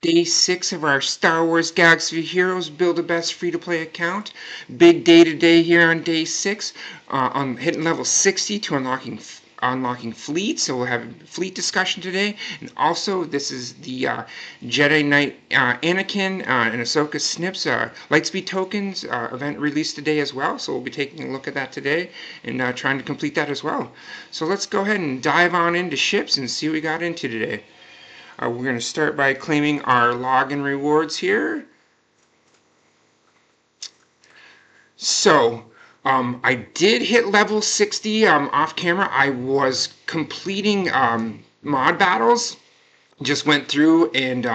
Day 6 of our Star Wars Galaxy of Heroes Build-A-Best free-to-play account. Big day today here on day 6. On hitting level 60 to unlocking fleets. So we'll have a fleet discussion today. And also, this is the Jedi Knight Anakin and Ahsoka Snips Lightspeed tokens event released today as well. So we'll be taking a look at that today and trying to complete that as well. So let's go ahead and dive on into ships and see what we got into today. We're going to start by claiming our login rewards here. So, I did hit level 60 off camera. I was completing mod battles. Just went through and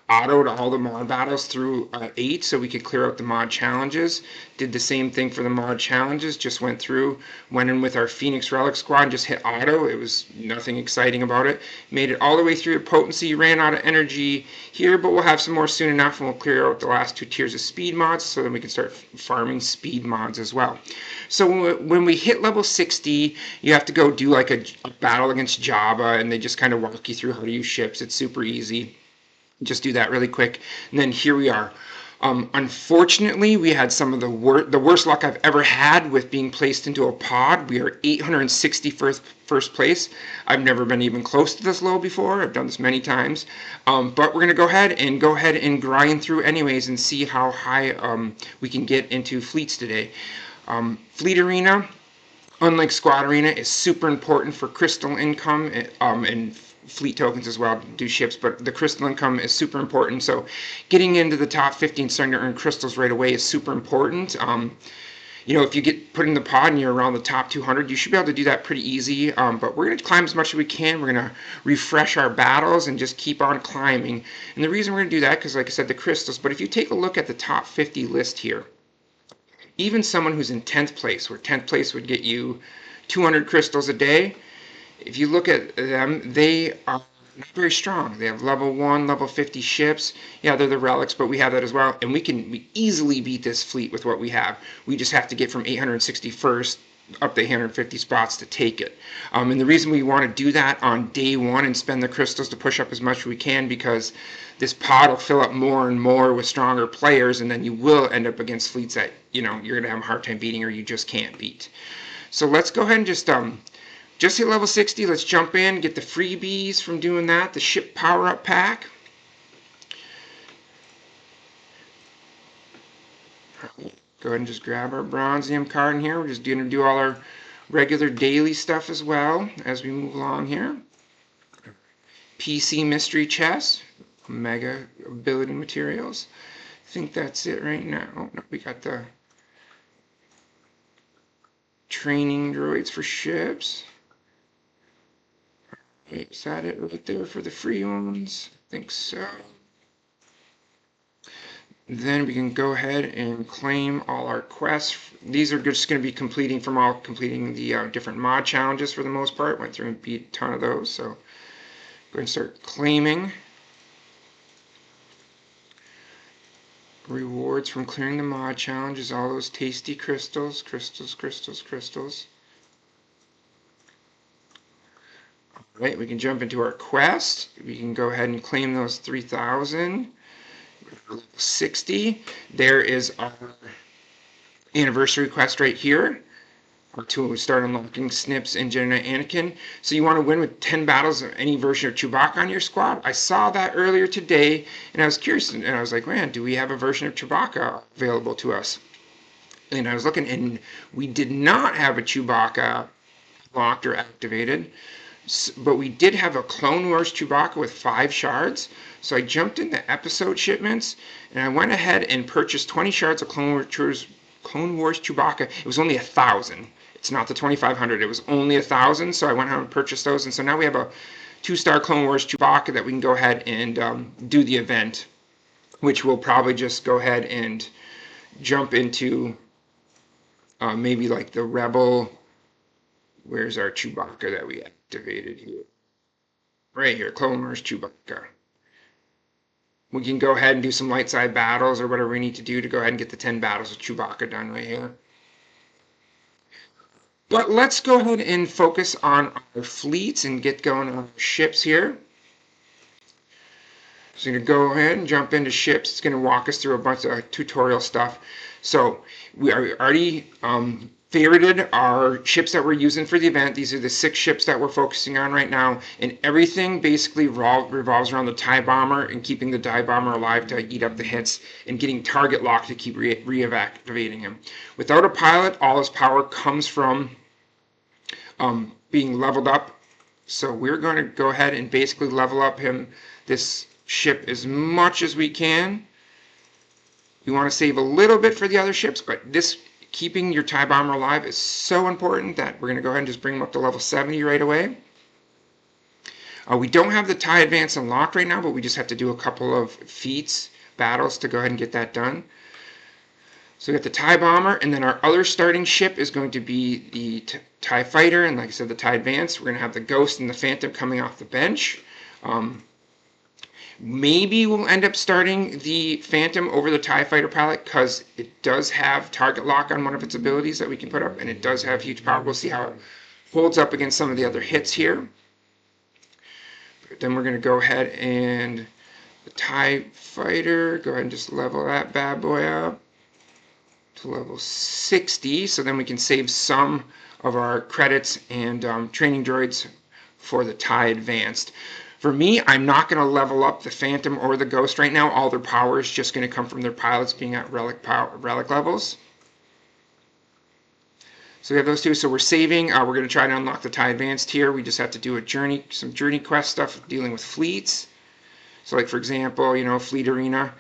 autoed all the mod battles through 8 so we could clear out the mod challenges. Did the same thing for the mod challenges, just went in with our Phoenix Relic squad, just hit auto. It was nothing exciting about it. Made it all the way through to potency, ran out of energy here, but we'll have some more soon enough and we'll clear out the last 2 tiers of speed mods so then we can start farming speed mods as well. So when we hit level 60, you have to go do like a battle against Jabba and they just kind of walk you through how to use ships. It's super easy. Just do that really quick. And then here we are. Unfortunately, we had some of the worst luck I've ever had with being placed into a pod. We are 861st place. I've never been even close to this low before. I've done this many times. But we're going to go ahead and grind through anyways and see how high we can get into fleets today. Fleet Arena, unlike Squad Arena, is super important for crystal income and fleet tokens as well to do ships, but the crystal income is super important. So getting into the top 50 and starting to earn crystals right away is super important. If you get put in the pod and you're around the top 200, you should be able to do that pretty easy. But we're going to climb as much as we can. We're going to refresh our battles and just keep on climbing. And the reason we're going to do that, because like I said, the crystals, but if you take a look at the top 50 list here, even someone who's in 10th place, where 10th place would get you 200 crystals a day, if you look at them, they are not very strong. They have level 1, level 50 ships. Yeah, they're the relics, but we have that as well. And we easily beat this fleet with what we have. We just have to get from 861st up to 850 spots to take it. And the reason we want to do that on day 1 and spend the crystals to push up as much as we can, because this pod will fill up more and more with stronger players, and then you will end up against fleets that you're going to have a hard time beating or you just can't beat. So let's go ahead and just hit level 60. Let's jump in, get the freebies from doing that, the ship power-up pack. Go ahead and just grab our Bronzium card in here. We're just going to do all our regular daily stuff as well as we move along here. PC Mystery Chest, Mega Ability Materials. I think that's it right now. Oh, no, we got the training droids for ships. Is that it right there for the free ones? I think so. Then we can go ahead and claim all our quests. These are just going to be completing the different mod challenges for the most part. Went through and beat a ton of those. So go ahead and start claiming rewards from clearing the mod challenges. All those tasty crystals. Alright, we can jump into our quest. We can go ahead and claim those 3,000. Level 60. There is our anniversary quest right here. To start unlocking Snips and Jedi Knight Anakin. So you want to win with 10 battles of any version of Chewbacca on your squad. I saw that earlier today, and I was curious, and I was like, man, do we have a version of Chewbacca available to us? And I was looking, and we did not have a Chewbacca locked or activated. But we did have a Clone Wars Chewbacca with 5 shards. So I jumped into episode shipments, and I went ahead and purchased 20 shards of Clone Wars Chewbacca. It was only 1,000. It's not the 2,500. It was only 1,000. So I went ahead and purchased those. And so now we have a 2-star Clone Wars Chewbacca that we can go ahead and do the event, which we'll probably just go ahead and jump into maybe like the Rebel. Where's our Chewbacca that we activated here? Right here, Clone Wars Chewbacca. We can go ahead and do some light side battles or whatever we need to do to go ahead and get the 10 battles with Chewbacca done right here. But let's go ahead and focus on our fleets and get going on our ships here. So I'm going to go ahead and jump into ships. It's going to walk us through a bunch of tutorial stuff. So we already favorited our ships that we're using for the event. These are the 6 ships that we're focusing on right now. And everything basically revolves around the TIE bomber and keeping the TIE bomber alive to eat up the hits and getting target lock to keep reactivating him. Without a pilot, all his power comes from being leveled up. So we're going to go ahead and basically level up this ship as much as we can. We want to save a little bit for the other ships, but keeping your TIE bomber alive is so important that we're going to go ahead and just bring him up to level 70 right away. We don't have the TIE advance unlocked right now, but we just have to do a couple of feats, battles, to go ahead and get that done. So we got the TIE bomber, and then our other starting ship is going to be the TIE fighter, and like I said, the TIE advance. We're going to have the Ghost and the Phantom coming off the bench. Maybe we'll end up starting the Phantom over the TIE Fighter pilot because it does have target lock on one of its abilities that we can put up, and it does have huge power. We'll see how it holds up against some of the other hits here. But then we're going to go ahead and the TIE Fighter, go ahead and just level that bad boy up to level 60, so then we can save some of our credits and training droids for the TIE Advanced. For me, I'm not going to level up the Phantom or the Ghost right now. All their power is just going to come from their pilots being at relic levels. So we have those two. So we're saving. We're going to try to unlock the TIE Advanced here. We just have to do some journey quest stuff dealing with fleets. So like, for example, Fleet Arena.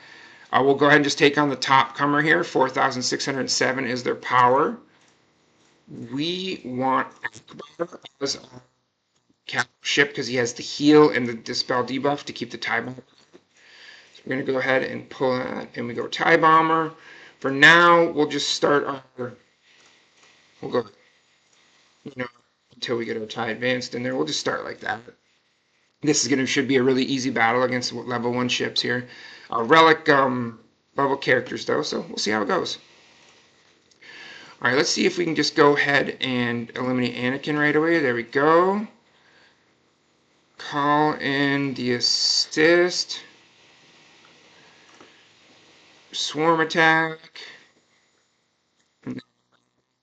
We'll go ahead and just take on the top comer here. 4,607 is their power. We want Akbar as ship because he has the heal and the dispel debuff to keep the TIE bomber. So we're going to go ahead and pull that, and we go TIE bomber. For now, we'll just start we'll go, until we get our TIE advanced in there. We'll just start like that. This should be a really easy battle against level 1 ships here. Relic level characters though, so we'll see how it goes. Alright, let's see if we can just go ahead and eliminate Anakin right away. There we go. Call in the assist. Swarm attack.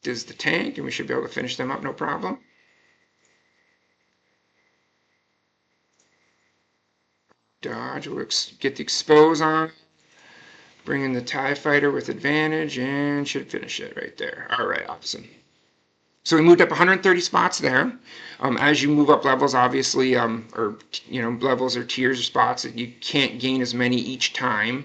Is the tank, and we should be able to finish them up no problem. Dodge. We'll get the expose on. Bring in the TIE fighter with advantage, and should finish it right there. Alright, awesome. So we moved up 130 spots there. As you move up levels, obviously, levels or tiers or spots, you can't gain as many each time.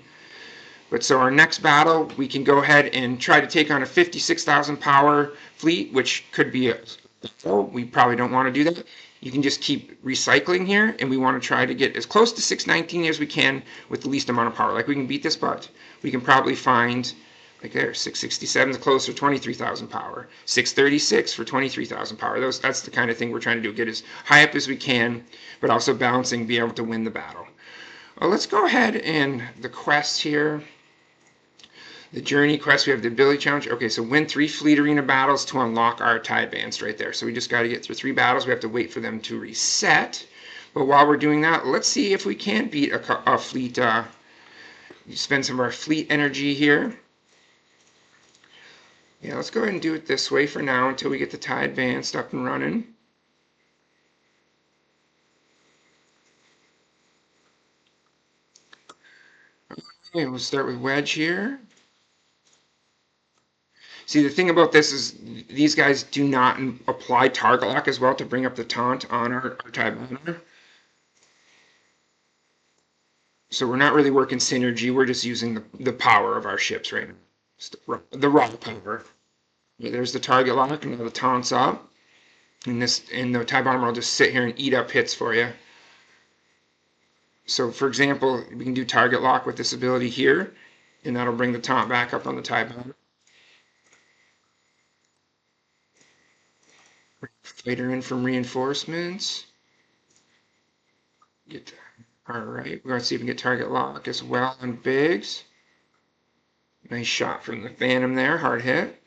But so our next battle, we can go ahead and try to take on a 56,000 power fleet, which could be we probably don't want to do that. You can just keep recycling here, and we want to try to get as close to 619 as we can with the least amount of power. Like, we can beat this, but we can probably find, like there, 667 is close to 23,000 power. 636 for 23,000 power. That's the kind of thing we're trying to do, get as high up as we can, but also balancing, be able to win the battle. Well, let's go ahead and the quest here. The journey quest, we have the ability challenge. Okay, so win 3 Fleet Arena battles to unlock our TIE Advanced right there. So we just got to get through 3 battles. We have to wait for them to reset. But while we're doing that, let's see if we can beat a fleet. Spend some of our fleet energy here. Yeah, let's go ahead and do it this way for now until we get the TIE Advanced up and running. Okay, we'll start with Wedge here. See, the thing about this is these guys do not apply target lock as well to bring up the taunt on our TIE bomber. So we're not really working synergy. We're just using the power of our ships right now. The raw power. Yeah, there's the target lock, and now the taunt's up. And the TIE bomber will just sit here and eat up hits for you. So, for example, we can do target lock with this ability here, and that'll bring the taunt back up on the TIE bomber. Fighter in from reinforcements. Alright, we're going to see if we can get target lock as well on Biggs. Nice shot from the Phantom there, hard hit.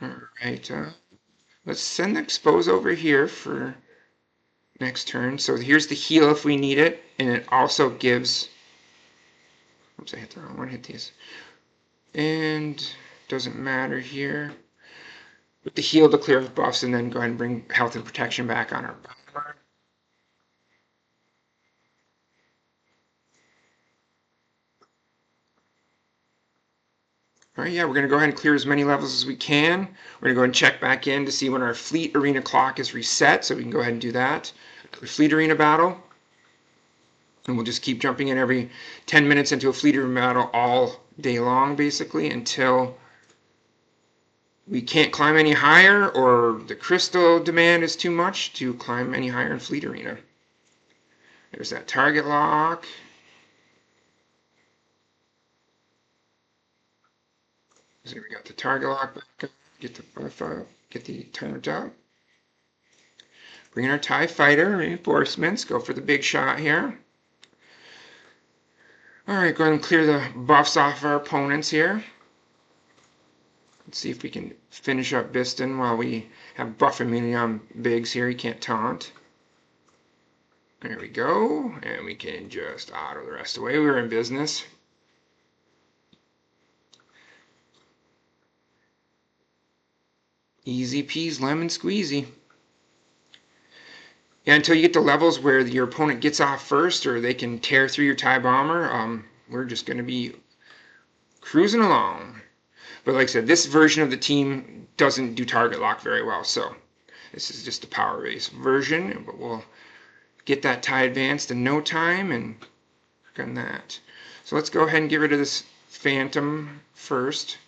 Alright, let's send the expose over here for next turn. So here's the heal if we need it, and it also gives, oops, I hit the wrong one, hit these, and doesn't matter here. With the heal to clear off buffs, and then go ahead and bring health and protection back on our bomber. All right, yeah, we're going to go ahead and clear as many levels as we can. We're going to go and check back in to see when our fleet arena clock is reset, so we can go ahead and do that. The fleet arena battle, and we'll just keep jumping in every 10 minutes into a fleet arena battle all day long, basically, until we can't climb any higher or the crystal demand is too much to climb any higher in fleet arena. There's that target lock. So we got the target lock back up, get the buff up, get the turned up. Bring in our TIE fighter reinforcements, go for the big shot here. Alright, go ahead and clear the buffs off our opponents here. Let's see if we can finish up Biston while we have buff immunity on Biggs here. He can't taunt. There we go, and we can just auto the rest of the way. We're in business. Easy peas, lemon squeezy. Yeah, until you get to levels where your opponent gets off first or they can tear through your TIE bomber, we're just going to be cruising along. But like I said, this version of the team doesn't do target lock very well, so this is just a power-based version, but we'll get that TIE advanced in no time and work on that. So let's go ahead and get rid of this Phantom first,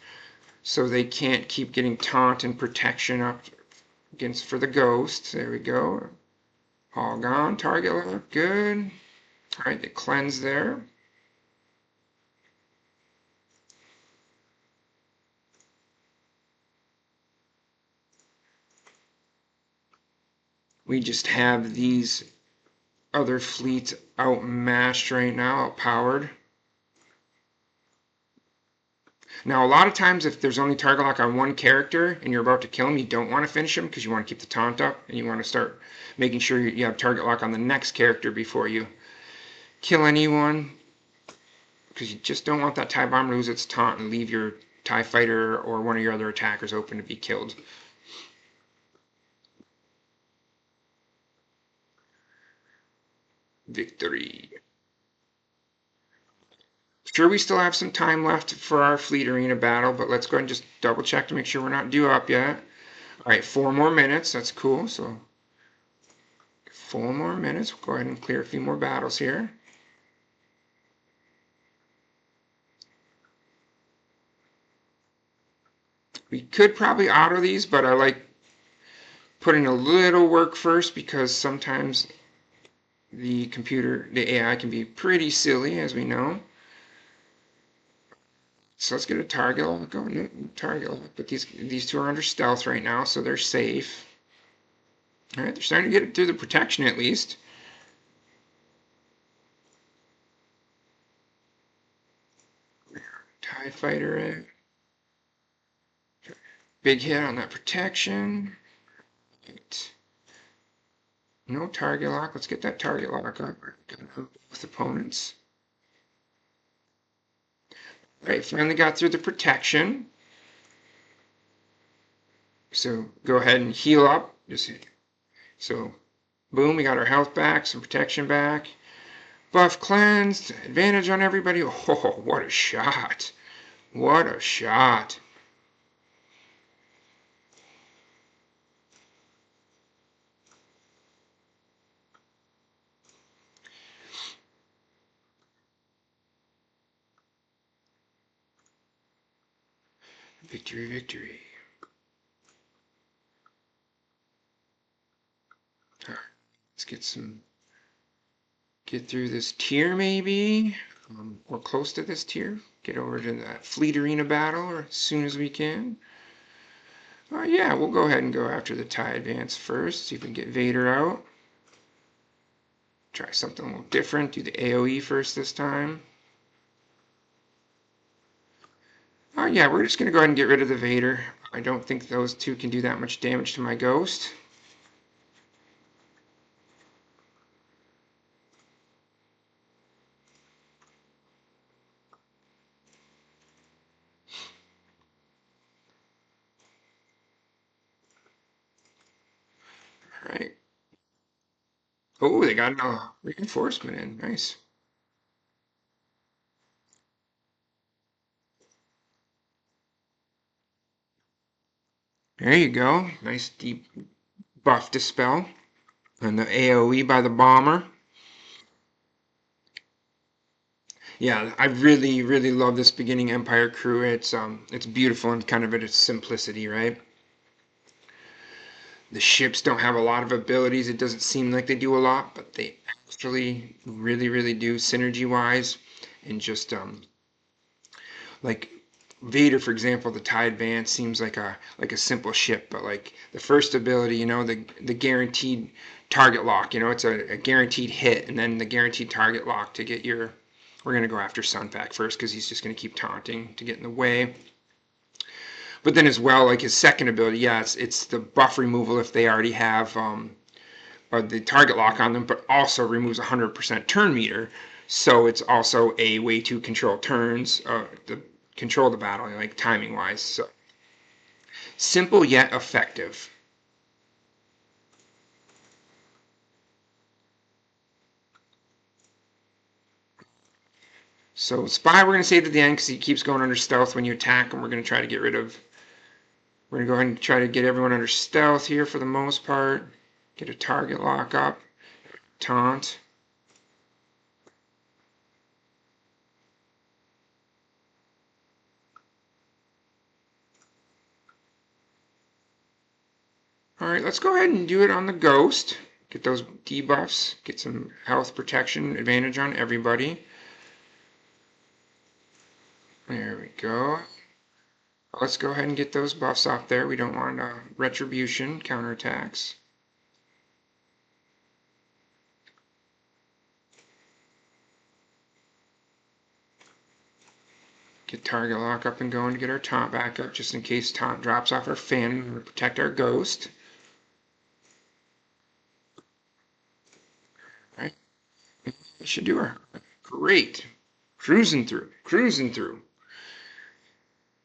so they can't keep getting taunt and protection up against for the ghost. There we go. All gone. Target lock. Good. All right, the cleanse there. We just have these other fleets outmatched right now, outpowered. Now, a lot of times if there's only target lock on one character and you're about to kill him, you don't want to finish him because you want to keep the taunt up and you want to start making sure you have target lock on the next character before you kill anyone, because you just don't want that TIE bomber to lose its taunt and leave your TIE fighter or one of your other attackers open to be killed. Victory. Sure, we still have some time left for our fleet arena battle, but let's go ahead and just double check to make sure we're not due up yet. All right, 4 more minutes. That's cool. So 4 more minutes. We'll go ahead and clear a few more battles here. We could probably auto these, but I like putting a little work first because sometimes the computer, the AI can be pretty silly, as we know. So let's get a target lock going. Target lock, but these two are under stealth right now, so they're safe. All right, they're starting to get it through the protection at least. TIE fighter, big hit on that protection. Right. No target lock. Let's get that target lock up. Both opponents. All right, finally got through the protection. So go ahead and heal up. So boom, we got our health back, some protection back. Buff cleansed, advantage on everybody. Oh, what a shot. What a shot. Victory, victory. All right, let's get through this tier maybe. We're close to this tier. Get over to that fleet arena battle as soon as we can. Yeah, we'll go ahead and go after the TIE advance first. See if we can get Vader out. Try something a little different. Do the AoE first this time. Yeah, we're just going to go ahead and get rid of the Vader. I don't think those two can do that much damage to my ghost. All right. Oh, they got a reinforcement in. Nice. There you go. Nice deep buff dispel. And the AoE by the bomber. Yeah, I really, really love this beginning Empire crew. It's beautiful and kind of at its simplicity, right? The ships don't have a lot of abilities. It doesn't seem like they do a lot, but they actually really, really do synergy wise. And just like Vader, for example, the TIE Advance seems like a simple ship, but like the first ability, the guaranteed target lock, it's a guaranteed hit, and then the guaranteed target lock to get your. We're gonna go after Sunpack first because he's just gonna keep taunting to get in the way. But then as well, like his second ability, yeah, it's the buff removal if they already have the target lock on them, but also removes 100% turn meter. So it's also a way to control turns, control the battle, like timing wise. So simple yet effective. So Spy we're going to save at the end because he keeps going under stealth when you attack, and we're going to try to get rid of. We're going to go ahead and try to get everyone under stealth here for the most part. Get a target lock up. Taunt. Alright, let's go ahead and do it on the Ghost. Get those debuffs. Get some health protection advantage on everybody. There we go. Let's go ahead and get those buffs off there. We don't want retribution, counterattacks. Get target lock up and going to get our taunt back up just in case taunt drops off our fan to protect our Ghost. All right. That should do her. Great. Cruising through. Cruising through.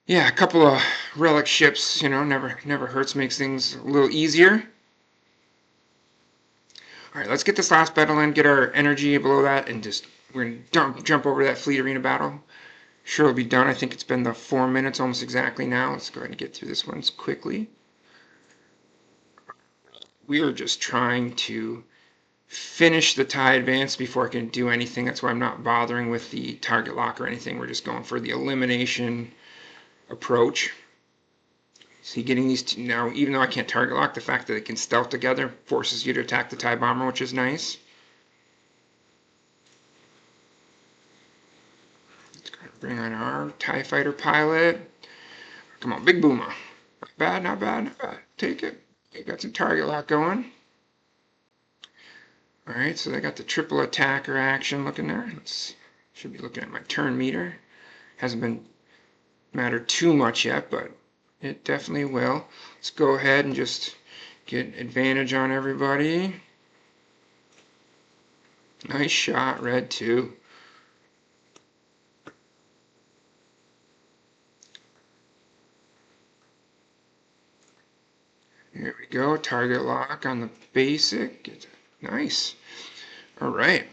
Yeah, a couple of relic ships, never hurts, makes things a little easier. All right, let's get this last battle in, get our energy below that, and we're gonna jump over that fleet arena battle. Sure, it'll be done. I think it's been the 4 minutes almost exactly now. Let's go ahead and get through this one quickly. We are just trying to finish the TIE Advance before I can do anything. That's why I'm not bothering with the target lock or anything. We're just going for the elimination approach. See, getting these two now, even though I can't target lock, the fact that they can stealth together forces you to attack the TIE Bomber, which is nice. Let's go ahead and bring on our TIE Fighter pilot. Come on, Big Boomer. Not bad, not bad, not bad. Take it. You got some target lock going. Alright, so they got the triple attacker action looking there. Should be looking at my turn meter. Hasn't been mattered too much yet, but it definitely will. Let's go ahead and just get advantage on everybody. Nice shot, red 2. Here we go, target lock on the basic. Nice. All right.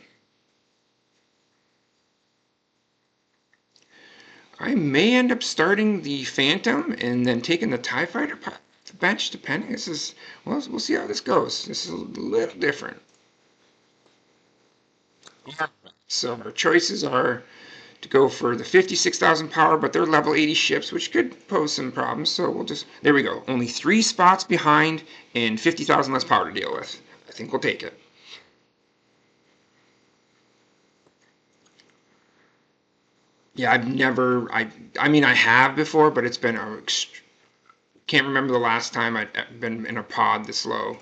I may end up starting the Phantom and then taking the TIE Fighter bench, depending. Well, we'll see how this goes. This is a little different. So our choices are to go for the 56,000 power, but they're level 80 ships, which could pose some problems. So there we go. Only 3 spots behind and 50,000 less power to deal with. I think we'll take it. Yeah, I mean, I have before, but it's been can't remember the last time I'd been in a pod this low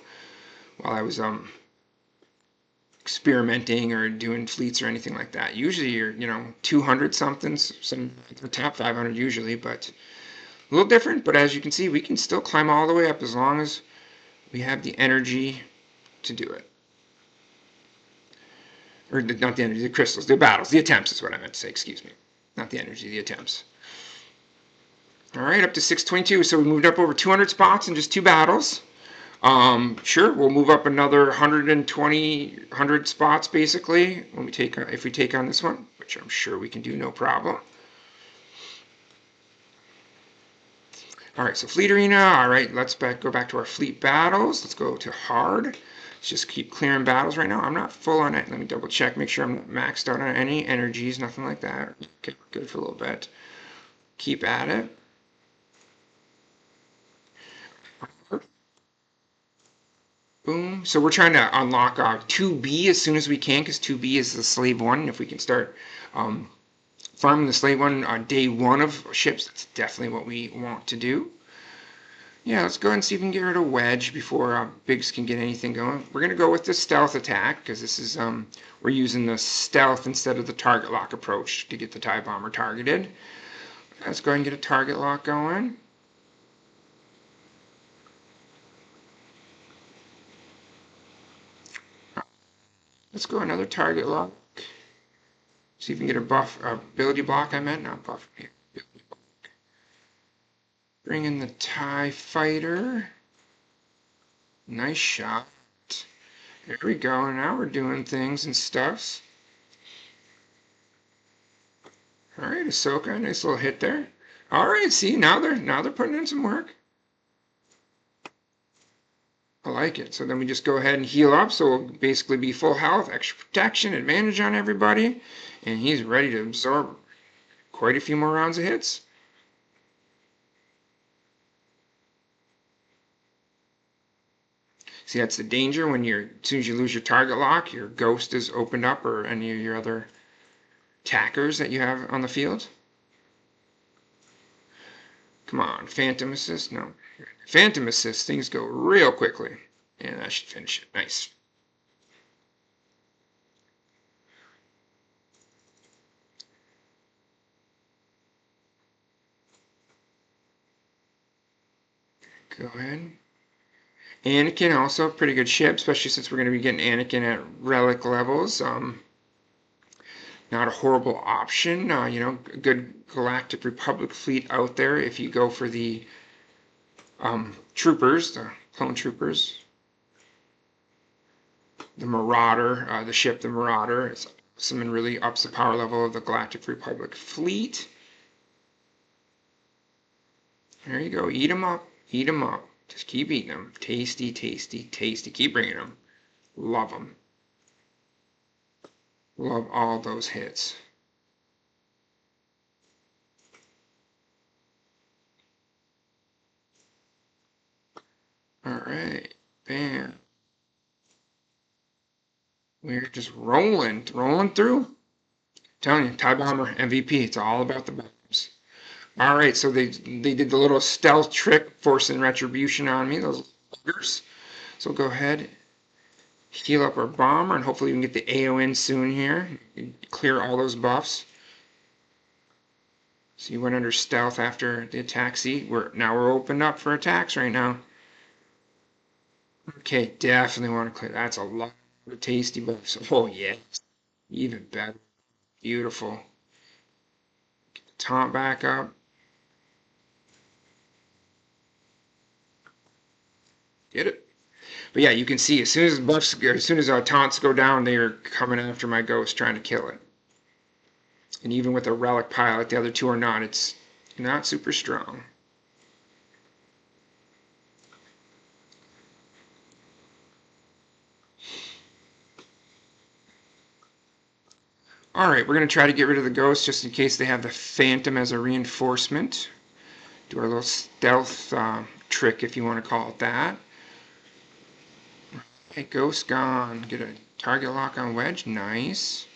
while I was experimenting or doing fleets or anything like that. Usually you're 200 something, some the top 500 usually, but a little different. But as you can see, we can still climb all the way up as long as we have the energy to do it. Or not the energy, the crystals, the battles, the attempts is what I meant to say, excuse me. Not the energy, the attempts. All right, up to 622. So we moved up over 200 spots in just 2 battles. Sure, we'll move up another 100 spots basically when we take if we take on this one, which I'm sure we can do no problem. All right, so fleet arena. All right, let's go back to our fleet battles. Let's go to hard. Let's just keep clearing battles right now. I'm not full on it. Let me double check, make sure I'm not maxed out on any energies, nothing like that. Okay, good for a little bit. Keep at it. Boom. So we're trying to unlock 2B as soon as we can, because 2B is the slave one. If we can start farming the slave one on day one of ships, that's definitely what we want to do. Yeah, let's go ahead and see if we can get rid of Wedge before Biggs can get anything going. We're going to go with the stealth attack, because this is, we're using the stealth instead of the target lock approach to get the TIE bomber targeted. Let's go ahead and get a target lock going. Let's go another target lock. See if we can get a buff, ability block, I meant, not buff. Here. Bring in the TIE fighter. Nice shot. There we go. Now we're doing things and stuffs. All right, Ahsoka, nice little hit there. All right, see, now they're putting in some work. I like it. So then we just go ahead and heal up. So we'll basically be full health, extra protection, advantage on everybody. And he's ready to absorb quite a few more rounds of hits. See, that's the danger when as soon as you lose your target lock, your ghost is opened up, or any of your other attackers that you have on the field. Come on, Phantom Assist. No. Phantom Assist, things go real quickly. And that should finish it. Nice. Go ahead. Anakin, also a pretty good ship, especially since we're going to be getting Anakin at relic levels. Not a horrible option. You know, good Galactic Republic fleet out there if you go for the troopers, the clone troopers. The Marauder, the ship, the Marauder, is awesome and really ups the power level of the Galactic Republic fleet. There you go. Eat them up. Eat them up. Just keep eating them. Tasty, tasty, tasty. Keep bringing them. Love them. Love all those hits. All right. Bam. We're just rolling through. I'm telling you, TIE Bomber MVP. It's all about the bombs. All right, so they did the little stealth trick, forcing retribution on me, those buggers. So we'll go ahead, heal up our bomber, and hopefully we can get the AO in soon here. Clear all those buffs. So you went under stealth after the attack. See, now we're opened up for attacks right now. Okay, definitely want to clear. That's a lot of tasty buffs. Oh yeah, even better. Beautiful. Get the taunt back up. Get it? But yeah, you can see as soon as buffs, as soon as our taunts go down, they are coming after my ghost, trying to kill it. And even with a relic pilot, the other two are not. It's not super strong. All right, we're going to try to get rid of the ghost just in case they have the Phantom as a reinforcement. Do our little stealth trick, if you want to call it that. Okay, ghost gone. Get a target lock on Wedge. Nice.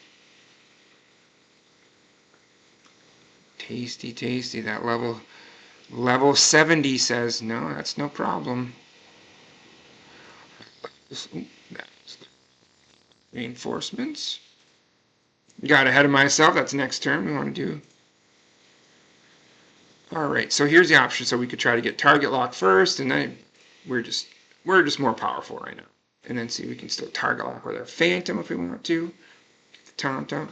Tasty, tasty. That level 70 says, no, that's no problem. Reinforcements. Got ahead of myself. That's next turn we want to do. All right, so here's the option. So we could try to get target lock first, and then we're just more powerful right now. And then see we can still target lock with our Phantom if we want to. Get the taunt up.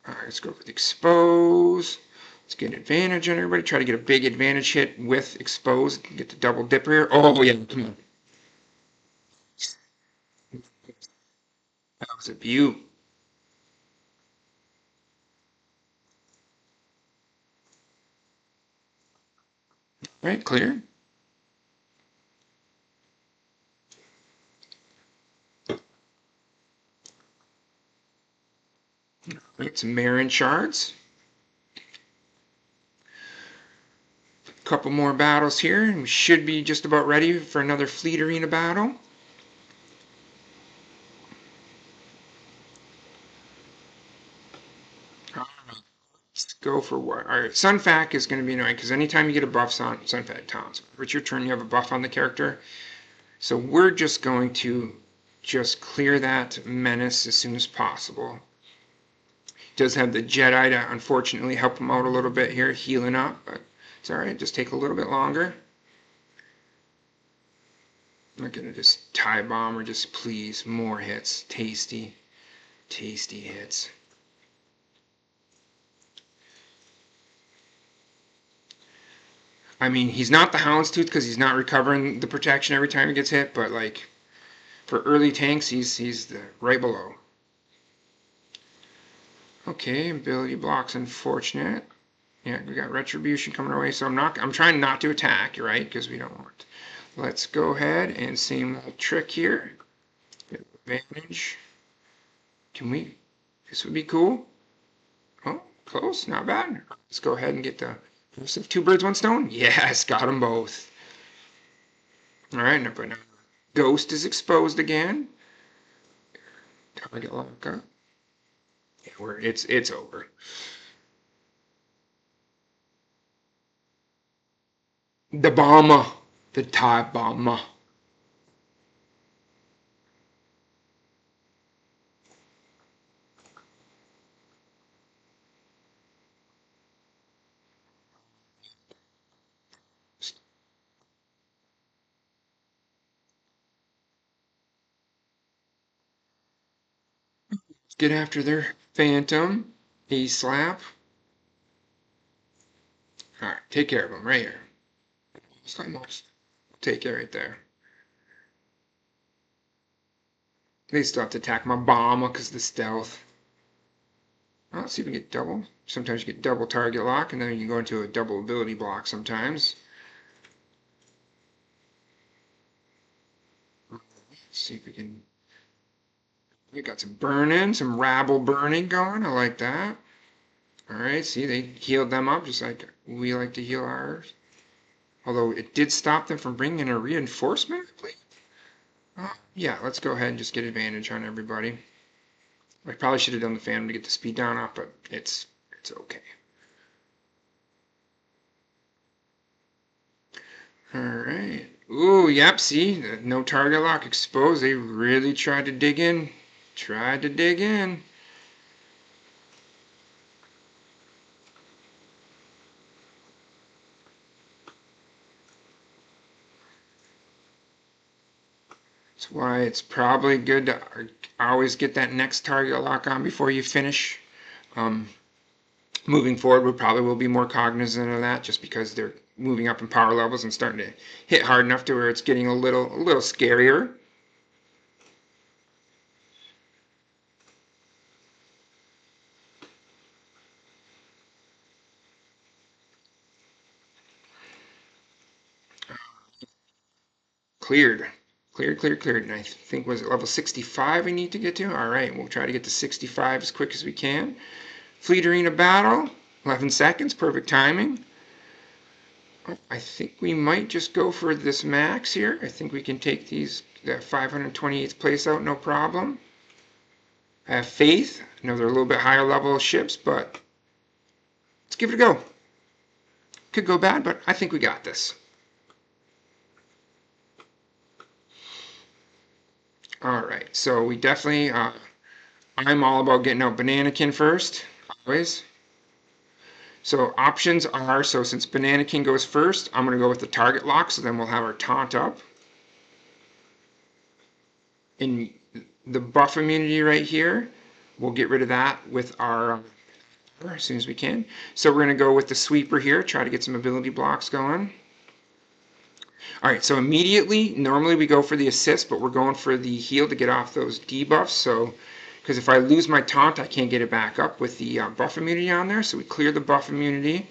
All right, let's go with expose. Let's get an advantage on everybody. Try to get a big advantage hit with exposed. Get the double dipper here. Oh, yeah, come on. That was a beaut. Right, clear. Right, some Marin shards. A couple more battles here, and we should be just about ready for another Fleet Arena battle. Let's go for what? Alright, Sunfac is going to be annoying because anytime you get a buff on Sunfac Towns, if it's your turn, you have a buff on the character. So we're just going to just clear that menace as soon as possible. Does have the Jedi to unfortunately help him out a little bit here, healing up, but it's alright, just take a little bit longer. I'm not gonna just tie bomb or just please more hits. Tasty, tasty hits. I mean, he's not the Houndstooth because he's not recovering the protection every time he gets hit, but like for early tanks, he's the, right below. Okay, ability blocks unfortunate. Yeah, we got retribution coming our way, so I'm trying not to attack, right? Because we don't want. Let's go ahead and same little trick here. Advantage. Can we? This would be cool. Oh, close, not bad. Let's go ahead and get the two birds, one stone. Yes, got them both. All right, now Ghost is exposed again. Target lock up. Yeah, it's over. The bomber, the tie bomber. Get after their phantom. E-slap. Alright, take care of them right here. Almost. Take it right there. They still have to attack my bomb because of the stealth. Well, let's see if we get double. Sometimes you get double target lock, and then you can go into a double ability block sometimes. Let's see if we can. We got some burning, some rabble burning going. I like that. Alright, see, they healed them up just like we like to heal ours. Although it did stop them from bringing in a reinforcement, I believe. Yeah, let's go ahead and just get advantage on everybody. I probably should have done the Phantom to get the speed down off, but it's okay. Alright. Ooh, yep, see? No target lock exposed. They really tried to dig in. Tried to dig in. That's why it's probably good to always get that next target lock on before you finish. Moving forward, we probably will be more cognizant of that just because they're moving up in power levels and starting to hit hard enough to where it's getting a little scarier. Cleared. Cleared. And I think, was it level 65 we need to get to? Alright, we'll try to get to 65 as quick as we can. Fleet Arena battle. 11 seconds. Perfect timing. I think we might just go for this max here. I think we can take that 528th place out, no problem. I have faith. I know they're a little bit higher level ships, but let's give it a go. Could go bad, but I think we got this. Alright, so we definitely, I'm all about getting out Bananakin first, always. So options are, so since Bananakin goes first, I'm going to go with the target lock, so then we'll have our taunt up. And the buff immunity right here, we'll get rid of that with our as soon as we can. So we're going to go with the sweeper here, try to get some ability blocks going. All right, so immediately, normally we go for the assist, but we're going for the heal to get off those debuffs. So, because if I lose my taunt, I can't get it back up with the buff immunity on there. So we clear the buff immunity,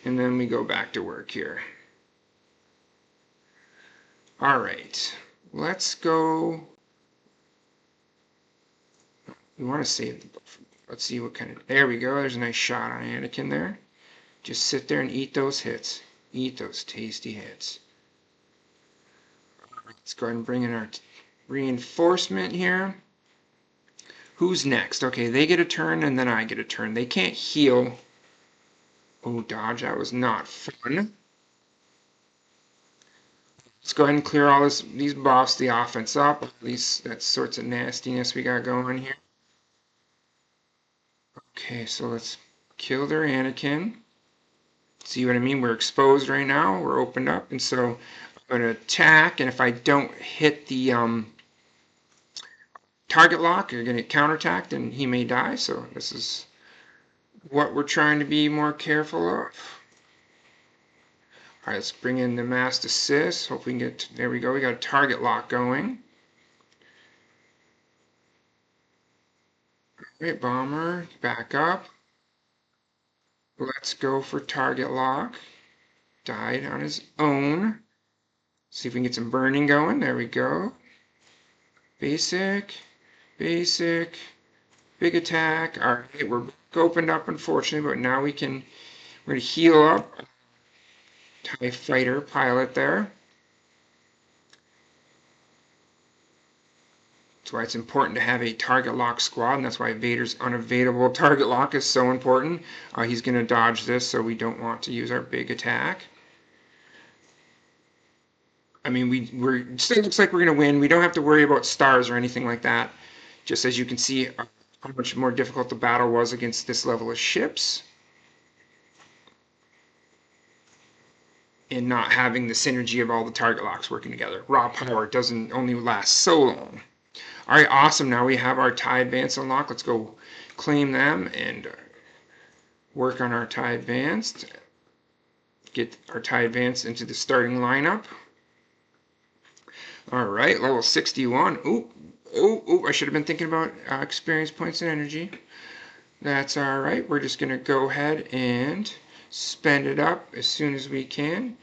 and then we go back to work here. All right, let's go. We want to save the buff. Let's see what kind of. There we go. There's a nice shot on Anakin there. Just sit there and eat those hits. Eat those tasty hits. Let's go ahead and bring in our reinforcement here. Who's next? Okay, they get a turn and then I get a turn. They can't heal. Oh, dodge. That was not fun. Let's go ahead and clear all these buffs, the offense up. At least that sorts of nastiness we got going here. Okay, so let's kill their Anakin. See what I mean? We're exposed right now. We're opened up, and so I'm going to attack. And if I don't hit the target lock, you're going to get counterattacked, and he may die. So this is what we're trying to be more careful of. All right, let's bring in the mass assist. Hope we can get. There we go. We got a target lock going. All right, bomber, back up. Let's go for target lock. Died on his own. See if we can get some burning going. There we go. Basic, basic, big attack. All right, we're opened up, unfortunately, but now we're going to heal up. TIE fighter pilot there. That's why it's important to have a target lock squad, and that's why Vader's unavailable target lock is so important. He's going to dodge this, so we don't want to use our big attack. I mean, we're still looks like we're going to win. We don't have to worry about stars or anything like that. Just as you can see how much more difficult the battle was against this level of ships. And not having the synergy of all the target locks working together. Raw power doesn't only last so long. All right, awesome. Now we have our TIE Advanced unlocked. Let's go claim them and work on our TIE Advanced. Get our TIE Advanced into the starting lineup. All right, level 61. Ooh, I should have been thinking about experience points and energy. That's all right. We're just going to go ahead and spend it up as soon as we can.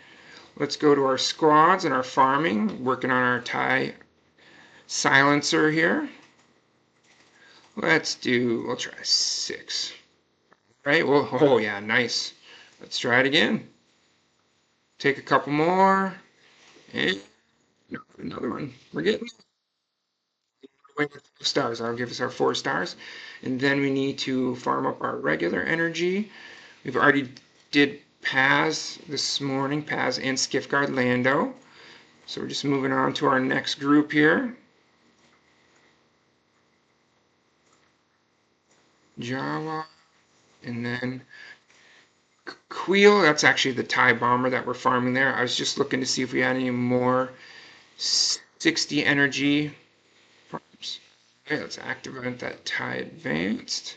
Let's go to our squads and our farming, working on our TIE silencer here. We'll try 6. Right, well, oh yeah, nice. Let's try it again. Take a couple more. And no, another one. We're getting 4 stars. That'll give us our 4 stars. And then we need to farm up our regular energy. We've already did Paz this morning, Paz and Skiffguard Lando. So we're just moving on to our next group here. Jawa, and then Queel, that's actually the TIE bomber that we're farming there. I was just looking to see if we had any more 60 energy farms. Okay, let's activate that TIE Advanced.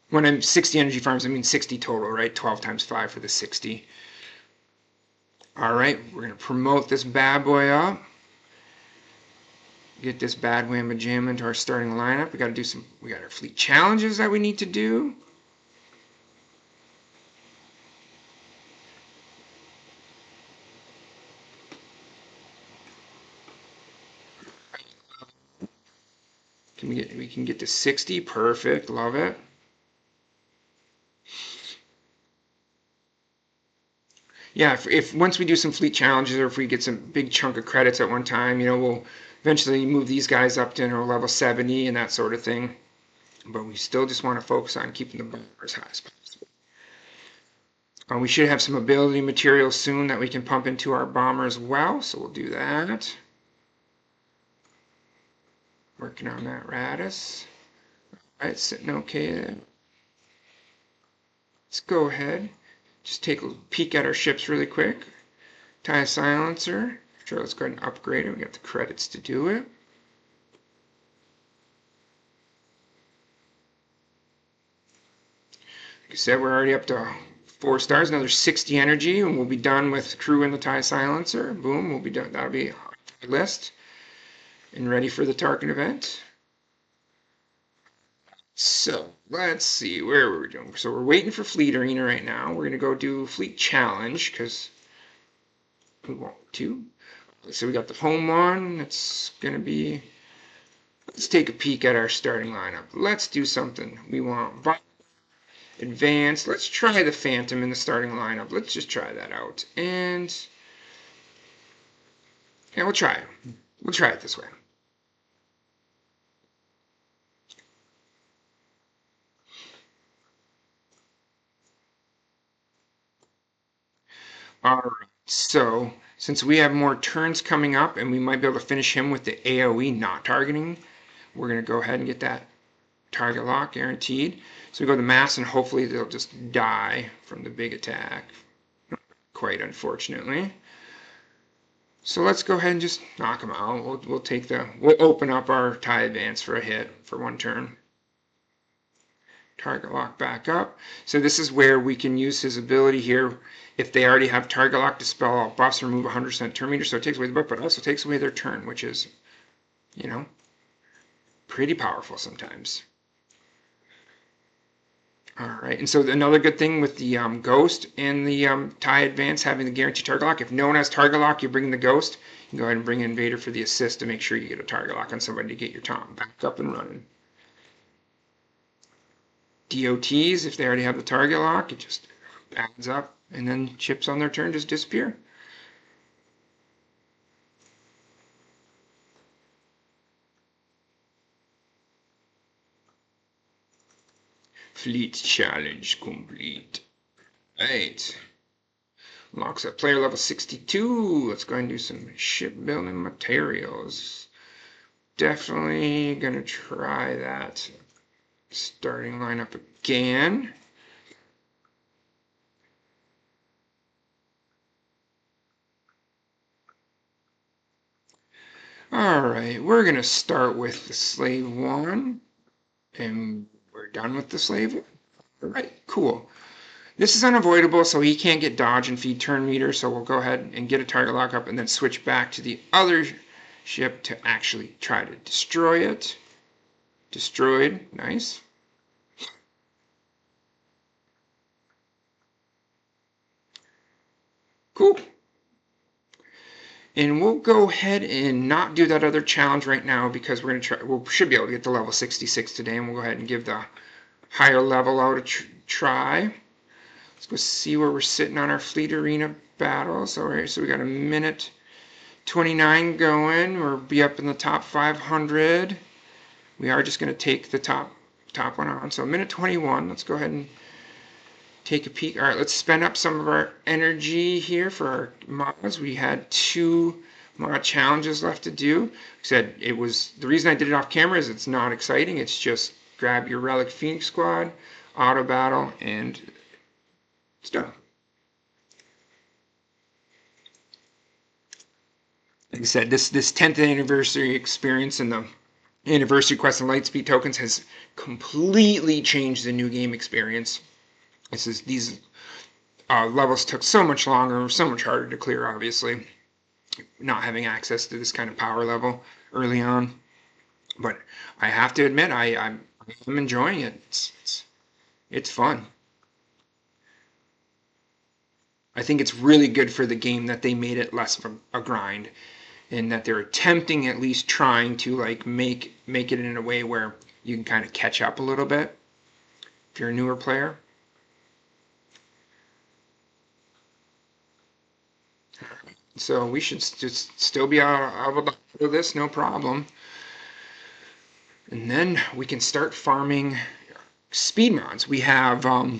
When I'm 60 energy farms, I mean 60 total, right? 12 times 5 for the 60. All right, we're going to promote this bad boy up. Get this bad whamma jam into our starting lineup. We got our fleet challenges that we need to do. We can get to 60, perfect, love it. Yeah, if once we do some fleet challenges or if we get some big chunk of credits at one time, we'll eventually move these guys up to level 70 and that sort of thing. But we still just want to focus on keeping the bar as high as possible. We should have some ability materials soon that we can pump into our bomber as well, so we'll do that. Working on that Radis. All right, sitting okay there. Let's go ahead. Just take a peek at our ships really quick. TIE silencer. Sure, let's go ahead and upgrade it. We got the credits to do it. Like I said, we're already up to 4 stars, another 60 energy, and we'll be done with crew in the TIE silencer. Boom, we'll be done. That'll be on our list and ready for the target event. So let's see, where were we doing? So we're waiting for Fleet Arena right now. We're gonna go do Fleet Challenge because we want to. So we got the home one. It's gonna be. Let's take a peek at our starting lineup. Let's do something. We want advanced. Let's try the Phantom in the starting lineup. Let's just try that out. And yeah, we'll try it. We'll try it this way. All right. So since we have more turns coming up and we might be able to finish him with the AoE not targeting, we're going to go ahead and get that target lock guaranteed. So we go to mass and hopefully they'll just die from the big attack. Quite unfortunately. So let's go ahead and just knock them out. We'll open up our TIE advance for a hit for 1 turn. Target lock back up. So this is where we can use his ability here. If they already have target lock, dispel all buffs, remove 100% turn meter. So it takes away the buff, but also takes away their turn, which is, you know, pretty powerful sometimes. All right, and so another good thing with the Ghost and the TIE Advance having the guaranteed target lock, if no one has target lock, you bring the Ghost, you can go ahead and bring in Vader for the assist to make sure you get a target lock on somebody to get your Tom back up and running. DOTs, if they already have the target lock, it just adds up, and then chips on their turn just disappear. Fleet challenge complete. Right. Locks at player level 62. Let's go and do some shipbuilding materials. Definitely gonna try that starting lineup again. Alright, we're gonna start with the slave one. And we're done with the slave one. Alright, cool. This is unavoidable, so he can't get dodge and feed turn meter, so we'll go ahead and get a target lock up and then switch back to the other ship to actually try to destroy it. Destroyed, nice. Cool. And we'll go ahead and not do that other challenge right now because we're going to try, we should be able to get to level 66 today, and we'll go ahead and give the higher level out a try. Let's go see where we're sitting on our Fleet Arena battles. All right, so we got a minute 29 going. We'll be up in the top 500. We are just going to take the top one on. So minute 21. Let's go ahead and take a peek. All right, let's spend up some of our energy here for our mods. We had 2 mod challenges left to do. Like I said, it was the reason I did it off camera is it's not exciting. It's just grab your Relic Phoenix Squad, auto battle, and it's done. Like I said, this 10th anniversary experience and the anniversary quest and lightspeed tokens has completely changed the new game experience. These levels took so much longer, so much harder to clear, obviously, not having access to this kind of power level early on. But I have to admit, I'm enjoying it. It's fun. I think it's really good for the game that they made it less of a grind, and that they're attempting, at least trying to like make it in a way where you can kind of catch up a little bit if you're a newer player. So we should just still be able to do this, no problem. And then we can start farming speed mods. We have, I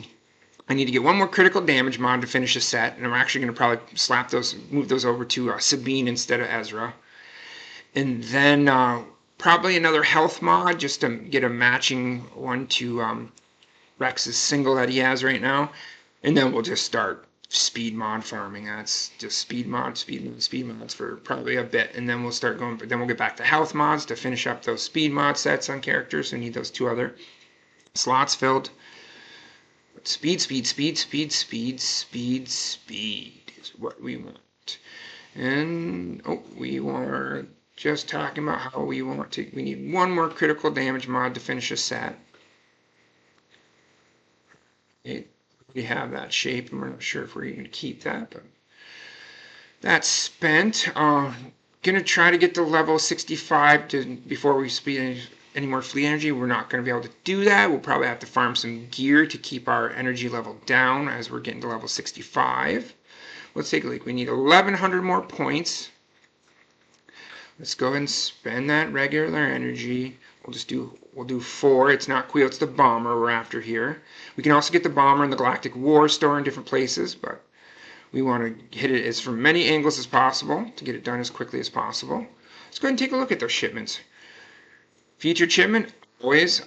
need to get 1 more critical damage mod to finish a set, and I'm actually going to probably move those over to Sabine instead of Ezra. And then probably another health mod just to get a matching one to Rex's single that he has right now. And then we'll just start speed mod farming. That's just speed mods for probably a bit, and then we'll start going. Then we'll get back to health mods to finish up those speed mod sets on characters who need those 2 other slots filled. Speed, speed, speed, speed, speed, speed, speed is what we want. And, oh, we are just talking about how we want to, we need one more critical damage mod to finish a set. We have that shape, and we're not sure if we're going to keep that, but that's spent. Gonna try to get to level 65 before we speed any more fleet energy. We're not going to be able to do that. We'll probably have to farm some gear to keep our energy level down as we're getting to level 65. Let's take a look. We need 1,100 more points. Let's go ahead and spend that regular energy. We'll do 4. It's not Queel, it's the bomber we're after here. We can also get the bomber in the Galactic War store in different places, but we want to hit it as from many angles as possible to get it done as quickly as possible. Let's go ahead and take a look at those shipments. Featured shipment, always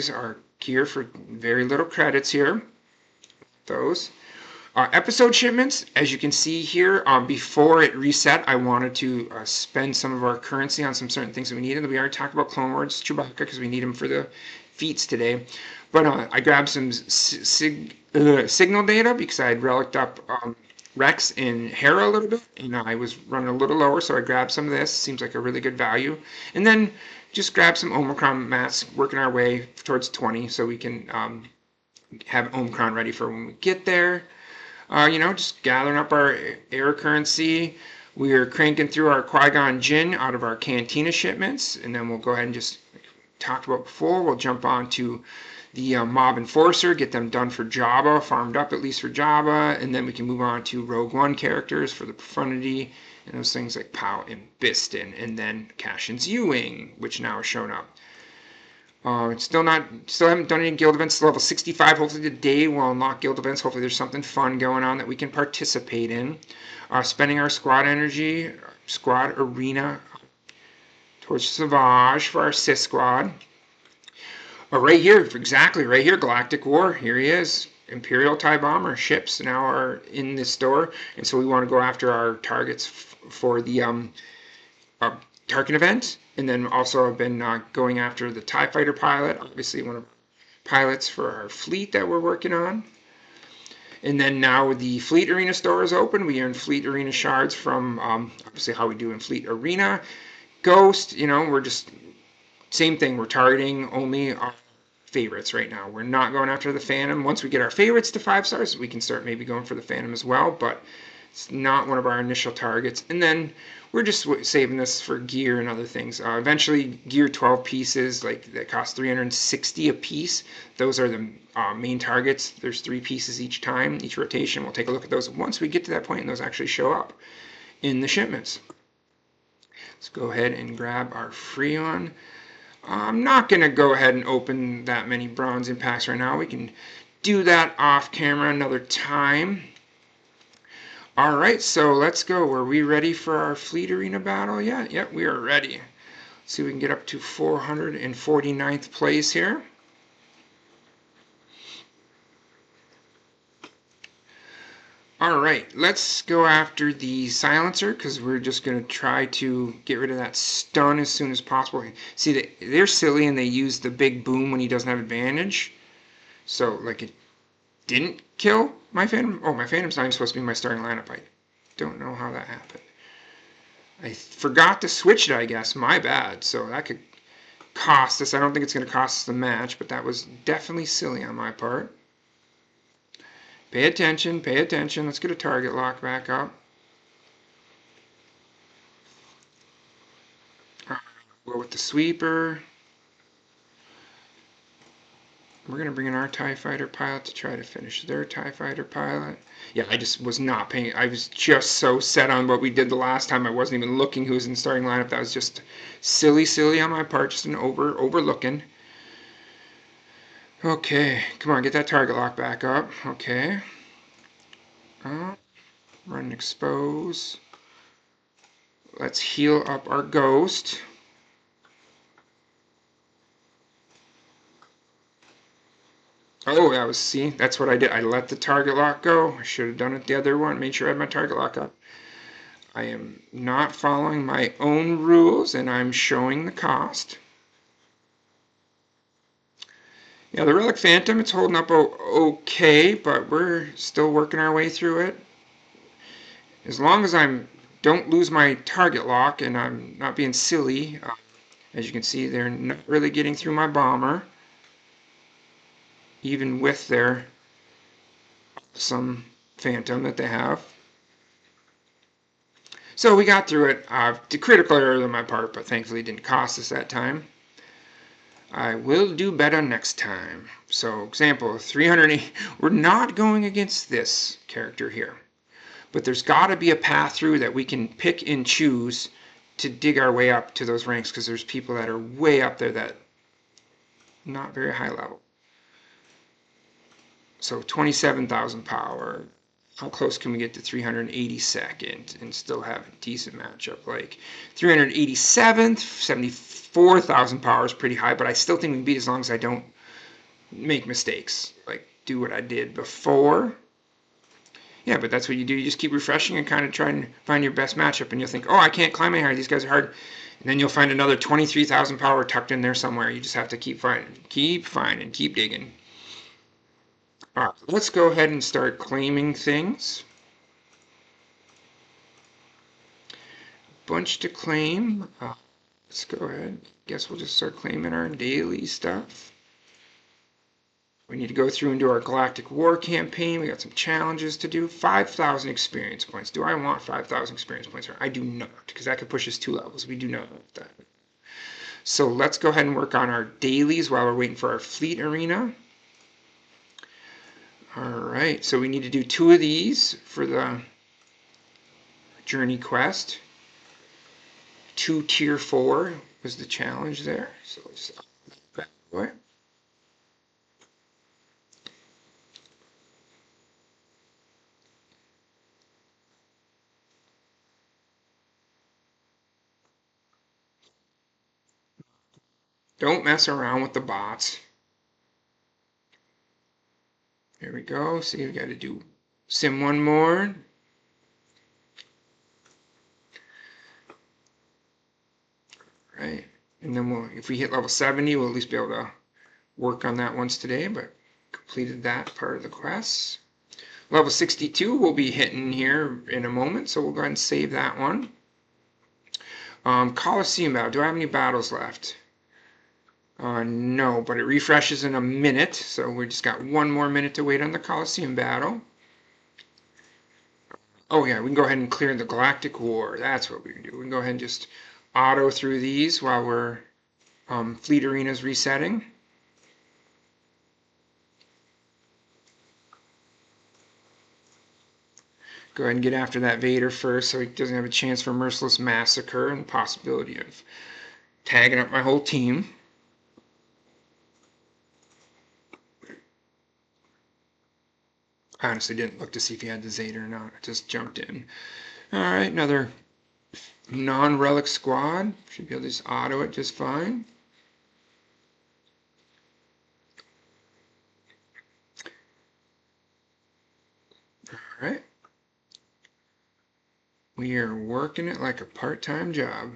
are gear for very little credits here. Those. Episode shipments, as you can see here, before it reset, I wanted to spend some of our currency on some certain things that we needed. We already talked about Clone Wars Chewbacca because we need him for the feats today. But I grabbed some signal data because I had relicked up Rex and Hera a little bit, and I was running a little lower, so I grabbed some of this. Seems like a really good value. And then just grab some Omicron mats, working our way towards 20 so we can have Omicron ready for when we get there. Just gathering up our air currency. We are cranking through our Qui-Gon Jinn out of our Cantina shipments, and then we'll go ahead and just, like talked about before, we'll jump on to the Mob Enforcer, get them done for Jabba, farmed up at least for Jabba, and then we can move on to Rogue One characters for the Profundity, and those things like Pow and Biston, and then Cashin's U-Wing, which now is shown up. Still haven't done any guild events. Level 65. Hopefully today we'll unlock guild events. Hopefully there's something fun going on that we can participate in. Spending our squad energy, squad arena towards SWGOH for our Sith squad. Right here, exactly right here, Galactic War. Here he is. Imperial TIE Bomber ships now are in this store, and so we want to go after our targets for the Tarkin event. And then also I've been going after the TIE Fighter pilot, obviously one of our pilots for our fleet that we're working on. And then now the Fleet Arena store is open. We earn Fleet Arena shards from obviously how we do in Fleet Arena. Ghost, we're just, same thing. We're targeting only our favorites right now. We're not going after the Phantom. Once we get our favorites to 5 stars, we can start maybe going for the Phantom as well, but it's not one of our initial targets. And then we're just saving this for gear and other things. Eventually, gear 12 pieces, that cost 360 a piece. Those are the main targets. There's 3 pieces each time, each rotation. We'll take a look at those once we get to that point and those actually show up in the shipments. Let's go ahead and grab our Freon. I'm not going to go ahead and open that many bronze impacts right now. We can do that off camera another time. All right, so let's go. Are we ready for our Fleet Arena battle yet? Yep, we are ready. Let's see if we can get up to 449th place here. All right, let's go after the silencer because we're just going to try to get rid of that stun as soon as possible. See, they're silly and they use the big boom when he doesn't have advantage. So, it didn't kill my Phantom. Oh, my Phantom's not even supposed to be my starting lineup. I don't know how that happened. I forgot to switch it, I guess. My bad. So that could cost us. I don't think it's going to cost us the match, but that was definitely silly on my part. Pay attention. Pay attention. Let's get a target lock back up. Go with the sweeper. We're going to bring in our TIE Fighter pilot to try to finish their TIE Fighter pilot. Yeah, I just was not paying. I was just so set on what we did the last time. I wasn't even looking who was in the starting lineup. That was just silly on my part. Just an overlooking. Okay, come on, get that target lock back up. Okay. Run and expose. Let's heal up our ghost. Oh, that's what I did. I let the target lock go. I should have done it the other one. Made sure I had my target lock up. I am not following my own rules, and I'm showing the cost. Yeah, the Relic Phantom, it's holding up okay, but we're still working our way through it. As long as I don't lose my target lock and I'm not being silly, as you can see, they're not really getting through my bomber, even with their some Phantom that they have. So we got through it. The critical error on my part, but thankfully it didn't cost us that time. I will do better next time. So example, 380, we're not going against this character here. But there's got to be a path through that we can pick and choose to dig our way up to those ranks, because there's people that are way up there that not very high level. So 27,000 power. How close can we get to 382nd and still have a decent matchup? Like 387th, 74,000 power is pretty high, but I still think we can beat as long as I don't make mistakes. Like do what I did before. Yeah, but that's what you do. You just keep refreshing and kind of try and find your best matchup, and you'll think, oh, I can't climb any higher. These guys are hard. And then you'll find another 23,000 power tucked in there somewhere. You just have to keep finding, keep digging. All right, let's go ahead and start claiming things. Bunch to claim. Let's go ahead. Guess we'll just start claiming our daily stuff. We need to go through and do our Galactic War campaign. We got some challenges to do. 5,000 experience points. Do I want 5,000 experience points? I do not, because that could push us 2 levels. We do not want that. So let's go ahead and work on our dailies while we're waiting for our fleet arena. All right, so we need to do 2 of these for the journey quest. 2 tier 4 was the challenge there. So let's back away. Don't mess around with the bots. There we go. See, we got to do sim 1 more. Right, and then if we hit level 70, we'll at least be able to work on that once today, but completed that part of the quest. Level 62 we'll be hitting here in a moment, so we'll go ahead and save that one. Coliseum battle. Do I have any battles left? No, but it refreshes in a minute, so we just got 1 more minute to wait on the Coliseum battle. Oh yeah, we can go ahead and clear the Galactic War. That's what we can do. We can go ahead and just auto through these while we're Fleet Arena's resetting. Go ahead and get after that Vader first so he doesn't have a chance for Merciless Massacre and the possibility of tagging up my whole team. I honestly didn't look to see if he had the Zeta or not. I just jumped in. Alright, another non-relic squad. Should be able to just auto it just fine. Alright. We are working it like a part-time job.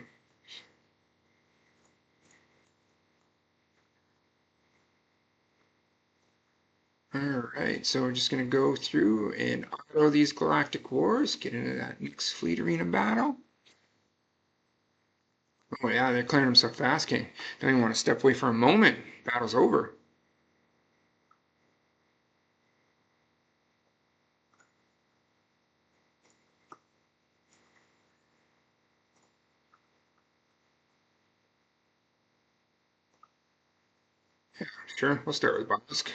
Alright, so we're just going to go through and auto these Galactic Wars, get into that next Fleet Arena battle. Oh yeah, they're clearing them so fast, don't even want to step away for a moment. Battle's over. Yeah, sure, we'll start with Bosk.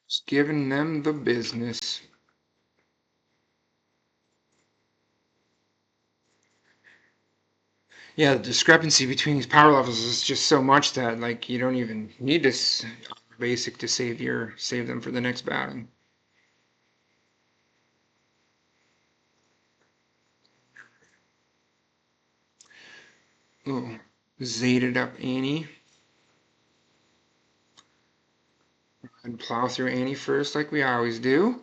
Just giving them the business. Yeah, the discrepancy between these power levels is just so much that like you don't even need this basic to save them for the next battle. Oh, Zetaed up Annie. And plow through Annie first like we always do.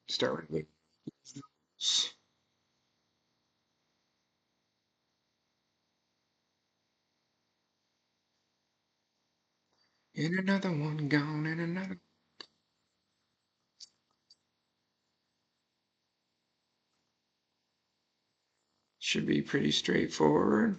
Start with and another one gone and another. Should be pretty straightforward.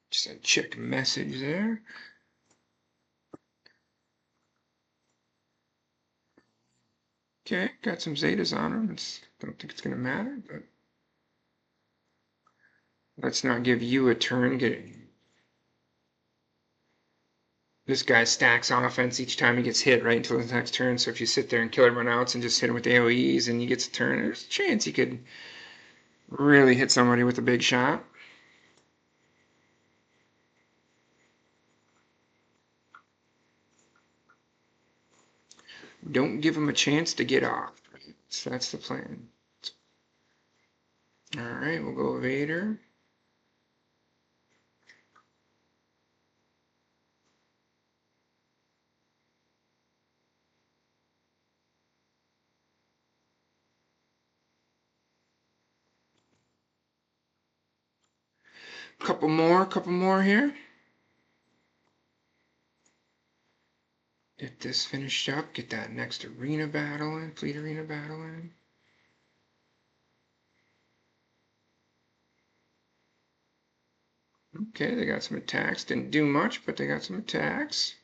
Just a check message there. Okay, got some zetas on them. Don't think it's going to matter, but let's not give you a turn. This guy stacks offense each time he gets hit right until his next turn. So if you sit there and kill everyone else and just hit him with AoEs and he gets a turn, there's a chance he could really hit somebody with a big shot. Don't give him a chance to get off. So that's the plan. Alright, we'll go Vader. Couple more here. Get this finished up, get that next arena battle in, fleet arena battle in. Okay, they got some attacks. Didn't do much, but they got some attacks.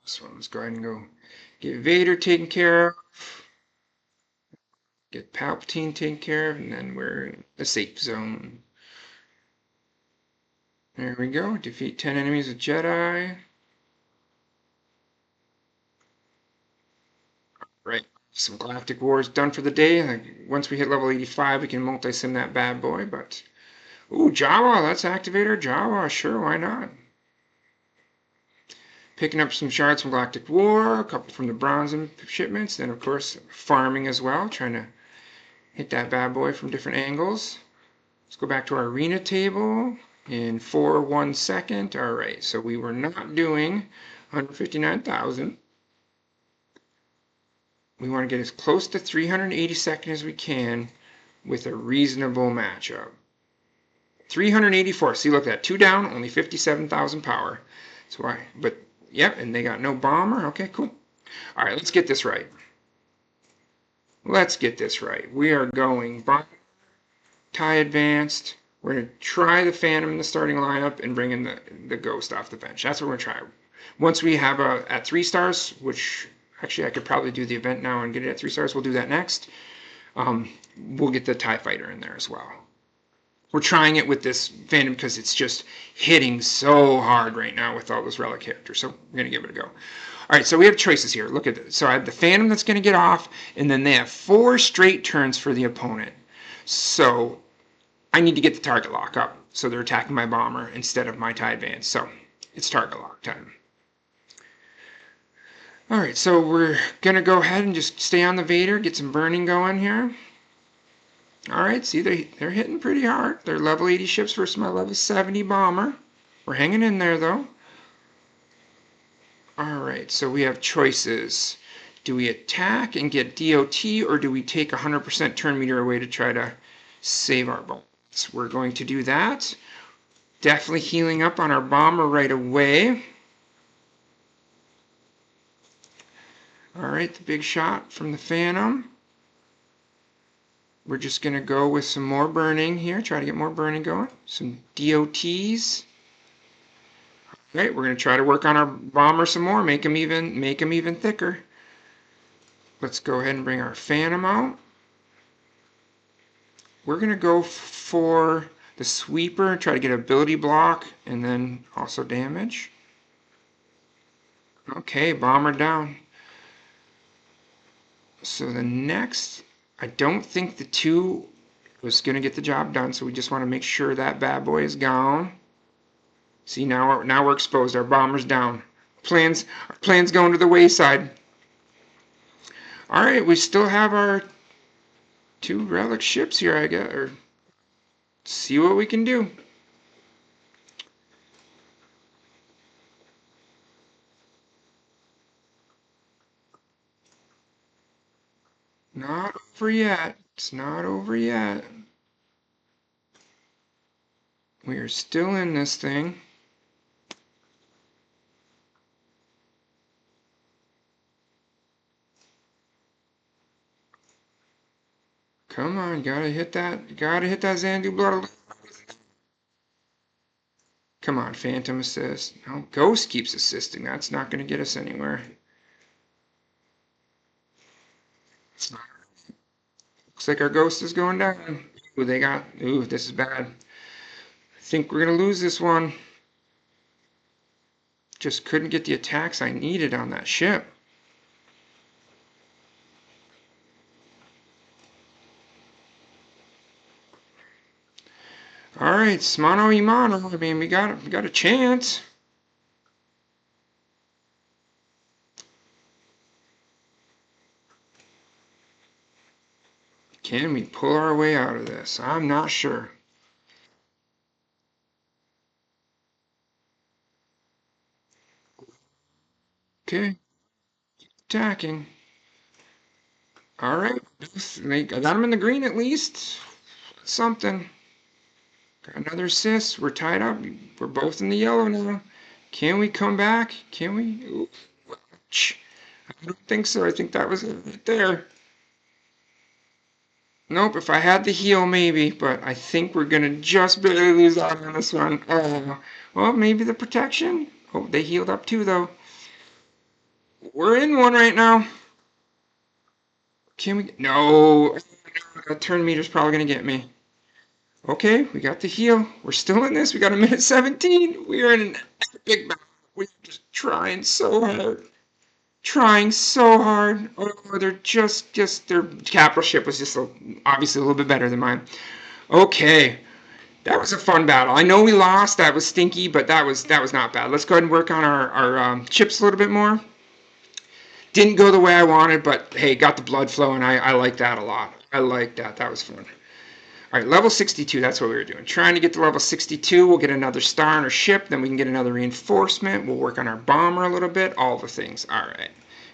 So let's go ahead and go get Vader taken care of. Get Palpatine taken care of, and then we're in the safe zone. There we go. Defeat 10 enemies with Jedi. Right. Some Galactic Wars done for the day. Like, once we hit level 85, we can multi-sim that bad boy, but... Ooh, Jawa, let's activate our Jawa. Sure, why not? Picking up some shards from Galactic War, a couple from the bronze shipments, then of course farming as well, trying to hit that bad boy from different angles. Let's go back to our arena table in 1 second. All right, so we were not doing 159,000. We want to get as close to 382nd as we can with a reasonable matchup. 384. See, look at that. 2 down, only 57,000 power. So why? But yep, and they got no bomber. Okay, cool. All right, let's get this right. Let's get this right. We are going bomber, TIE advanced. We're going to try the Phantom in the starting lineup and bring in the Ghost off the bench. That's what we're going to try. Once we have at 3 stars, which actually I could probably do the event now and get it at 3 stars. We'll do that next. We'll get the TIE Fighter in there as well. We're trying it with this Phantom because it's just hitting so hard right now with all those relic characters. So we're going to give it a go. All right, so we have choices here. Look at this. So I have the Phantom that's going to get off, and then they have 4 straight turns for the opponent. So I need to get the target lock up. So they're attacking my bomber instead of my TIE advance. So it's target lock time. All right, so we're going to go ahead and just stay on the Vader, get some burning going here. All right, see, they're hitting pretty hard. They're level 80 ships versus my level 70 bomber. We're hanging in there, though. All right, so we have choices. Do we attack and get DOT, or do we take 100% turn meter away to try to save our bolts? We're going to do that. Definitely healing up on our bomber right away. All right, the big shot from the Phantom. We're just going to go with some more burning here. Try to get more burning going. Some DOTs. All right, we're going to try to work on our bomber some more. Make them even thicker. Let's go ahead and bring our Phantom out. We're going to go for the sweeper, try to get ability block, and then also damage. Okay, bomber down. So the next, I don't think the 2 was going to get the job done, so we just want to make sure that bad boy is gone. See, now we're exposed. Our bomber's down. Our plan's going to the wayside. All right, we still have our 2 relic ships here, I guess. Or see what we can do. Not over yet. It's not over yet. We are still in this thing. Come on, gotta hit that Xanadu blood. Come on, Phantom assist. No, Ghost keeps assisting. That's not gonna get us anywhere. Looks like our Ghost is going down. Ooh, this is bad. I think we're gonna lose this one. Just couldn't get the attacks I needed on that ship. All right, Smano Imano. I mean, we got a chance. Can we pull our way out of this? I'm not sure. Okay, attacking. All right, I got him in the green at least. Something. Got another assist. We're tied up. We're both in the yellow now. Can we come back? Can we? Ooh, I don't think so. I think that was it right there. Nope, if I had the heal, maybe, but I think we're gonna just barely lose out on this one. Oh, well, maybe the protection. Oh, they healed up too, though. We're in one right now. Can we? No, that turn meter's probably gonna get me. Okay, we got the heal. We're still in this. We got a minute 17. We are in an epic battle. We're just trying so hard. Trying so hard. Oh, they're just their capital ship was just obviously a little bit better than mine. Okay, that was a fun battle. I know we lost. That was stinky, but that was not bad. Let's go ahead and work on our chips a little bit more. Didn't go the way I wanted, but hey, got the blood flow, and I like that a lot. I like that. That was fun. All right, level 62, that's what we were doing. Trying to get to level 62, we'll get another star on our ship, then we can get another reinforcement, we'll work on our bomber a little bit, all the things. All right,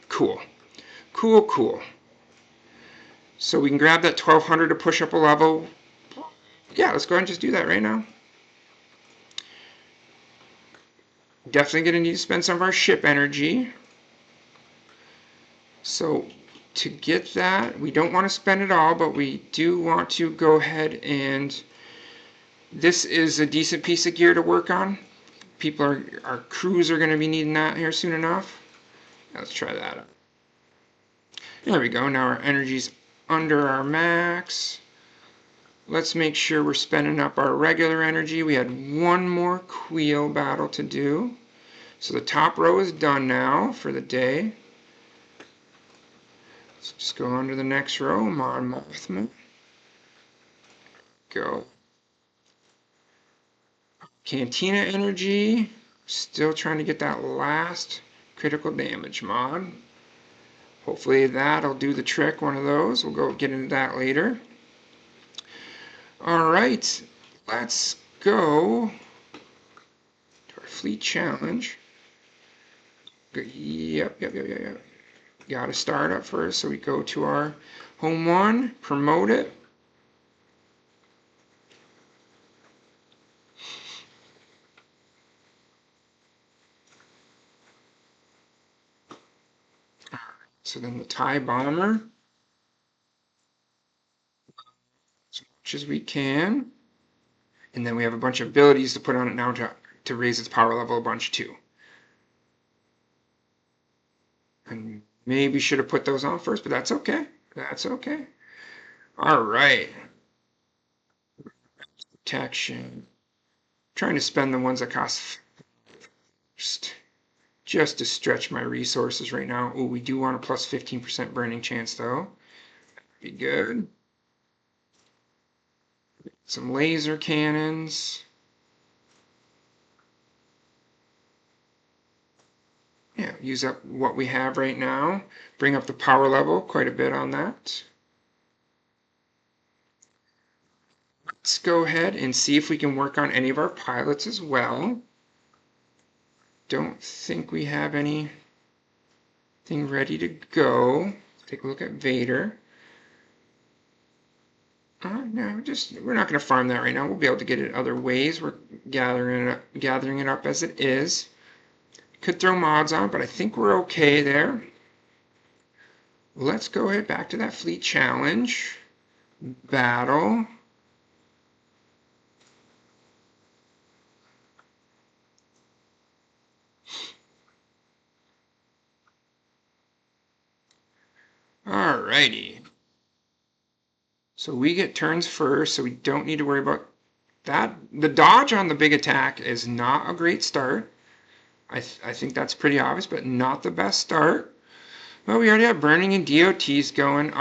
cool. Cool, cool. So we can grab that 1200 to push up a level. Yeah, let's go ahead and just do that right now. Definitely going to need to spend some of our ship energy. So to get that, we don't want to spend it all, but we do want to go ahead and... This is a decent piece of gear to work on. Our crews are going to be needing that here soon enough. Let's try that out. There we go. Now our energy's under our max. Let's make sure we're spending up our regular energy. We had one more Queel battle to do. So the top row is done now for the day. Let's just go on to the next row. Mon Mothma. Go. Cantina energy. Still trying to get that last critical damage mod. Hopefully that'll do the trick, one of those. We'll go get into that later. Alright, let's go to our fleet challenge. Yep. Got to start up first, so we go to our home one, promote it. So then the TIE bomber, as much as we can. And then we have a bunch of abilities to put on it now to raise its power level a bunch too. And maybe should have put those on first, but that's okay. That's okay. All right. Protection. Trying to spend the ones that cost first, just to stretch my resources right now. Oh, we do want a plus 15% burning chance though. Be good. Some laser cannons. Yeah, use up what we have right now. Bring up the power level quite a bit on that. Let's go ahead and see if we can work on any of our pilots as well. Don't think we have anything ready to go. Take a look at Vader. No, we're not going to farm that right now. We'll be able to get it other ways. We're gathering it up as it is. Could throw mods on, but I think we're okay there. Let's go ahead back to that fleet challenge. Battle. Alrighty. So we get turns first, so we don't need to worry about that. The dodge on the big attack is not a great start. I think that's pretty obvious, but not the best start. Well, we already have burning and DOTs going.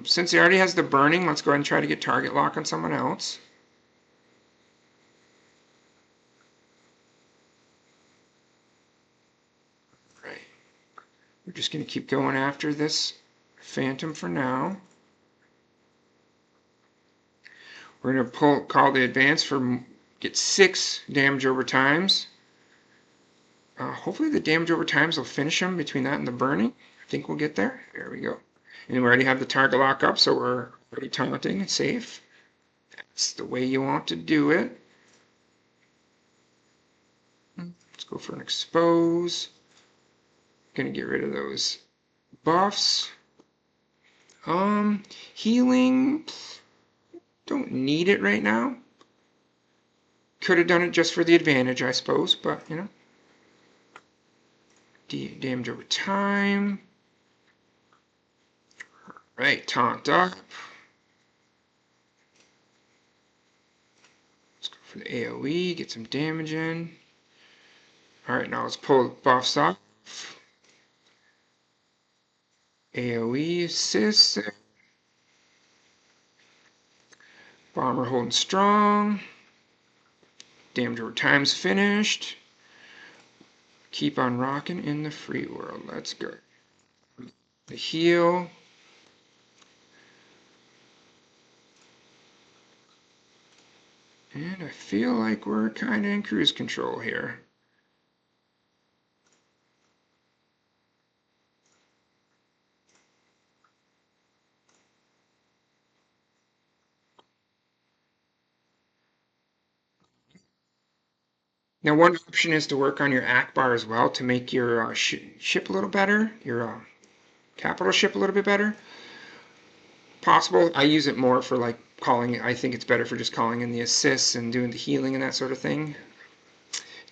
Since he already has the burning, let's go ahead and try to get target lock on someone else. Right. We're just going to keep going after this Phantom for now. We're going to call the advance for get 6 damage over times. Hopefully the damage over times will finish him between that and the burning. I think we'll get there. There we go. And we already have the target lock up, so we're already taunting and safe. That's the way you want to do it. Let's go for an expose. Gonna get rid of those buffs. Healing. Don't need it right now. Could have done it just for the advantage, I suppose, but you know. Damage over time. Right, taunt up. Let's go for the AoE, get some damage in. Alright, now let's pull the buffs off. AoE assist. Bomber holding strong. Damage over time's finished. Keep on rocking in the free world. Let's go. The heal. And I feel like we're kind of in cruise control here. Now, one option is to work on your AC bar as well to make your ship a little better, your capital ship a little bit better. Possible. I use it more for like calling. I think it's better for just calling in the assists and doing the healing and that sort of thing.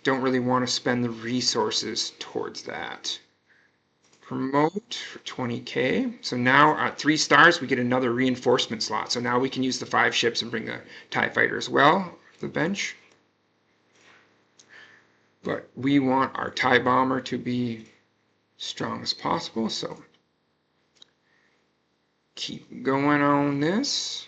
Don't really want to spend the resources towards that. Promote for 20k. So now at 3 stars, we get another reinforcement slot. So now we can use the 5 ships and bring the TIE fighter as well to the bench. But we want our TIE bomber to be strong as possible, so keep going on this.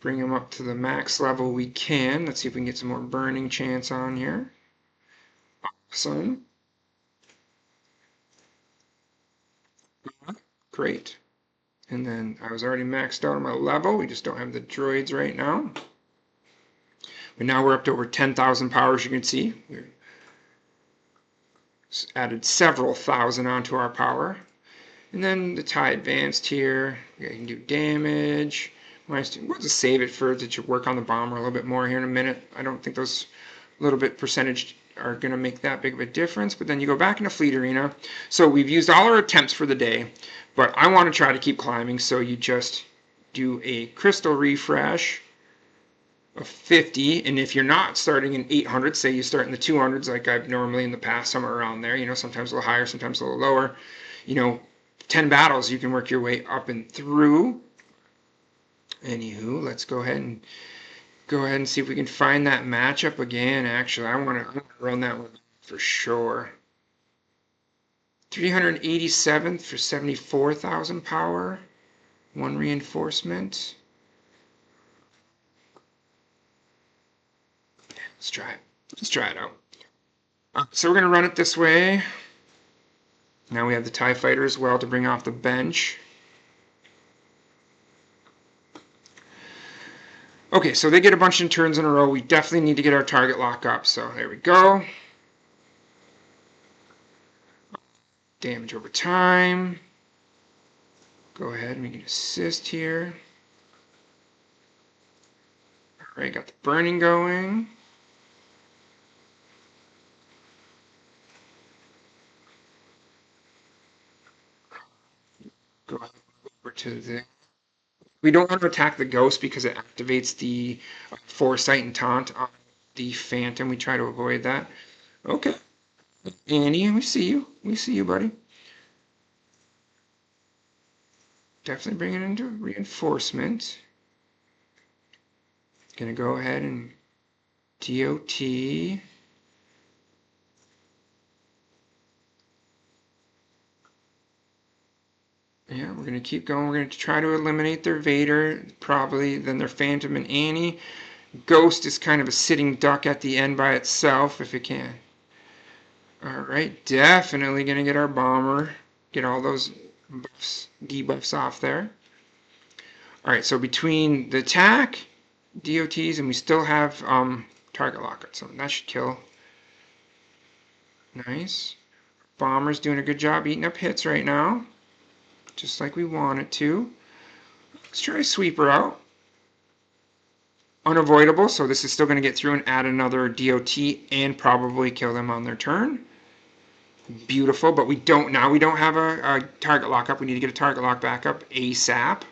Bring him up to the max level we can. Let's see if we can get some more burning chance on here. Awesome. Great. And then I was already maxed out on my level. We just don't have the droids right now. But now we're up to over 10,000 power, as you can see. We've added several thousand onto our power. And then the TIE advanced here. We can do damage. We'll just save it for to work on the bomber a little bit more here in a minute. I don't think those little bit percentage are going to make that big of a difference. But then you go back into Fleet Arena. So we've used all our attempts for the day, but I want to try to keep climbing. So you just do a crystal refresh of 50, and if you're not starting in 800, say you start in the 200s like I've normally in the past, somewhere around there, sometimes a little higher, sometimes a little lower, 10 battles, you can work your way up and through. Anywho, let's go ahead and see if we can find that matchup again. Actually, I want to run that one for sure. 387th for 74,000 power, 1 reinforcement. Let's try it. Let's try it out. So we're going to run it this way. Now we have the TIE Fighter as well to bring off the bench. Okay, so they get a bunch of turns in a row. We definitely need to get our target lock up. So there we go. Damage over time. Go ahead and we can assist here. Alright, got the burning going. Go over to the... We don't want to attack the ghost because it activates the foresight and taunt on the phantom. We try to avoid that. Okay. Andy, we see you. We see you, buddy. Definitely bring it into reinforcement. Gonna go ahead and DOT. Yeah, we're going to keep going. We're going to try to eliminate their Vader, probably, then their Phantom and Annie. Ghost is kind of a sitting duck at the end by itself, if it can. Alright, definitely going to get our Bomber. Get all those buffs, debuffs off there. Alright, so between the attack, DOTs, and we still have target lockout, so that should kill. Nice. Bomber's doing a good job eating up hits right now. Just like we want it to. Let's try Sweeper out. Unavoidable, so this is still going to get through and add another DOT and probably kill them on their turn. Beautiful, but we don't have a target lock up. We need to get a target lock back up ASAP.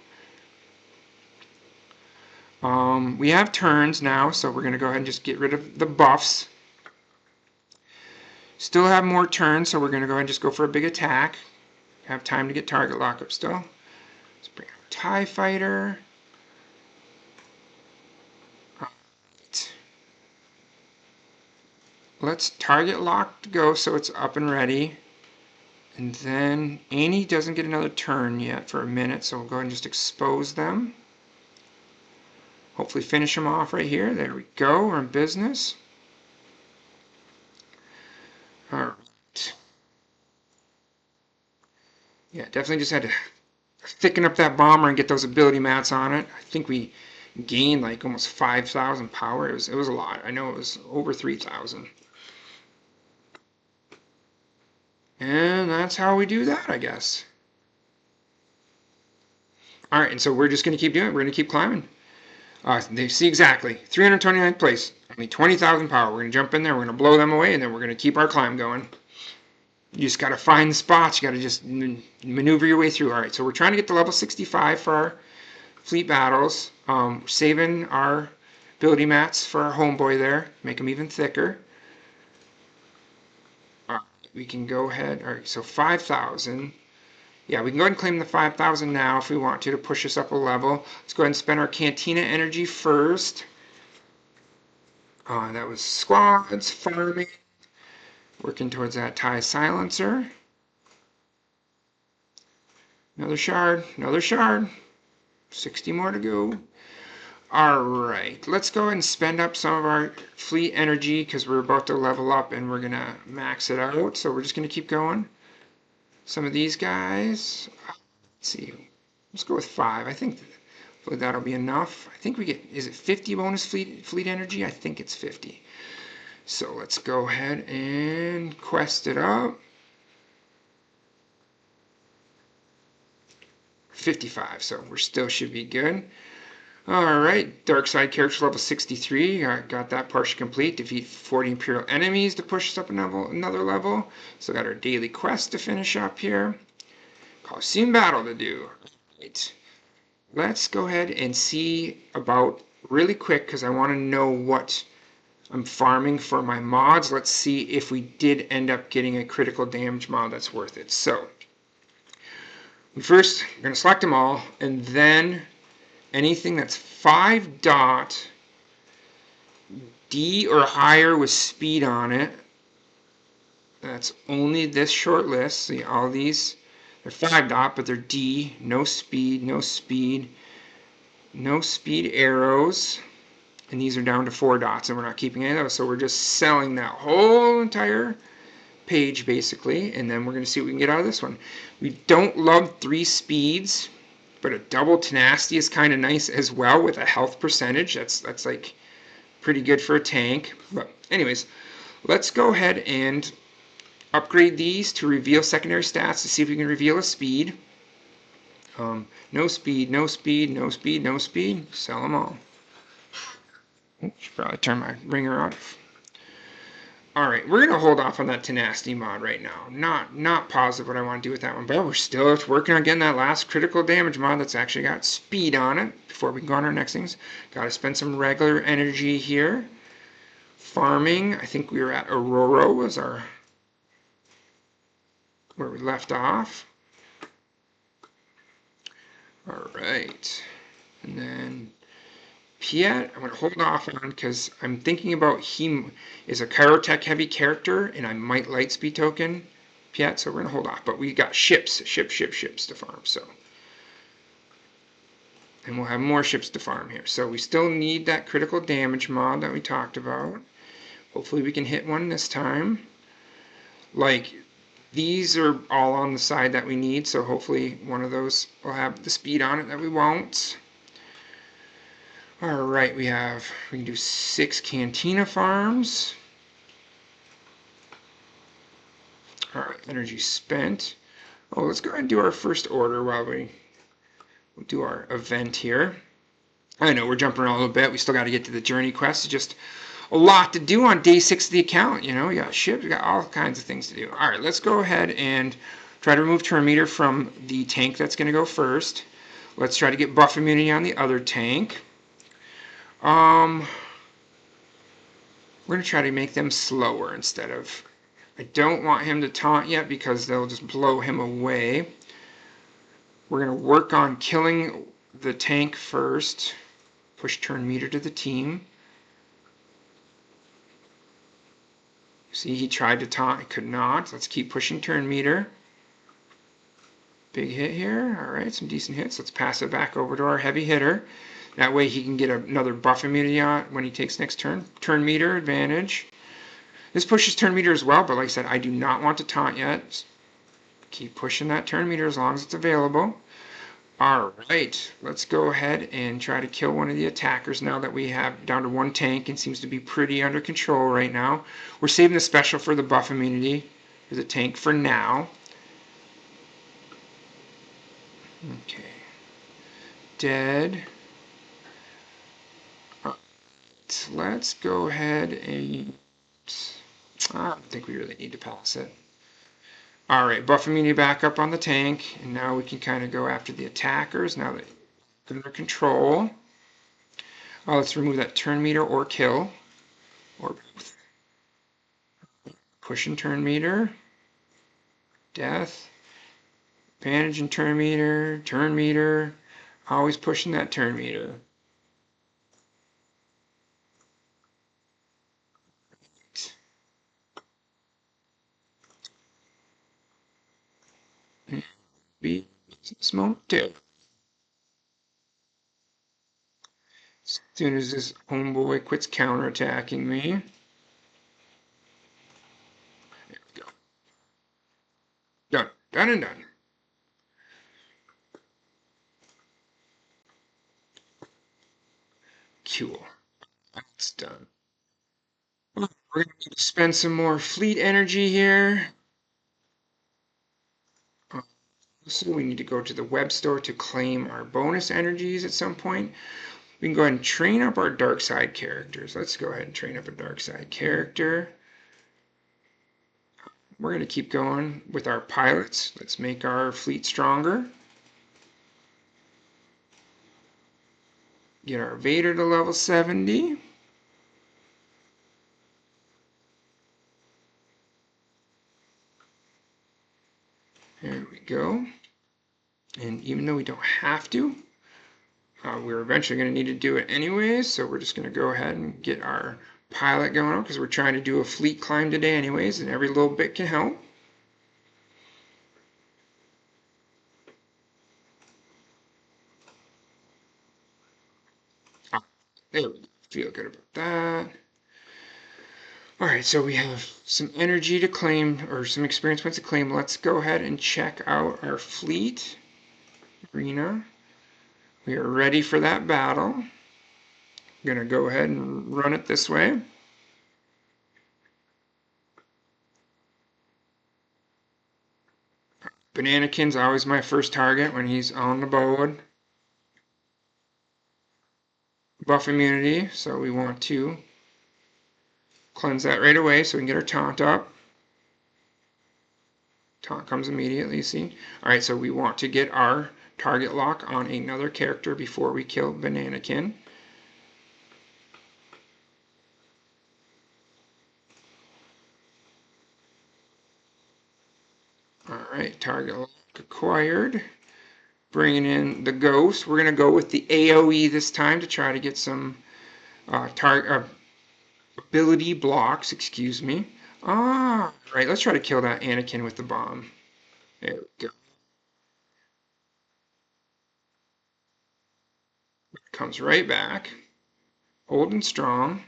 We have turns now, so we're going to go ahead and just get rid of the buffs. Still have more turns, so we're going to go ahead and just go for a big attack. Have time to get target lockup still. Let's bring out TIE Fighter. Right. Let's target lock to go so it's up and ready. And then Annie doesn't get another turn yet for a minute, so we'll go ahead and just expose them. Hopefully finish them off right here. There we go. We're in business. Alright. Yeah, definitely just had to thicken up that Bomber and get those ability mats on it. I think we gained like almost 5,000 power. It was a lot. I know it was over 3,000. And that's how we do that, I guess. Alright, and so we're just going to keep doing it. We're going to keep climbing. They see exactly. 329th place. Only 20,000 power. We're going to jump in there. We're going to blow them away, and then we're going to keep our climb going. You just got to find the spots. You got to just maneuver your way through. All right, so we're trying to get to level 65 for our fleet battles. Saving our ability mats for our homeboy there. Make them even thicker. We can go ahead. All right, so 5,000. Yeah, we can go ahead and claim the 5,000 now if we want to push us up a level. Let's go ahead and spend our Cantina energy first. That was squads, farming. Working towards that TIE silencer. Another shard, another shard. 60 more to go. Alright, let's go ahead and spend up some of our fleet energy because we're about to level up and we're going to max it out. So we're just going to keep going. Some of these guys. Let's see. Let's go with 5. I think that'll be enough. I think we get, is it 50 bonus fleet energy? I think it's 50. So let's go ahead and quest it up. 55, so we still should be good. Alright, Dark Side character level 63. Got that partially complete. Defeat 40 Imperial enemies to push us up another level. So got our daily quest to finish up here. Coliseum battle to do. Right. Let's go ahead and see about really quick because I want to know what I'm farming for my mods. Let's see if we did end up getting a critical damage mod that's worth it. So first, I'm going to select them all, and then anything that's 5 dot D or higher with speed on it. That's only this short list. See, all these, they're 5 dot, but they're D, no speed, no speed, no speed arrows. And these are down to 4 dots, and we're not keeping any of those. So we're just selling that whole entire page, basically. And then we're going to see what we can get out of this one. We don't love 3 speeds, but a double tenacity is kind of nice as well with a health percentage. That's like pretty good for a tank. But anyways, let's go ahead and upgrade these to reveal secondary stats to see if we can reveal a speed. No speed, no speed, no speed, no speed. Sell them all. Should probably turn my ringer off. Alright, we're going to hold off on that tenacity mod right now. Not positive what I want to do with that one, but we're still working on getting that last critical damage mod that's actually got speed on it before we go on our next things. Got to spend some regular energy here. Farming, I think we were at Aurora was our where we left off. Alright, and then Piet, I'm going to hold off on because I'm thinking about he is a Chirotech heavy character and I might lightspeed token Piet, so we're going to hold off. But we got ships to farm, so. And we'll have more ships to farm here. So we still need that critical damage mod that we talked about. Hopefully we can hit one this time. Like, these are all on the side that we need, so hopefully one of those will have the speed on it that we won't. Alright, we can do 6 Cantina farms. Alright, energy spent. Oh, let's go ahead and do our first order while we'll do our event here. I know we're jumping around a little bit. We still got to get to the journey quest. It's just a lot to do on day 6 of the account. You know, we got ships, we got all kinds of things to do. Alright, let's go ahead and try to remove turn meter from the tank that's going to go first. Let's try to get buff immunity on the other tank. We're going to try to make them slower instead of... I don't want him to taunt yet because they'll just blow him away. We're going to work on killing the tank first. Push turn meter to the team. See, he tried to taunt, he could not. Let's keep pushing turn meter. Big hit here. Alright, some decent hits. Let's pass it back over to our heavy hitter. That way he can get another buff immunity on when he takes next turn. Turn meter advantage. This pushes turn meter as well, but like I said, I do not want to taunt yet. Keep pushing that turn meter as long as it's available. Alright, let's go ahead and try to kill one of the attackers now that we have down to 1 tank and seems to be pretty under control right now. We're saving the special for the buff immunity for the tank for now. Okay. Dead. Let's go ahead and... I don't think we really need to pass it. Alright, buff immunity back up on the tank, and now we can kind of go after the attackers now that they're under control. Let's remove that turn meter or kill, or both. Push and turn meter, death, advantage and turn meter, always pushing that turn meter. Be smoke too. As soon as this homeboy quits counterattacking me. There we go. Done. Done and done. Cool. That's done. We're going to need to spend some more fleet energy here. So we need to go to the web store to claim our bonus energies at some point. we can go ahead and train up our dark side characters. Let's go ahead and train up a dark side character. We're going to keep going with our pilots. Let's make our fleet stronger. Get our Vader to level 70. There we go. And even though we don't have to, we're eventually going to need to do it anyways. So we're just going to go ahead and get our pilot going on because we're trying to do a fleet climb today anyways, and every little bit can help. There we go. Feel good about that. Alright, so we have some energy to claim, or some experience points to claim. Let's go ahead and check out our fleet arena. We are ready for that battle. I'm going to go ahead and run it this way. Bananakin's always my first target when he's on the board. Buff immunity, so we want to cleanse that right away so we can get our taunt up. Taunt comes immediately, see? Alright, so we want to get our target lock on another character before we kill Bananakin. Alright, target lock acquired. Bringing in the ghost. We're going to go with the AoE this time to try to get some ability blocks, excuse me. Right, let's try to kill that Anakin with the bomb. There we go. Comes right back. Holding strong.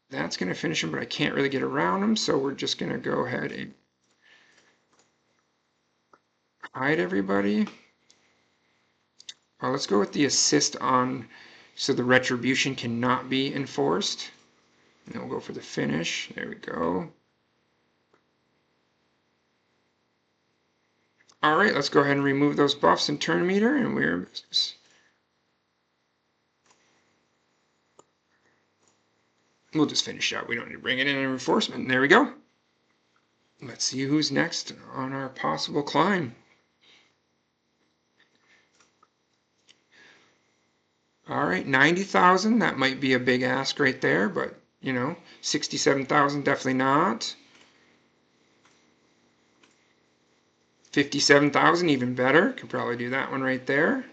That's going to finish him, but I can't really get around him, so we're just going to go ahead and hide everybody. Let's go with the assist on so the retribution cannot be enforced. And then we'll go for the finish. There we go. Alright, let's go ahead and remove those buffs and turn meter, and we're in business. We'll just finish out. We don't need to bring it in a reinforcement. There we go. Let's see who's next on our possible climb. Alright, 90,000. That might be a big ask right there, but, you know, 67,000 definitely not. 57,000 even better. Could probably do that one right there.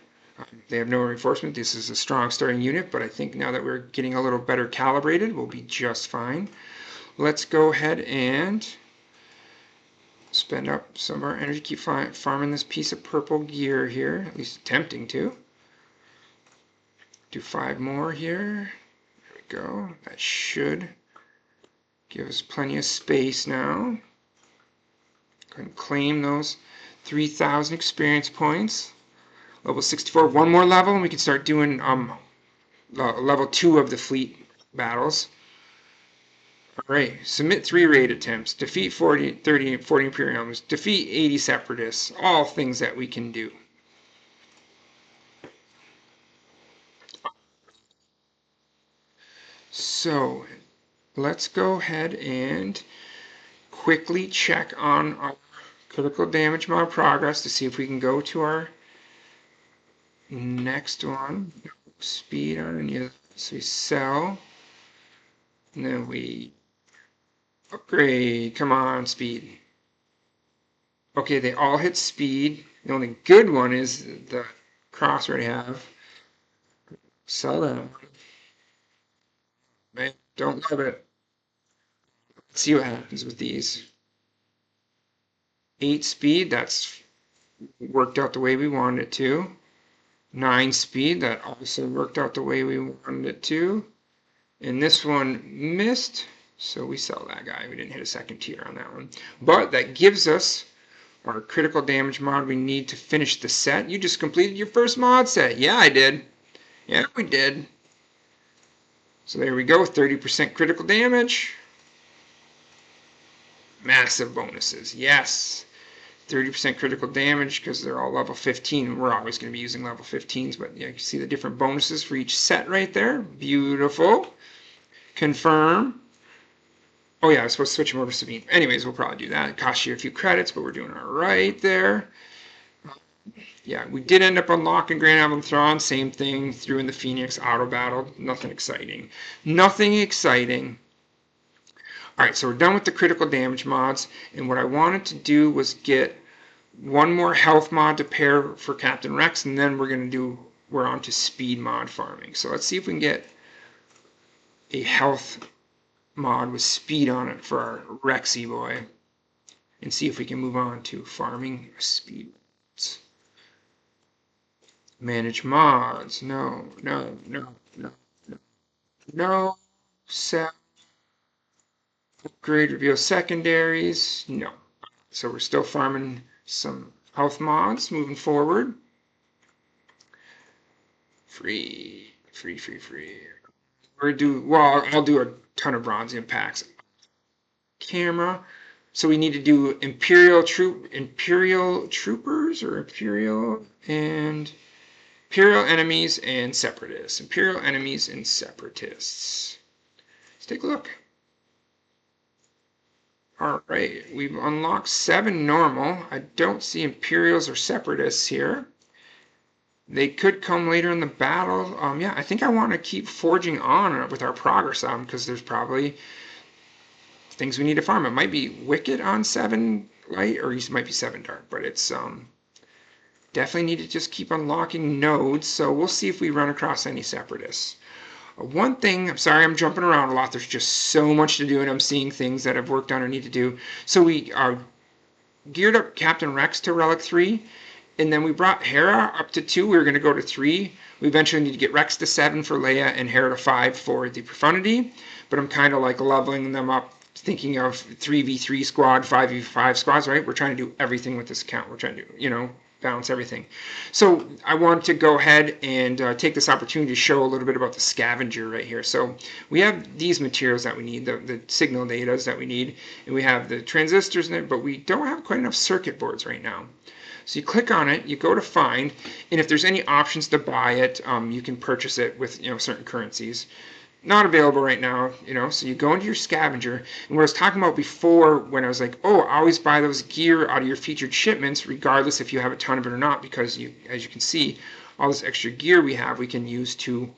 They have no reinforcement. This is a strong starting unit, but I think now that we're getting a little better calibrated, we'll be just fine. Let's go ahead and spend up some of our energy, keep farming this piece of purple gear here, at least attempting to. Do 5 more here. There we go. That should give us plenty of space now. Go ahead and claim those 3,000 experience points. Level 64, one more level, and we can start doing level 2 of the fleet battles. Alright, submit 3 raid attempts, defeat 40 Imperiums, defeat 80 Separatists, all things that we can do. So, let's go ahead and quickly check on our critical damage mod progress to see if we can go to our next one. Speed on any of this. We sell. And then we upgrade. Come on, speed. Okay, they all hit speed. The only good one is the crossroad I have. Sell that. Man, don't love it. Let's see what happens with these. 8 speed, that's worked out the way we wanted it to. 9 speed, that also worked out the way we wanted it to. And this one missed, so we sell that guy. We didn't hit a second tier on that one. But that gives us our critical damage mod we need to finish the set. You just completed your first mod set. Yeah, I did. Yeah, we did. So there we go, 30% critical damage. Massive bonuses, yes. 30% critical damage because they're all level 15. We're always going to be using level 15s, but yeah, you see the different bonuses for each set right there. Beautiful. Confirm. Oh yeah, I was supposed to switch them over to Sabine. Anyways, we'll probably do that. It costs you a few credits, but we're doing all right there. Yeah, we did end up unlocking Grand Avalon Thrawn. Same thing, threw in the Phoenix, auto battle. Nothing exciting. Nothing exciting. All right, so we're done with the critical damage mods, and what I wanted to do was get one more health mod to pair for Captain Rex, and then we're on to speed mod farming. So let's see if we can get a health mod with speed on it for our Rexy boy, and see if we can move on to farming speed mods. Manage mods. No, no, no, no, no, no. Set. Upgrade, reveal secondaries. No. So we're still farming some health mods moving forward. Free. Well, I'll do a ton of bronzium packs. Camera. So we need to do Imperial troopers or Imperial enemies and separatists. Imperial enemies and separatists. Let's take a look. Alright, we've unlocked 7 normal. I don't see Imperials or separatists here. They could come later in the battle. Yeah, I think I want to keep forging on with our progress on because there's probably things we need to farm. It might be Wicked on 7 light, or it might be 7 dark, but it's definitely need to just keep unlocking nodes. So we'll see if we run across any separatists. One thing, I'm sorry I'm jumping around a lot. There's just so much to do, and I'm seeing things that I've worked on or need to do. So we geared up Captain Rex to Relic 3. And then we brought Hera up to 2. We were going to go to 3. We eventually need to get Rex to 7 for Leia and Hera to 5 for the Profundity. But I'm kind of like leveling them up, thinking of 3v3 squad, 5v5 squads, right? We're trying to do everything with this account. We're trying to, balance everything. So I wanted to go ahead and take this opportunity to show a little bit about the scavenger right here. So we have these materials that we need, the signal data that we need, and we have the transistors in it, but we don't have quite enough circuit boards right now. So you click on it, you go to find, and if there's any options to buy it, you can purchase it with certain currencies. Not available right now, so you go into your scavenger, and what I was talking about before when I was like, oh, always buy those gear out of your featured shipments, regardless if you have a ton of it or not, because as you can see, all this extra gear we have, we can use to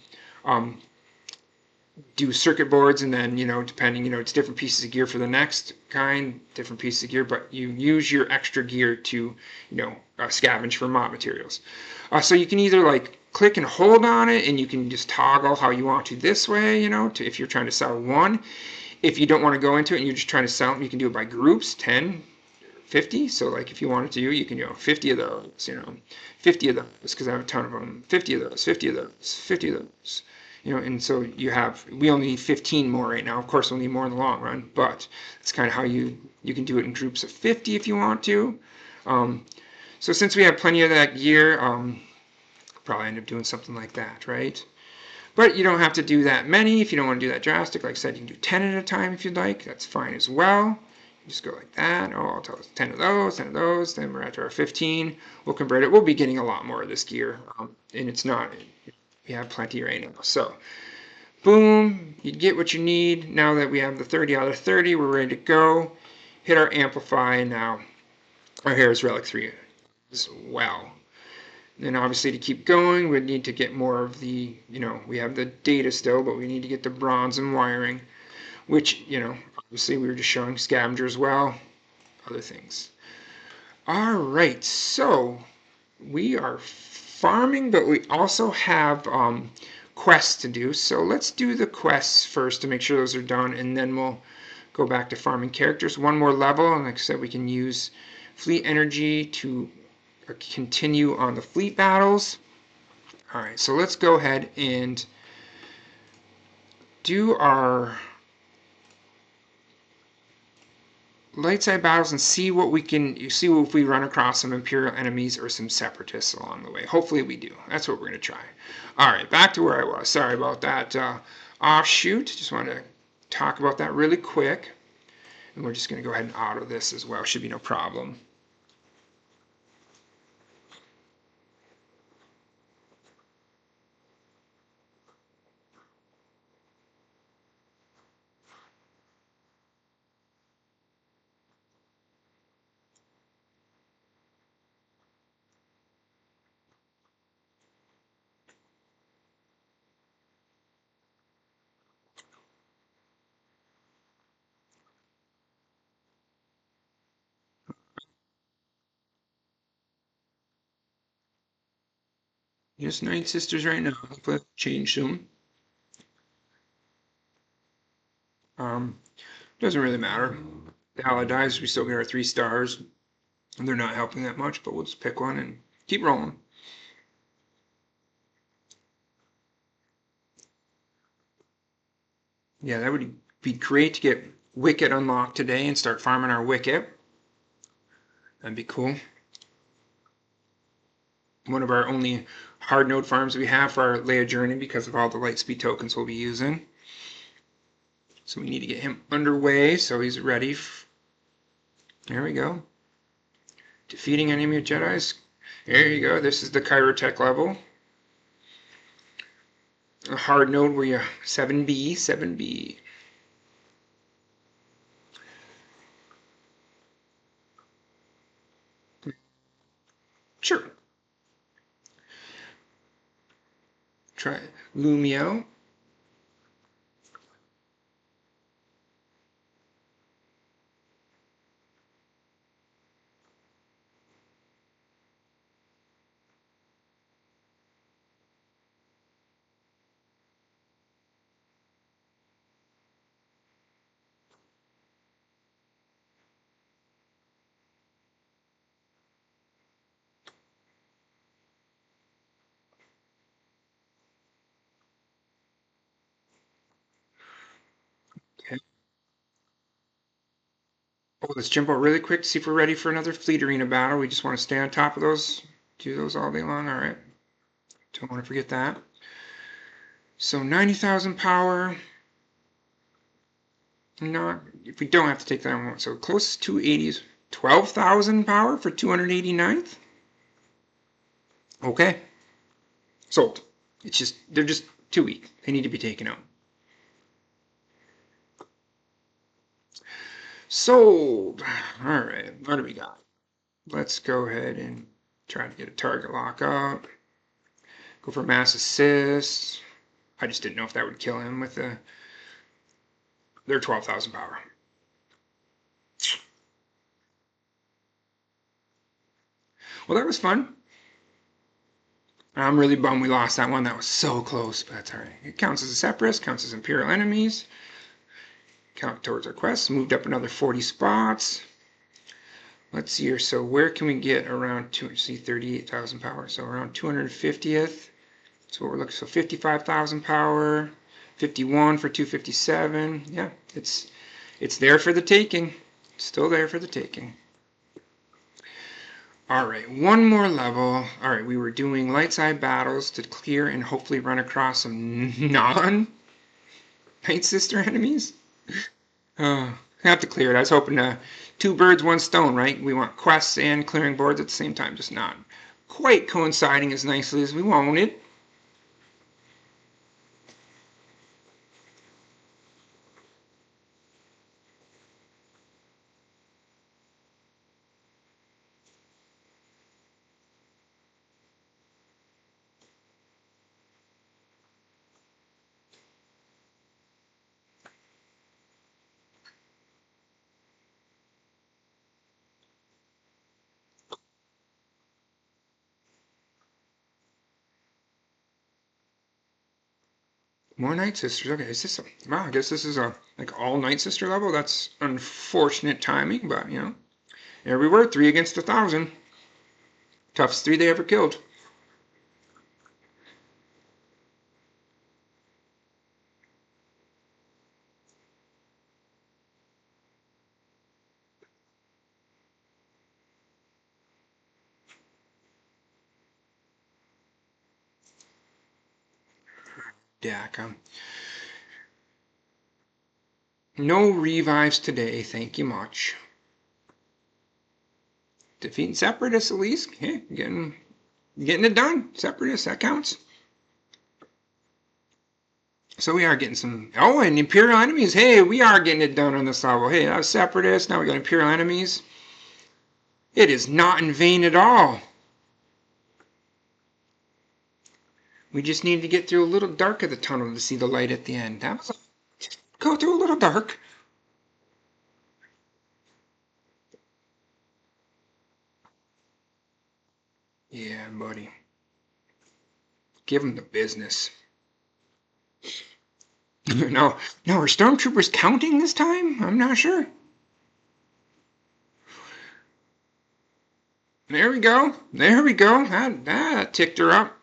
do circuit boards, and then depending, it's different pieces of gear for the next kind, different pieces of gear, but you use your extra gear to scavenge for mod materials. So you can either like click and hold on it, and you can just toggle how you want to this way, if you're trying to sell one. If you don't want to go into it and you're just trying to sell them, you can do it by groups, 10, 50. So like if you wanted to, you can 50 of those, 50 of those because I have a ton of them, 50 of those, 50 of those, 50 of those. And so we only need 15 more right now. Of course, we'll need more in the long run, but it's kind of how you can do it in groups of 50 if you want to. So since we have plenty of that gear, probably end up doing something like that, right? But you don't have to do that many if you don't want to do that drastic. Like I said, you can do 10 at a time if you'd like. That's fine as well. You just go like that. Oh, I'll tell us 10 of those, 10 of those. Then we're at our 15. We'll convert it. We'll be getting a lot more of this gear, and it's not... We have plenty right now. So, boom, you get what you need. Now that we have the 30 out of 30, we're ready to go. Hit our amplify, and now our hair is Relic 3 as well. Then obviously to keep going, we need to get more of the, we have the data still, but we need to get the bronze and wiring, which, obviously we were just showing scavenger as well, other things. All right, so we are farming, but we also have quests to do. So let's do the quests first to make sure those are done, and then we'll go back to farming characters. One more level, and like I said, we can use fleet energy to continue on the fleet battles. All right, so let's go ahead and do our light side battles and see what we can see if we run across some Imperial enemies or some separatists along the way. Hopefully we do. That's what we're going to try. All right, back to where I was. Sorry about that offshoot. Just wanted to talk about that really quick. And we're just going to go ahead and auto this as well. Should be no problem. Just Night Sisters right now. Hopefully I'll change them. Doesn't really matter. The ally dies, we still get our 3 stars. And they're not helping that much, but we'll just pick one and keep rolling. Yeah, that would be great to get Wicket unlocked today and start farming our Wicket. That'd be cool. One of our only hard node farms we have for our Leia journey because of all the Lightspeed tokens we'll be using. So we need to get him underway so he's ready. There we go. Defeating enemy Jedis. There you go. This is the Chirotech level. A hard node where you 7B, 7B. Sure. Try Lumio. Okay. Oh, let's jump out really quick to see if we're ready for another Fleet Arena battle. We just want to stay on top of those, do those all day long. All right. Don't want to forget that. So 90,000 power. Not if we don't have to take that one. So close to 280s. 12,000 power for 289th. Okay. Sold. It's just they're just too weak. They need to be taken out. Sold. All right. What do we got? Let's go ahead and try to get a target lock up. Go for mass assist. I just didn't know if that would kill him with their 12,000 power. Well, that was fun. I'm really bummed we lost that one. That was so close, but that's all right. It counts as a separatist, counts as Imperial enemies. Count towards our quest. Moved up another 40 spots. Let's see here. So where can we get around 38,000 power? So around 250th. So we're looking. So 55,000 power. 51 for 257. Yeah, it's there for the taking. It's still there for the taking. All right, one more level. All right, we were doing light side battles to clear and hopefully run across some non-Night Sister enemies. I have to clear it. I was hoping to 2 birds, 1 stone, right? We want quests and clearing boards at the same time, just not quite coinciding as nicely as we wanted. More Night Sisters. Okay, is this wow, I guess this is a like all Night Sister level. That's unfortunate timing, but you know. There we were, 3 against 1,000. Toughest 3 they ever killed. Deck. No revives today, thank you much. Defeating Separatists at least. Hey, getting it done. Separatists, that counts. So we are getting some... Oh, and Imperial enemies. Hey, we are getting it done on this level. Hey, that was Separatists. Now we got Imperial enemies. It is not in vain at all. We just need to get through a little dark of the tunnel to see the light at the end. That was go through a little dark. Yeah, buddy. Give them the business. Now, are stormtroopers counting this time? I'm not sure. There we go. There we go. That ticked her up.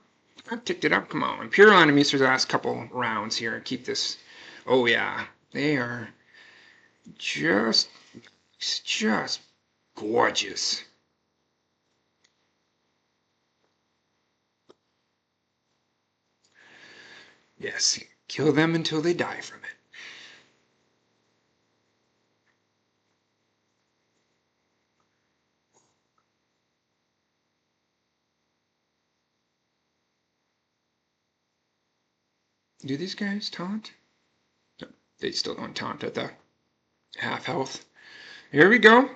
That ticked it up. Come on. Imperial enemies for the last couple rounds here. Keep this. Oh, yeah. They are just gorgeous. Yes. Kill them until they die from it. Do these guys taunt? No, they still don't taunt at the half health. Here we go. I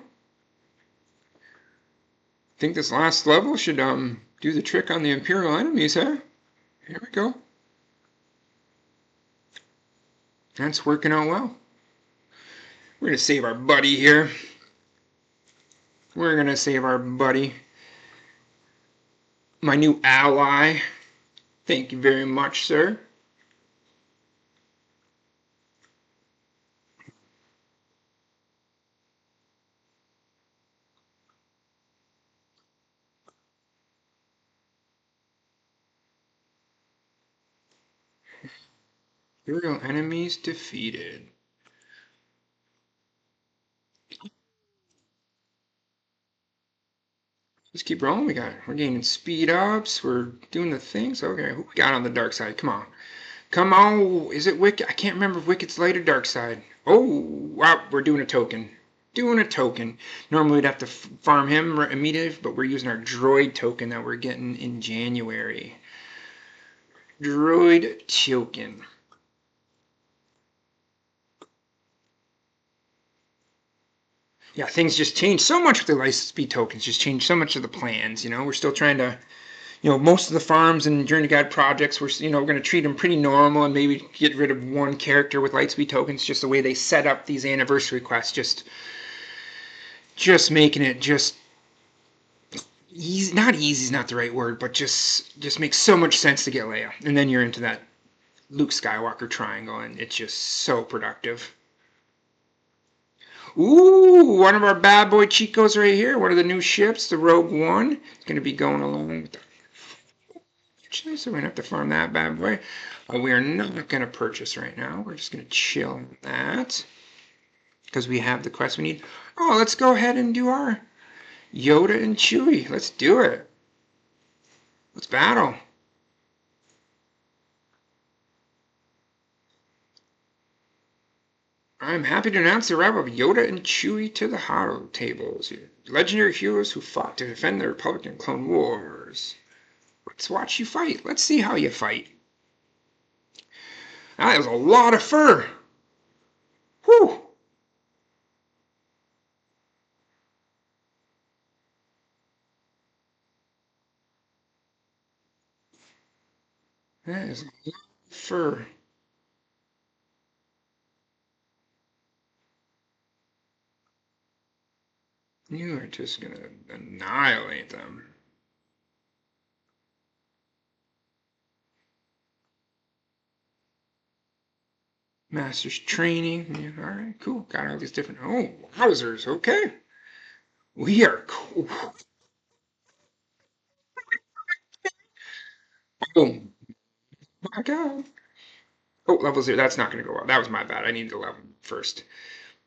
think this last level should do the trick on the Imperial enemies, huh? Here we go. That's working out well. We're going to save our buddy here. We're going to save our buddy. My new ally. Thank you very much, sir. Imperial enemies defeated. Let's keep rolling. We're gaining speed ups. We're doing the things. Okay, who we got on the dark side? Come on. Come on. Is it Wicket? I can't remember if Wicket's light or dark side. Oh, wow. We're doing a token. Doing a token. Normally we'd have to farm him immediately, but we're using our droid token that we're getting in January. Droid token. Yeah, things just changed so much with the license speed tokens. Just changed so much of the plans. We're still trying to, most of the farms and Journey Guide projects, we're going to treat them pretty normal and maybe get rid of one character with lightspeed tokens. Just the way they set up these anniversary quests, just making it just easy. Not easy is not the right word, but just makes so much sense to get Leia, and then you're into that Luke Skywalker triangle, and it's just so productive. Ooh, one of our bad boy Chicos right here. One of the new ships, the Rogue One. It's going to be going along with the... So we're going to have to farm that bad boy. We are not going to purchase right now. We're just going to chill on that. Because we have the quest we need. Oh, let's go ahead and do our Yoda and Chewie. Let's do it. Let's battle. I'm happy to announce the arrival of Yoda and Chewie to the Hollow Tables. Legendary heroes who fought to defend the Republic in Clone Wars. Let's watch you fight. Let's see how you fight. That was a lot of fur. Whew. That is a lot of fur. You are just going to annihilate them. Master's training. Yeah, all right, cool. Got all these different... Oh, wowzers. Okay. We are cool. Oh, my God. Oh, level 0. That's not going to go well. That was my bad. I needed to level first.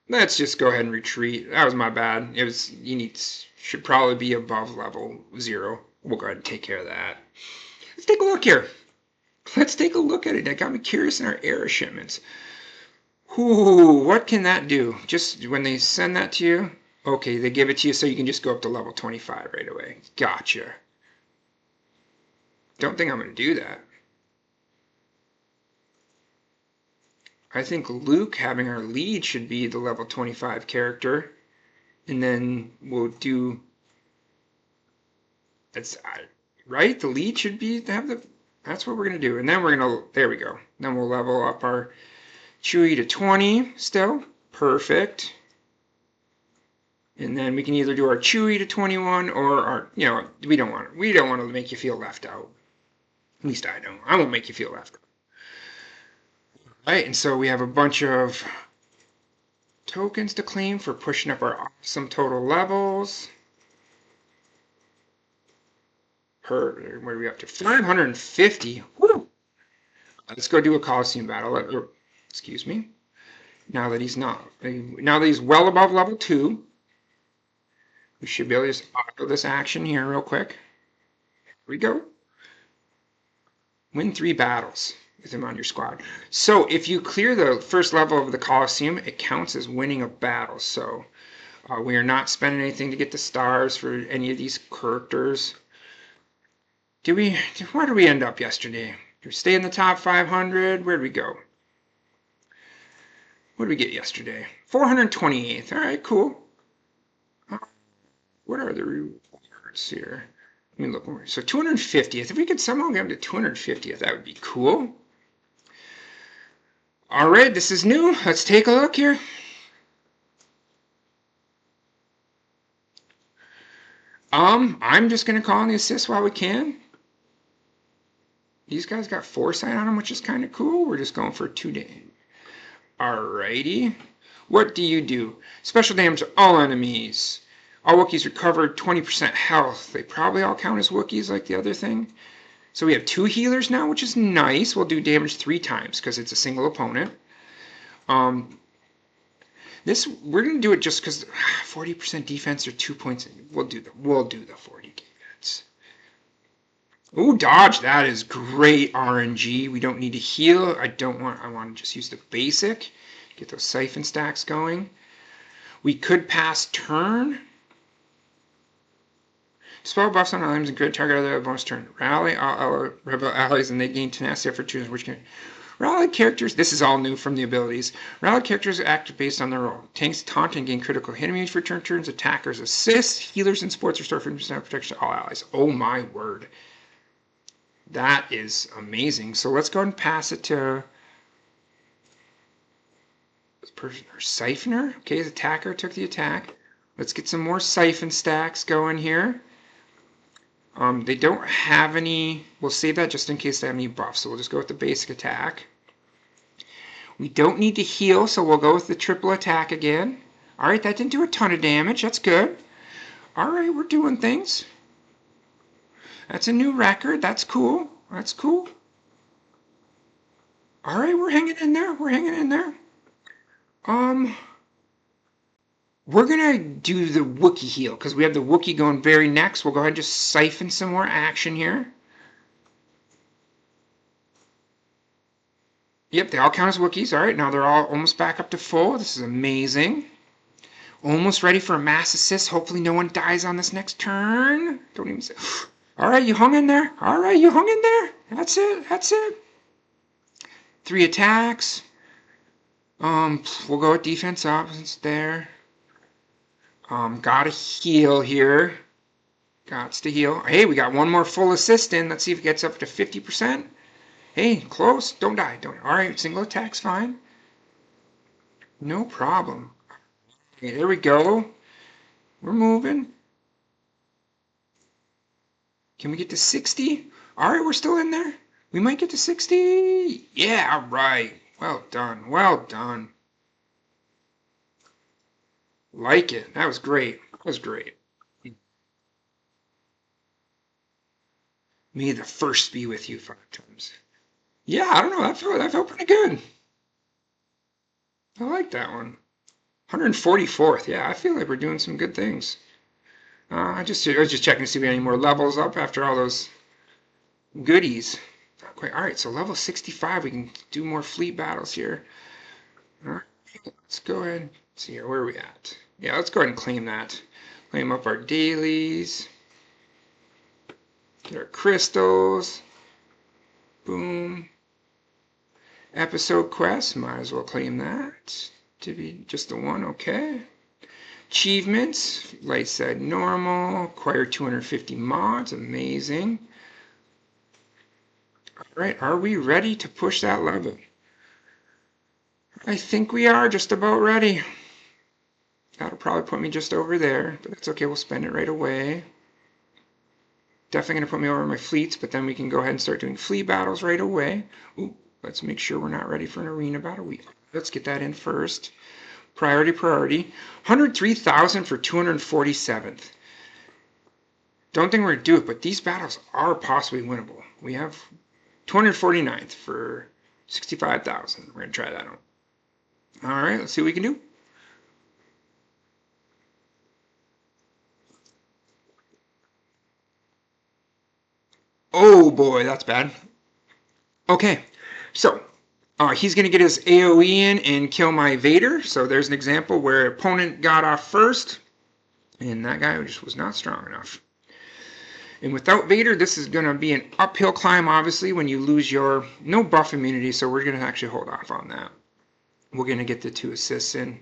Let's just go ahead and retreat. That was my bad. Should probably be above level 0. We'll go ahead and take care of that. Let's take a look here. Let's take a look at it. That got me curious in our error shipments. Ooh, what can that do? Just when they send that to you? Okay, they give it to you so you can just go up to level 25 right away. Gotcha. Don't think I'm going to do that. I think Luke, having our lead, should be the level 25 character. And then we'll do... That's right. The lead should be have the. That's what we're gonna do. And then we're gonna. There we go. Then we'll level up our Chewie to 20 still. Perfect. And then we can either do our Chewie to 21 or our. We don't want to make you feel left out. At least I don't. I won't make you feel left out. Right. And so we have a bunch of tokens to claim for pushing up our awesome total levels. Where are we up to? 550. Woo! Let's go do a Coliseum battle. Excuse me. Now that he's well above level 2, we should be able to just auto this action here real quick. Here we go. Win 3 battles with him on your squad. So if you clear the first level of the Coliseum, it counts as winning a battle. So we are not spending anything to get the stars for any of these characters. Where did we end up yesterday? Did we stay in the top 500? Where did we go? What did we get yesterday? 428th. All right, cool. What are the rewards here? Let me look more. So 250th. If we could somehow get them to 250th, that would be cool. All right, this is new. Let's take a look here. I'm just going to call in the assist while we can. These guys got foresight on them, which is kind of cool. We're just going for 2 days. Alrighty. What do you do? Special damage to all enemies. All Wookiees recovered 20% health. They probably all count as Wookiees like the other thing. So we have 2 healers now, which is nice. We'll do damage 3 times because it's a single opponent. We're going to do it just because 40% defense or 2 points. We'll do the 40 defense. Ooh, dodge. That is great RNG. We don't need to heal. I want to just use the basic. Get those siphon stacks going. We could pass turn. Spell buffs on items and grid target other bonus turn. Rally all rebel allies and they gain tenacity for choosing which can. Rally characters. This is all new from the abilities. Rally characters act based on their role. Tanks taunt and gain critical hit immunity for turns. Attackers assist. Healers and sports restore 50% protection to all allies. Oh my word. That is amazing. So let's go ahead and pass it to this person, our Siphoner. Okay, his attacker took the attack. Let's get some more siphon stacks going here. They don't have any. We'll save that just in case they have any buffs. So we'll just go with the basic attack. We don't need to heal, so we'll go with the triple attack again. All right, that didn't do a ton of damage. That's good. All right, we're doing things. That's a new record. That's cool. That's cool. All right, we're hanging in there. We're hanging in there. We're going to do the Wookiee heal because we have the Wookiee going very next. We'll go ahead and just siphon some more action here. Yep, they all count as Wookiees. All right, now they're all almost back up to full. This is amazing. Almost ready for a mass assist. Hopefully no one dies on this next turn. Don't even say... All right, you hung in there. All right, you hung in there. That's it. That's it. 3 attacks. We'll go with defense options there. Gotta heal here. Gots to heal. Hey, we got one more full assist in. Let's see if it gets up to 50%. Hey, close. Don't die. All right, single attack's fine. No problem. Okay, there we go. We're moving. Can we get to 60? All right, we're still in there. We might get to 60. Yeah, all right. Well done. Well done. Like it. That was great. That was great. May the first be with you 5 times. Yeah, I don't know. That felt pretty good. I like that one. 144th. Yeah, I feel like we're doing some good things. I was just checking to see if we had any more levels up after all those goodies. Not quite. All right, so level 65, we can do more fleet battles here. All right, let's go ahead and see here. Where are we at? Yeah, let's go ahead and claim that. Claim up our dailies. Get our crystals. Boom. Episode quest. Might as well claim that. To be just the one. Okay. Achievements. Light side normal. Acquire 250 mods. Amazing. All right. Are we ready to push that level? I think we are just about ready. That'll probably put me just over there, but that's okay. We'll spend it right away. Definitely going to put me over my fleets, but then we can go ahead and start doing fleet battles right away. Ooh, let's make sure we're not ready for an arena battle. Let's get that in first. Priority, priority. 103,000 for 247th. Don't think we're going to do it, but these battles are possibly winnable. We have 249th for 65,000. We're going to try that out. All right, let's see what we can do. Oh boy, that's bad. Okay, so he's going to get his AoE in and kill my Vader. So there's an example where opponent got off first, and that guy just was not strong enough. And without Vader, this is going to be an uphill climb, obviously, when you lose your no buff immunity. So we're going to actually hold off on that. We're going to get the 2 assists in.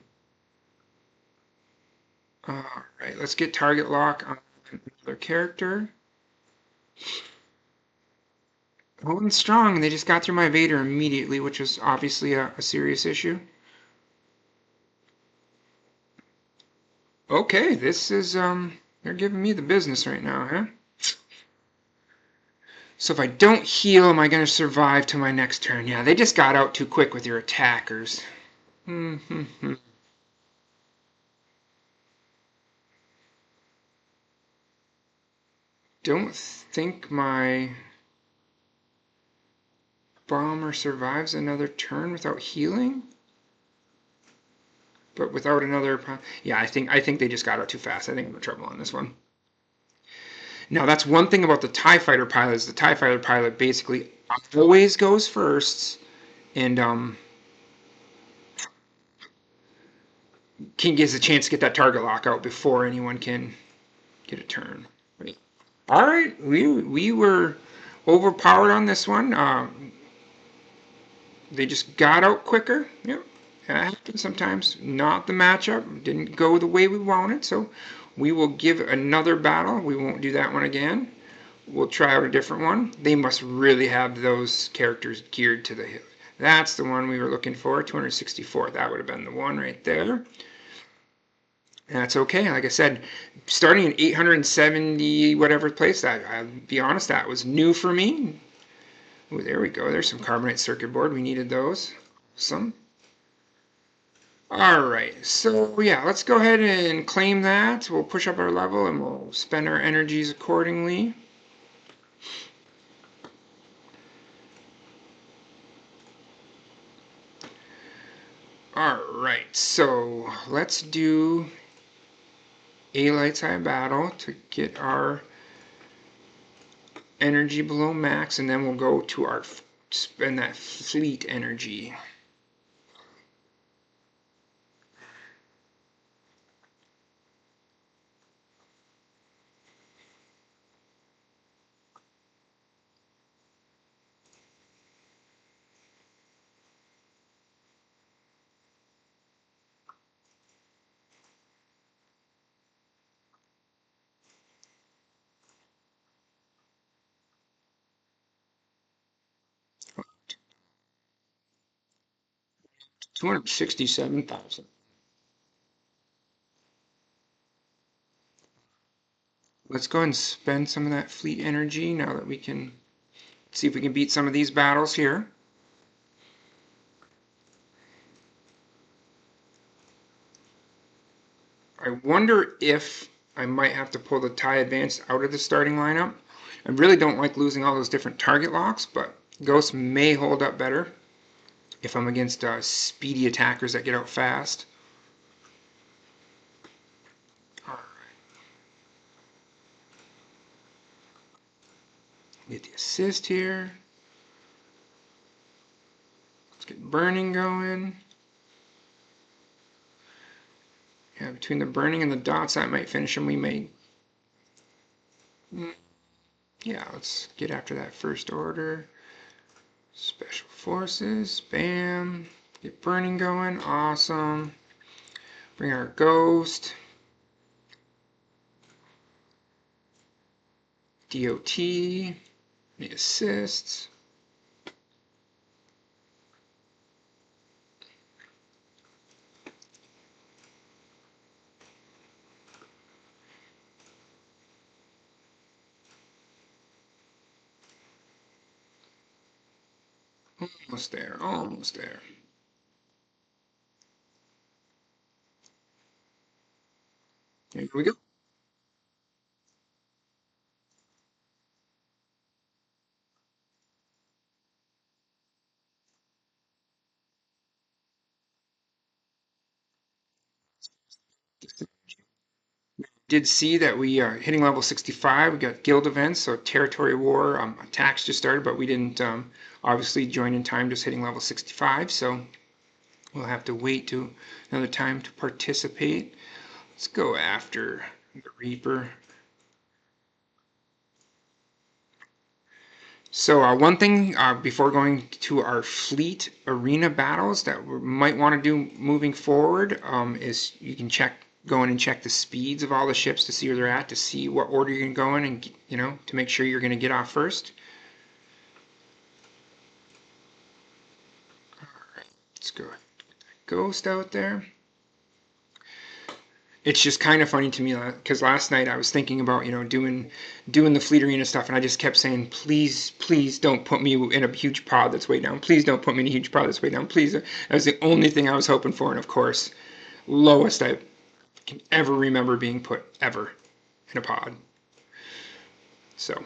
All right, let's get target lock on another character. Holding strong, and they just got through my Vader immediately, which was obviously a serious issue. Okay, this is, they're giving me the business right now, huh? So if I don't heal, am I going to survive to my next turn? Yeah, they just got out too quick with your attackers. Don't think my bomber survives another turn without healing. But without another, yeah, I think they just got out too fast. I think I'm in trouble on this one. Now that's one thing about the TIE Fighter pilot is the TIE Fighter pilot basically always goes first, and gets a chance to get that target lock out before anyone can get a turn. All right, we were overpowered on this one. They just got out quicker. Yep, that happens sometimes. Not the matchup. Didn't go the way we wanted, so we will give another battle. We won't do that one again. We'll try out a different one. They must really have those characters geared to the hip. That's the one we were looking for, 264. That would have been the one right there. That's okay. Like I said, starting in 870 whatever place, I'll be honest, that was new for me. Ooh, there we go. There's some carbonite circuit board. We needed those. Awesome. All right. So yeah, let's go ahead and claim that. We'll push up our level and we'll spend our energies accordingly. All right. So let's do a light side battle to get our energy below max, and then we'll go to our spend that fleet energy. $267,000. Let's go ahead and spend some of that fleet energy now that we can see if we can beat some of these battles here. I wonder if I might have to pull the TIE Advance out of the starting lineup. I really don't like losing all those different target locks, but Ghost may hold up better if I'm against speedy attackers that get out fast. Get the assist here. Let's get burning going. Yeah, between the burning and the dots, that might finish him. We may. Yeah, let's get after that first order. Special forces, bam. Get burning going, awesome. Bring our ghost. DOT, the assists. Almost there, almost there. Here we go. Did see that we are hitting level 65. We got guild events, so territory war attacks just started, but we didn't obviously join in time, just hitting level 65. So we'll have to wait to another time to participate. Let's go after the Reaper. So one thing before going to our fleet arena battles that we might want to do moving forward is you can go in and check the speeds of all the ships to see where they're at, to see what order you're going to go in, and to make sure you're going to get off first. All right, let's go. Ghost out there. It's just kind of funny to me because last night I was thinking about doing the fleet arena stuff, and I just kept saying, please, please don't put me in a huge pod that's way down. Please don't put me in a huge pod that's way down. Please. That was the only thing I was hoping for, and of course, lowest I can ever remember being put ever in a pod. So,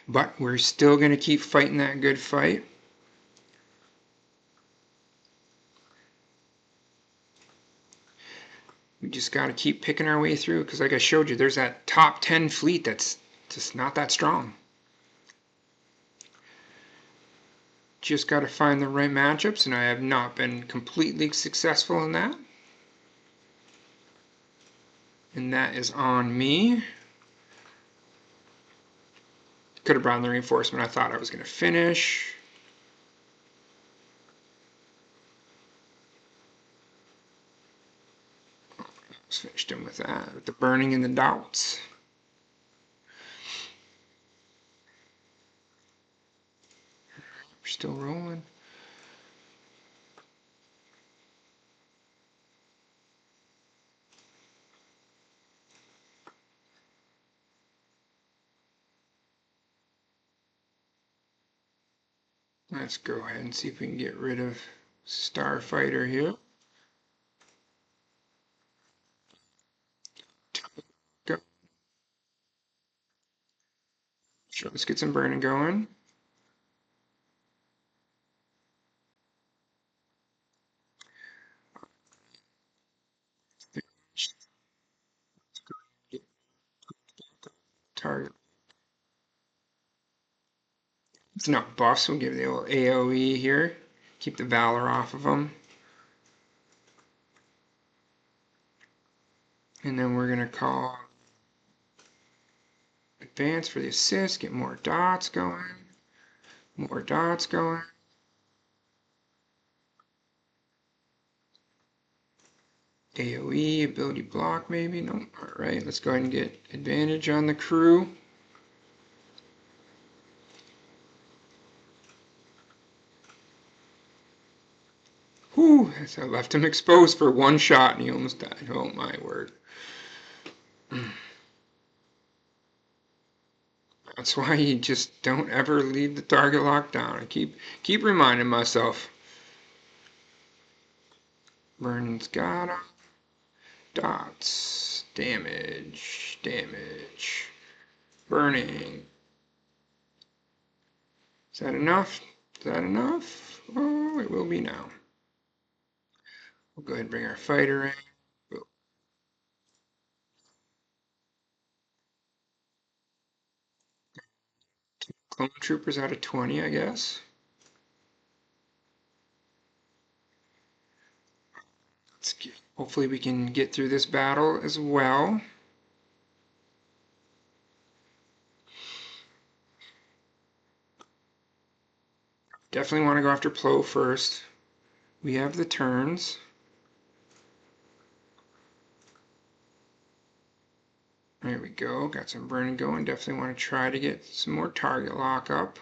but we're still gonna keep fighting that good fight. We just got to keep picking our way through because, like I showed you, there's that top 10 fleet that's just not that strong. Just got to find the right matchups, and I have not been completely successful in that. And that is on me. Could have brought in the reinforcement I thought I was going to finish. Just finished him with that, with the burning and the doubts. We're still rolling. Let's go ahead and see if we can get rid of Starfighter here. Go. Sure, let's get some burning going. Target. It's not buffs. We'll give the old AoE here. Keep the Valor off of them. And then we're going to call advance for the assist. Get more dots going. More dots going. AoE, ability block maybe? No. Alright, let's go ahead and get advantage on the crew. Whew, I left him exposed for one shot and he almost died. Oh my word. That's why you just don't ever leave the target locked down. I keep reminding myself. Burning's got him. Dots. Damage. Damage. Burning. Is that enough? Is that enough? Oh, it will be now. We'll go ahead and bring our fighter in. Clone troopers out of 20, I guess. Hopefully we can get through this battle as well. Definitely want to go after Plo first. We have the turns. There we go. Got some burning going. Definitely want to try to get some more target lock up.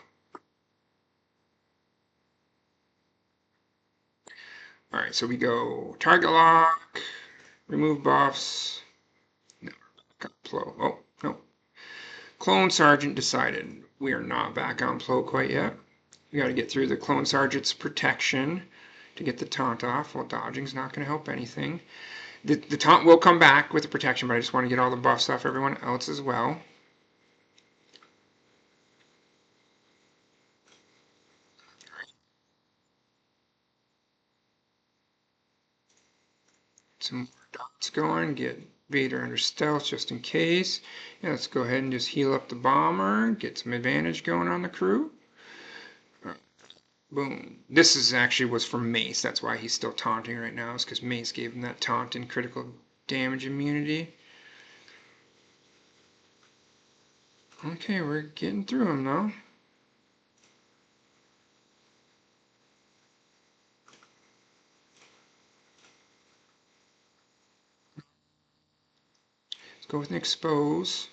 Alright, so we go target lock, remove buffs. No, got Plo. Oh, no. Clone Sergeant decided we are not back on Plo quite yet. We got to get through the Clone Sergeant's protection to get the taunt off. Well, dodging's not going to help anything. The taunt will come back with the protection, but I just want to get all the buffs off everyone else as well. Some more dots going, get Vader under stealth just in case. Yeah, let's go ahead and just heal up the bomber, get some advantage going on the crew. Boom. This is actually was from Mace. That's why he's still taunting right now, is because Mace gave him that taunt and critical damage immunity. Okay, we're getting through him though. Let's go with an expose.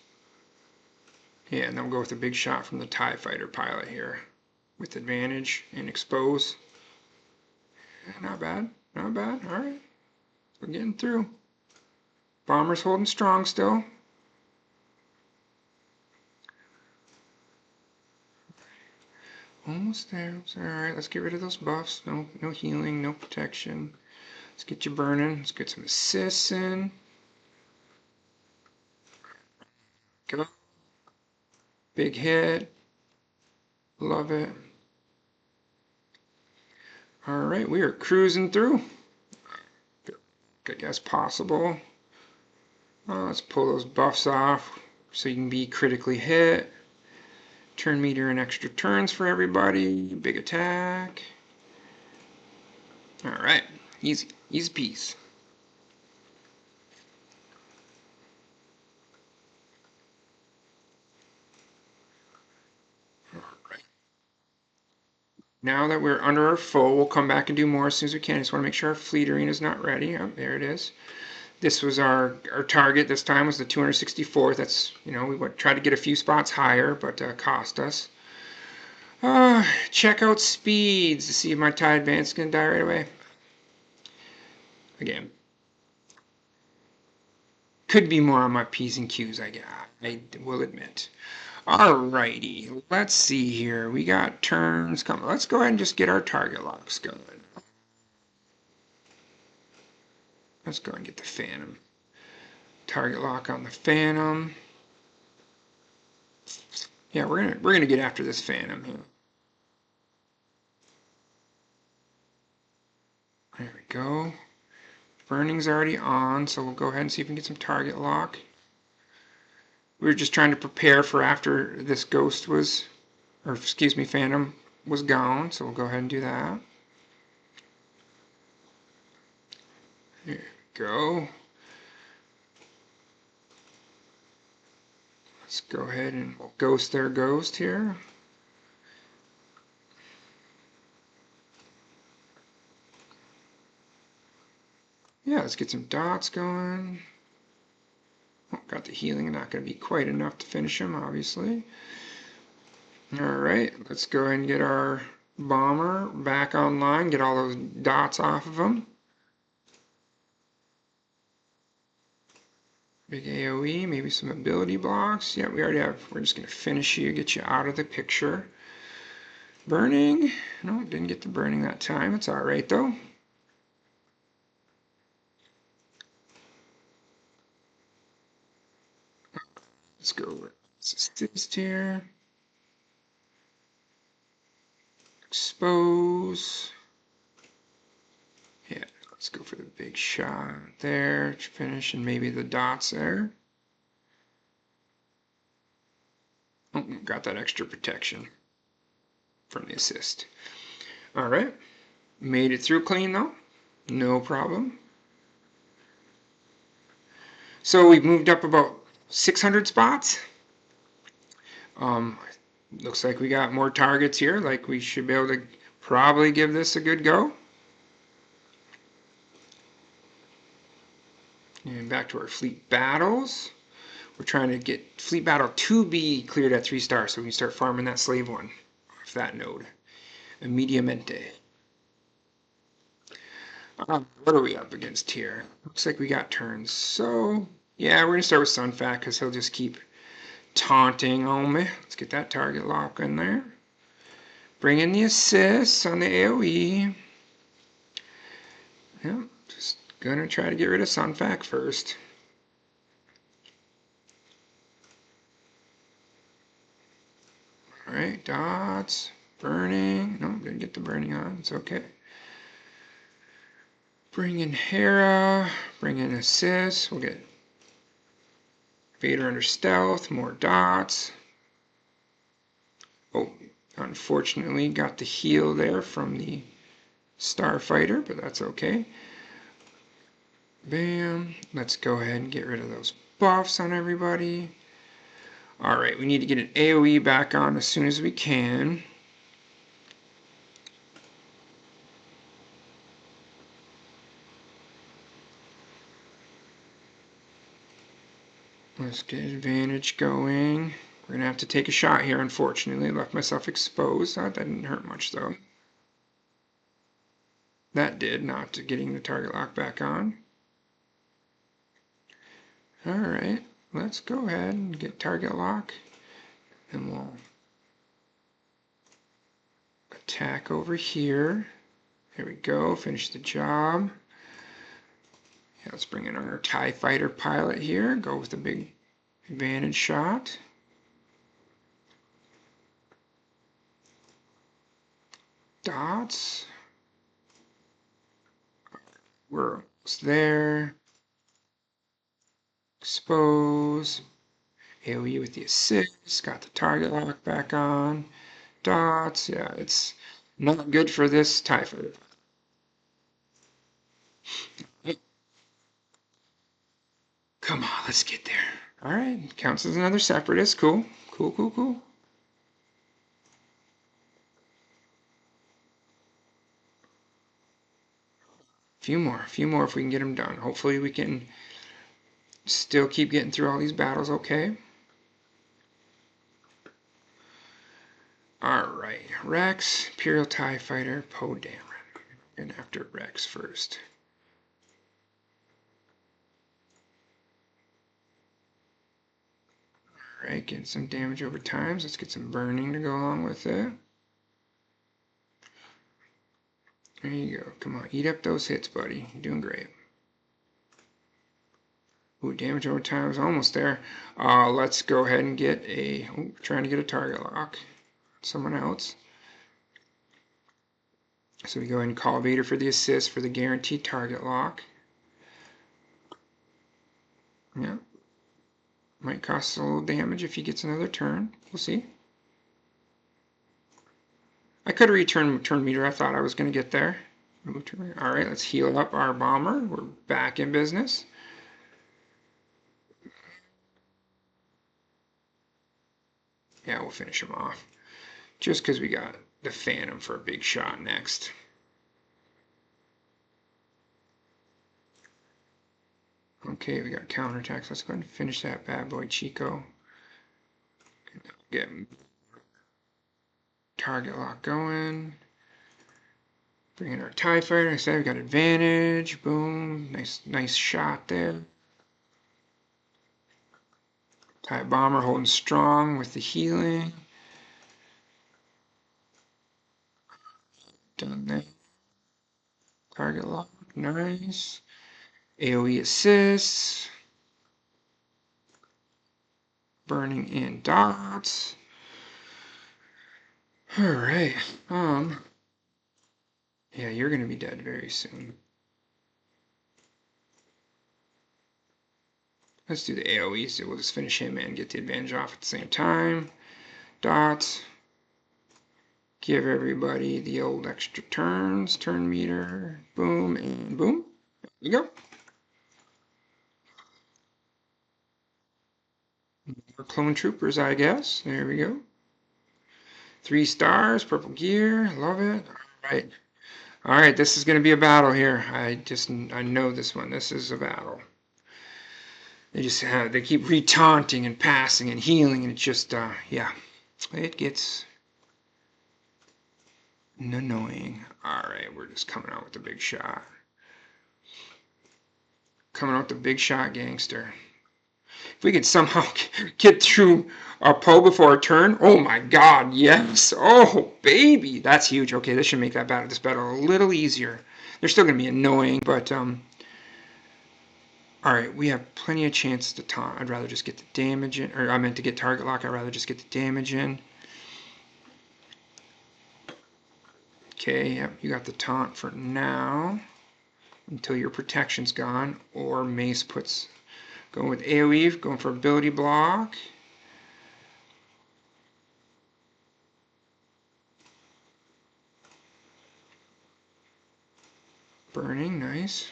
Yeah, and then we'll go with a big shot from the TIE fighter pilot here. With advantage and expose. Not bad, not bad. Alright, we're getting through. Bomber's holding strong still. Almost there. Alright, let's get rid of those buffs. No healing, no protection. Let's get you burning. Let's get some assists in. Go. Big hit. Love it. Alright, we are cruising through. I guess possible. Let's pull those buffs off so you can be critically hit. Turn meter and extra turns for everybody. Big attack. Alright, easy peasy. Now that we're under our full, we'll come back and do more as soon as we can. I just want to make sure our fleet arena is not ready. Oh, there it is. This was our target this time was the 264th. That's, you know, we tried to get a few spots higher, but cost us. Check out speeds to see if my TIE Advance is going to die right away. Again, could be more on my P's and Q's, I will admit. Alrighty, let's see here. We got turns coming. Let's go ahead and just get our target locks going. Let's go and get the Phantom. Target lock on the Phantom. Yeah, we're gonna get after this Phantom here. There we go. Burning's already on, so we'll go ahead and see if we can get some target lock. We were just trying to prepare for after this ghost was, or excuse me, Phantom was gone, so we'll go ahead and do that. There we go. Let's go ahead and we'll ghost their ghost here. Yeah, let's get some dots going. Oh, got the healing, not going to be quite enough to finish him, obviously. Alright, let's go ahead and get our bomber back online, get all those dots off of him. Big AoE, maybe some ability blocks. Yeah, we already have. We're just going to finish you, get you out of the picture. Burning. No, didn't get the burning that time. It's alright though. Let's go with assist here. Expose. Yeah, let's go for the big shot there to finish, and maybe the dots there. Oh, got that extra protection from the assist. Alright. Made it through clean though. No problem. So we've moved up about 600 spots. Looks like we got more targets here, like we should be able to probably give this a good go. And back to our fleet battles. We're trying to get fleet battle 2B cleared at 3 stars so we can start farming that slave one off that node. Immediamente. What are we up against here? Looks like we got turns. So, yeah, we're going to start with Sunfat because he'll just keep taunting on me. Let's get that target lock in there. Bring in the assists on the AoE. Yep, just going to try to get rid of Sunfat first. Alright, dots. Burning. No, didn't get the burning on. It's okay. Bring in Hera. Bring in assist. We'll get Vader under stealth. More dots. Oh, unfortunately got the heal there from the Starfighter, but that's okay. Bam. Let's go ahead and get rid of those buffs on everybody. Alright, we need to get an AoE back on as soon as we can. Let's get advantage going. We're going to have to take a shot here, unfortunately. I left myself exposed. That didn't hurt much, though. That did, not to getting the target lock back on. Alright, let's go ahead and get target lock. And we'll attack over here. There we go, finish the job. Yeah, let's bring in our TIE Fighter pilot here. Go with the big advantage shot. Dots. We're almost there. Expose. AoE with the assist. Got the target lock back on. Dots. Yeah, it's not good for this TIE Fighter. Come on, let's get there. Alright, counts as another separatist. Cool. Cool, cool, cool. A few more if we can get them done. Hopefully we can still keep getting through all these battles okay. Alright, Rex, Imperial TIE Fighter, Poe Dameron. And after Rex first. Alright, getting some damage over time. So let's get some burning to go along with it. There you go. Come on, eat up those hits, buddy. You're doing great. Ooh, damage over time is almost there. Let's go ahead and get a... Ooh, trying to get a target lock. Someone else. So we go ahead and call Vader for the assist for the guaranteed target lock. Yeah. Might cost a little damage if he gets another turn. We'll see. I could have returned turn meter. I thought I was going to get there. Alright, let's heal up our bomber. We're back in business. Yeah, we'll finish him off. Just because we got the Phantom for a big shot next. Okay, we got counterattacks. Let's go ahead and finish that bad boy Chico. Get target lock going. Bring in our TIE Fighter. I said we got advantage. Boom. Nice shot there. TIE Bomber holding strong with the healing. Done that. Target lock. Nice. AoE assists. Burning in dots. Alright. Yeah, you're gonna be dead very soon. Let's do the AoE, so we'll just finish him and get the advantage off at the same time. Dots. Give everybody the old extra turns, turn meter, boom, and boom. There you go. clone troopers, I guess. There we go. 3 stars, purple gear, love it. All right, this is going to be a battle here. I know this one. This is a battle. They keep re-taunting and passing and healing, and it's just, yeah, it gets annoying. All right, we're just coming out with the big shot. Coming out with the big shot, gangster. If we could somehow get through a Poe before a turn, oh my god, yes. Oh, baby. That's huge. Okay, this should make this battle a little easier. They're still going to be annoying, but, all right, we have plenty of chance to taunt. I'd rather just get the damage in, or I meant to get target lock. I'd rather just get the damage in. Okay, yep, you got the taunt for now until your protection's gone, or Mace puts... Going with AoE, going for ability block. Burning, nice.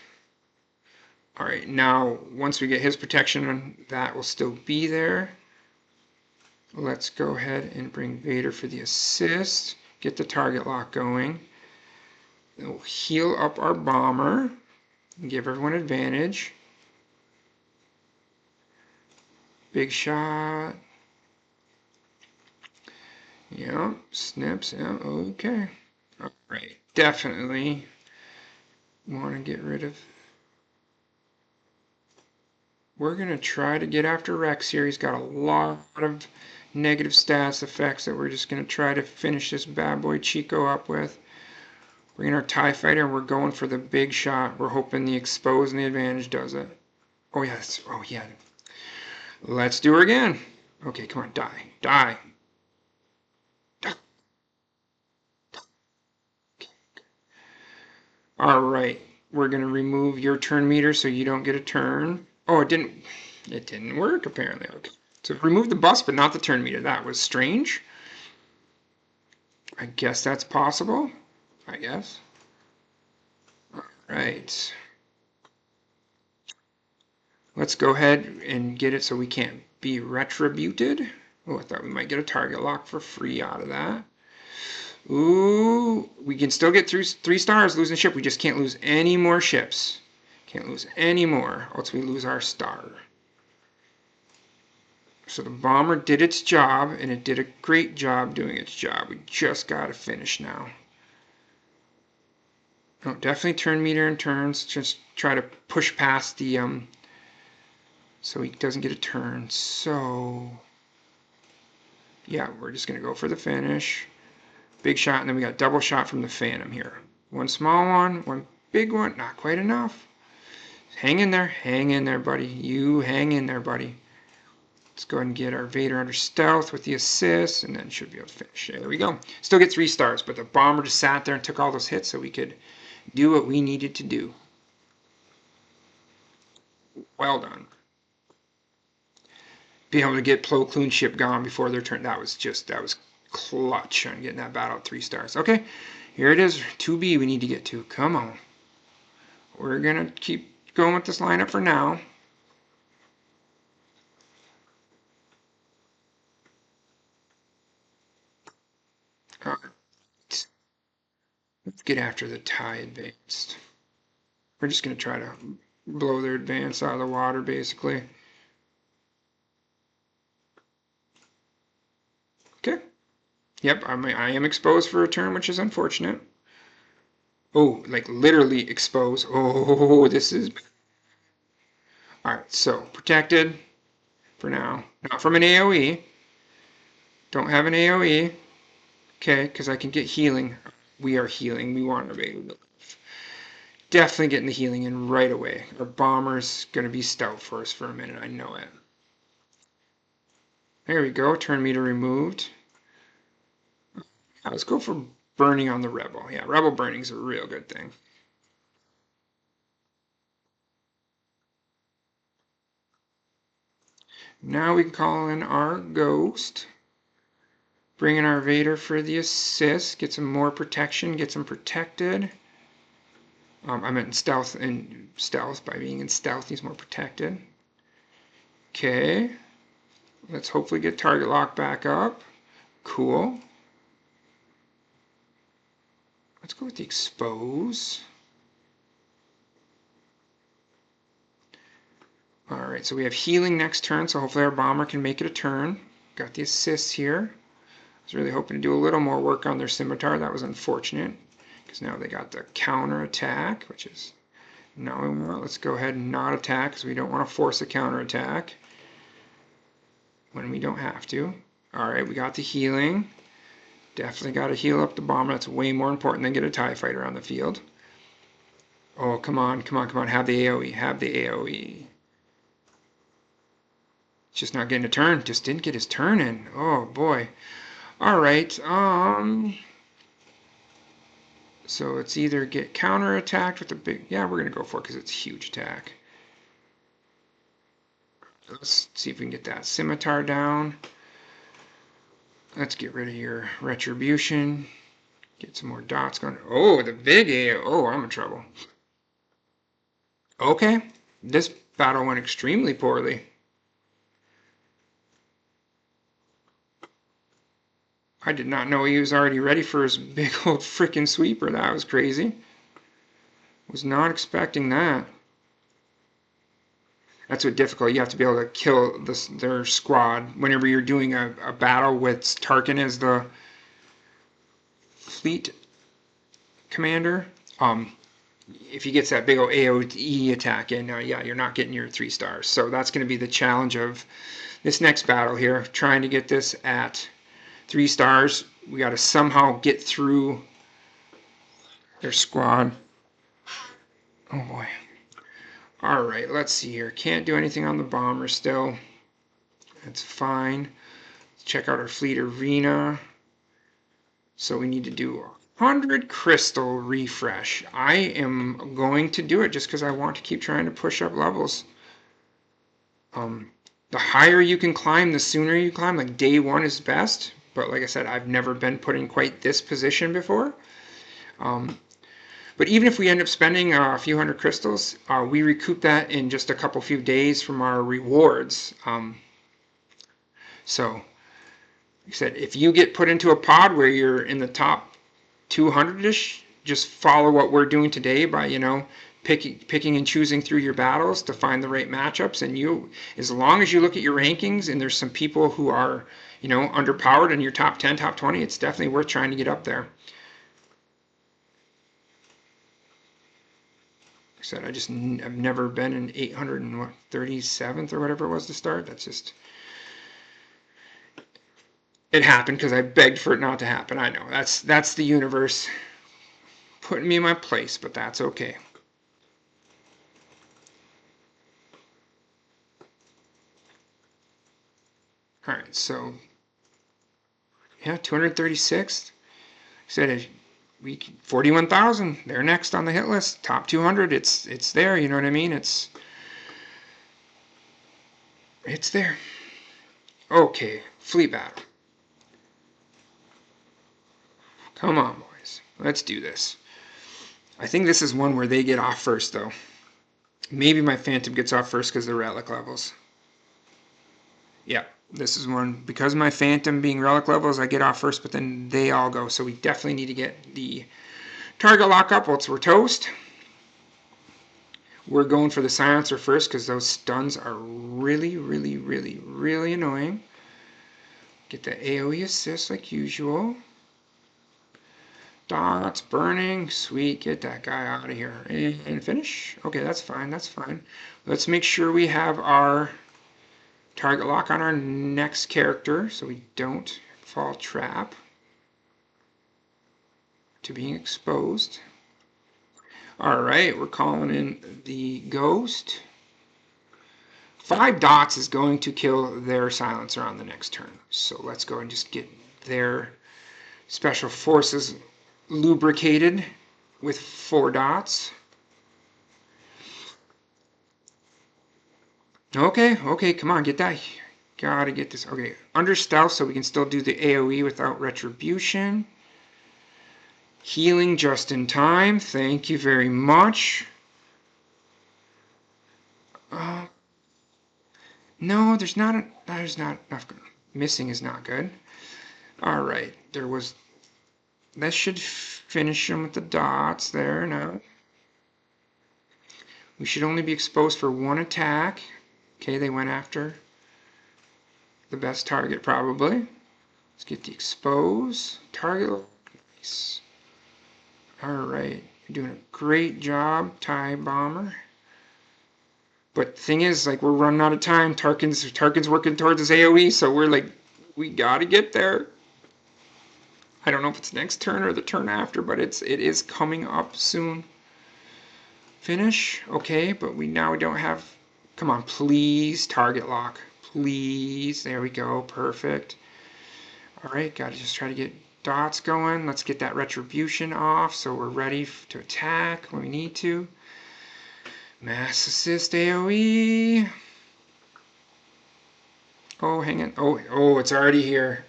Alright, now once we get his protection, that will still be there. Let's go ahead and bring Vader for the assist. Get the target lock going. Then we'll heal up our bomber and give everyone advantage. Big shot. Yep, snips. Yeah, okay. Alright, definitely want to get rid of... We're going to try to get after Rex here. He's got a lot of negative stats effects that we're just going to try to finish this bad boy Chico up with. We're in our TIE Fighter and we're going for the big shot. We're hoping the expose and the advantage does it. Oh, yes. Oh, yeah. Let's do her again. Okay, come on. Die. Die. Die. Okay. All right. We're going to remove your turn meter so you don't get a turn. Oh, it didn't work, apparently. Okay. So remove the bus, but not the turn meter. That was strange. I guess that's possible. I guess. All right. Let's go ahead and get it so we can't be retributed. Oh, I thought we might get a target lock for free out of that. Ooh, we can still get through 3 stars losing ship. We just can't lose any more ships. Can't lose any more, else we lose our star. So the bomber did its job, and it did a great job doing its job. We just got to finish now. Oh, definitely turn meter and turns. Just try to push past the... so he doesn't get a turn. So, yeah, we're just going to go for the finish. Big shot, and then we got double shot from the Phantom here. One small one, one big one. Not quite enough. Hang in there, buddy. You hang in there, buddy. Let's go ahead and get our Vader under stealth with the assist, and then should be able to finish. There we go. Still get 3 stars, but the bomber just sat there and took all those hits so we could do what we needed to do. Well done. Being able to get Plo Koon ship gone before their turn, that was clutch on getting that battle at 3 stars. Okay, here it is, 2B we need to get to. Come on. We're going to keep going with this lineup for now. All right. Let's get after the TIE Advanced. We're just going to try to blow their advance out of the water, basically. Okay. Yep, I am exposed for a turn, which is unfortunate. Oh, like literally exposed. Oh, this is... Alright, so protected for now. Not from an AoE. Don't have an AoE. Okay, because I can get healing. We are healing. We want our Vader to live. Definitely getting the healing in right away. Our bomber's going to be stout for us for a minute. I know it. There we go. Turn meter removed. Let's go for burning on the Rebel. Yeah, Rebel burning is a real good thing. Now we can call in our Ghost. Bring in our Vader for the assist. Get some more protection. Get some protected. I meant in stealth. By being in stealth, he's more protected. Okay. Let's hopefully get target lock back up. Cool. Let's go with the expose. Alright, so we have healing next turn, so hopefully our bomber can make it a turn. Got the assists here. I was really hoping to do a little more work on their scimitar. That was unfortunate, because now they got the counter attack, which is now we want. Let's go ahead and not attack, because we don't want to force a counter attack when we don't have to. Alright, we got the healing. Definitely got to heal up the bomber. That's way more important than get a TIE fighter on the field. Oh, come on, come on, come on. Have the AoE. Have the AoE. Just not getting a turn. Just didn't get his turn in. Oh, boy. Alright, so it's either get counter-attacked with the big... Yeah, we're going to go for it because it's a huge attack. Let's see if we can get that scimitar down. Let's get rid of your retribution. Get some more dots going. Oh, the big A. Oh, I'm in trouble. Okay, this battle went extremely poorly. I did not know he was already ready for his big old freaking sweeper. That was crazy. Was not expecting that. That's what's difficult. You have to be able to kill their squad whenever you're doing a battle with Tarkin as the fleet commander. If he gets that big old AoE attack in, yeah, you're not getting your 3 stars. So that's going to be the challenge of this next battle here, trying to get this at 3 stars. We got to somehow get through their squad. Oh boy. Alright, let's see here. Can't do anything on the bomber still. That's fine. Let's check out our fleet arena. So we need to do 100 crystal refresh. I am going to do it just because I want to keep trying to push up levels. The higher you can climb, the sooner you climb. Like day 1 is best. But like I said, I've never been put in quite this position before. But even if we end up spending a few hundred crystals, we recoup that in just a few days from our rewards. So, like I said, if you get put into a pod where you're in the top 200-ish, just follow what we're doing today by, picking and choosing through your battles to find the right matchups. And you, as long as you look at your rankings and there's some people who are, underpowered in your top 10, top 20, it's definitely worth trying to get up there. I said, I've never been in 837th or whatever it was to start. That's just, it happened because I begged for it not to happen. I know, that's the universe putting me in my place, but that's okay. All right, so, yeah, 236th. I said, 41,000. They're next on the hit list. Top 200. It's there. You know what I mean? It's there. Okay, fleet battle. Come on, boys. Let's do this. I think this is one where they get off first, though. Maybe my Phantom gets off first because they're relic levels. Yeah, this is one. Because of my Phantom being relic levels, I get off first, but then they all go. So we definitely need to get the target lock up whilst we're toast. We're going for the silencer first because those stuns are really, really, really, really annoying. Get the AoE assist like usual. Dots burning. Sweet. Get that guy out of here. And finish. Okay, that's fine. That's fine. Let's make sure we have our target lock on our next character so we don't fall trap to being exposed. Alright, we're calling in the ghost. 5 dots is going to kill their silencer on the next turn. So let's go and just get their special forces lubricated with 4 dots. Okay, come on, get that. Gotta get this. Okay, under stealth so we can still do the AoE without retribution. Healing just in time. Thank you very much. No, there's not There's not enough. Missing is not good. All right, that should finish them with the dots there now. We should only be exposed for one attack. Okay, they went after the best target probably. Let's get the expose target. Nice. All right, you're doing a great job, TIE Bomber. But the thing is, like, we're running out of time. Tarkin's working towards his AoE, so we're like, we gotta get there. I don't know if it's next turn or the turn after, but it is coming up soon. Finish, okay, but we don't have. Come on, please, target lock, please. There we go, perfect. All right, gotta just try to get dots going. Let's get that retribution off, so we're ready to attack when we need to. Mass assist AoE. Oh, hang on. Oh, it's already here.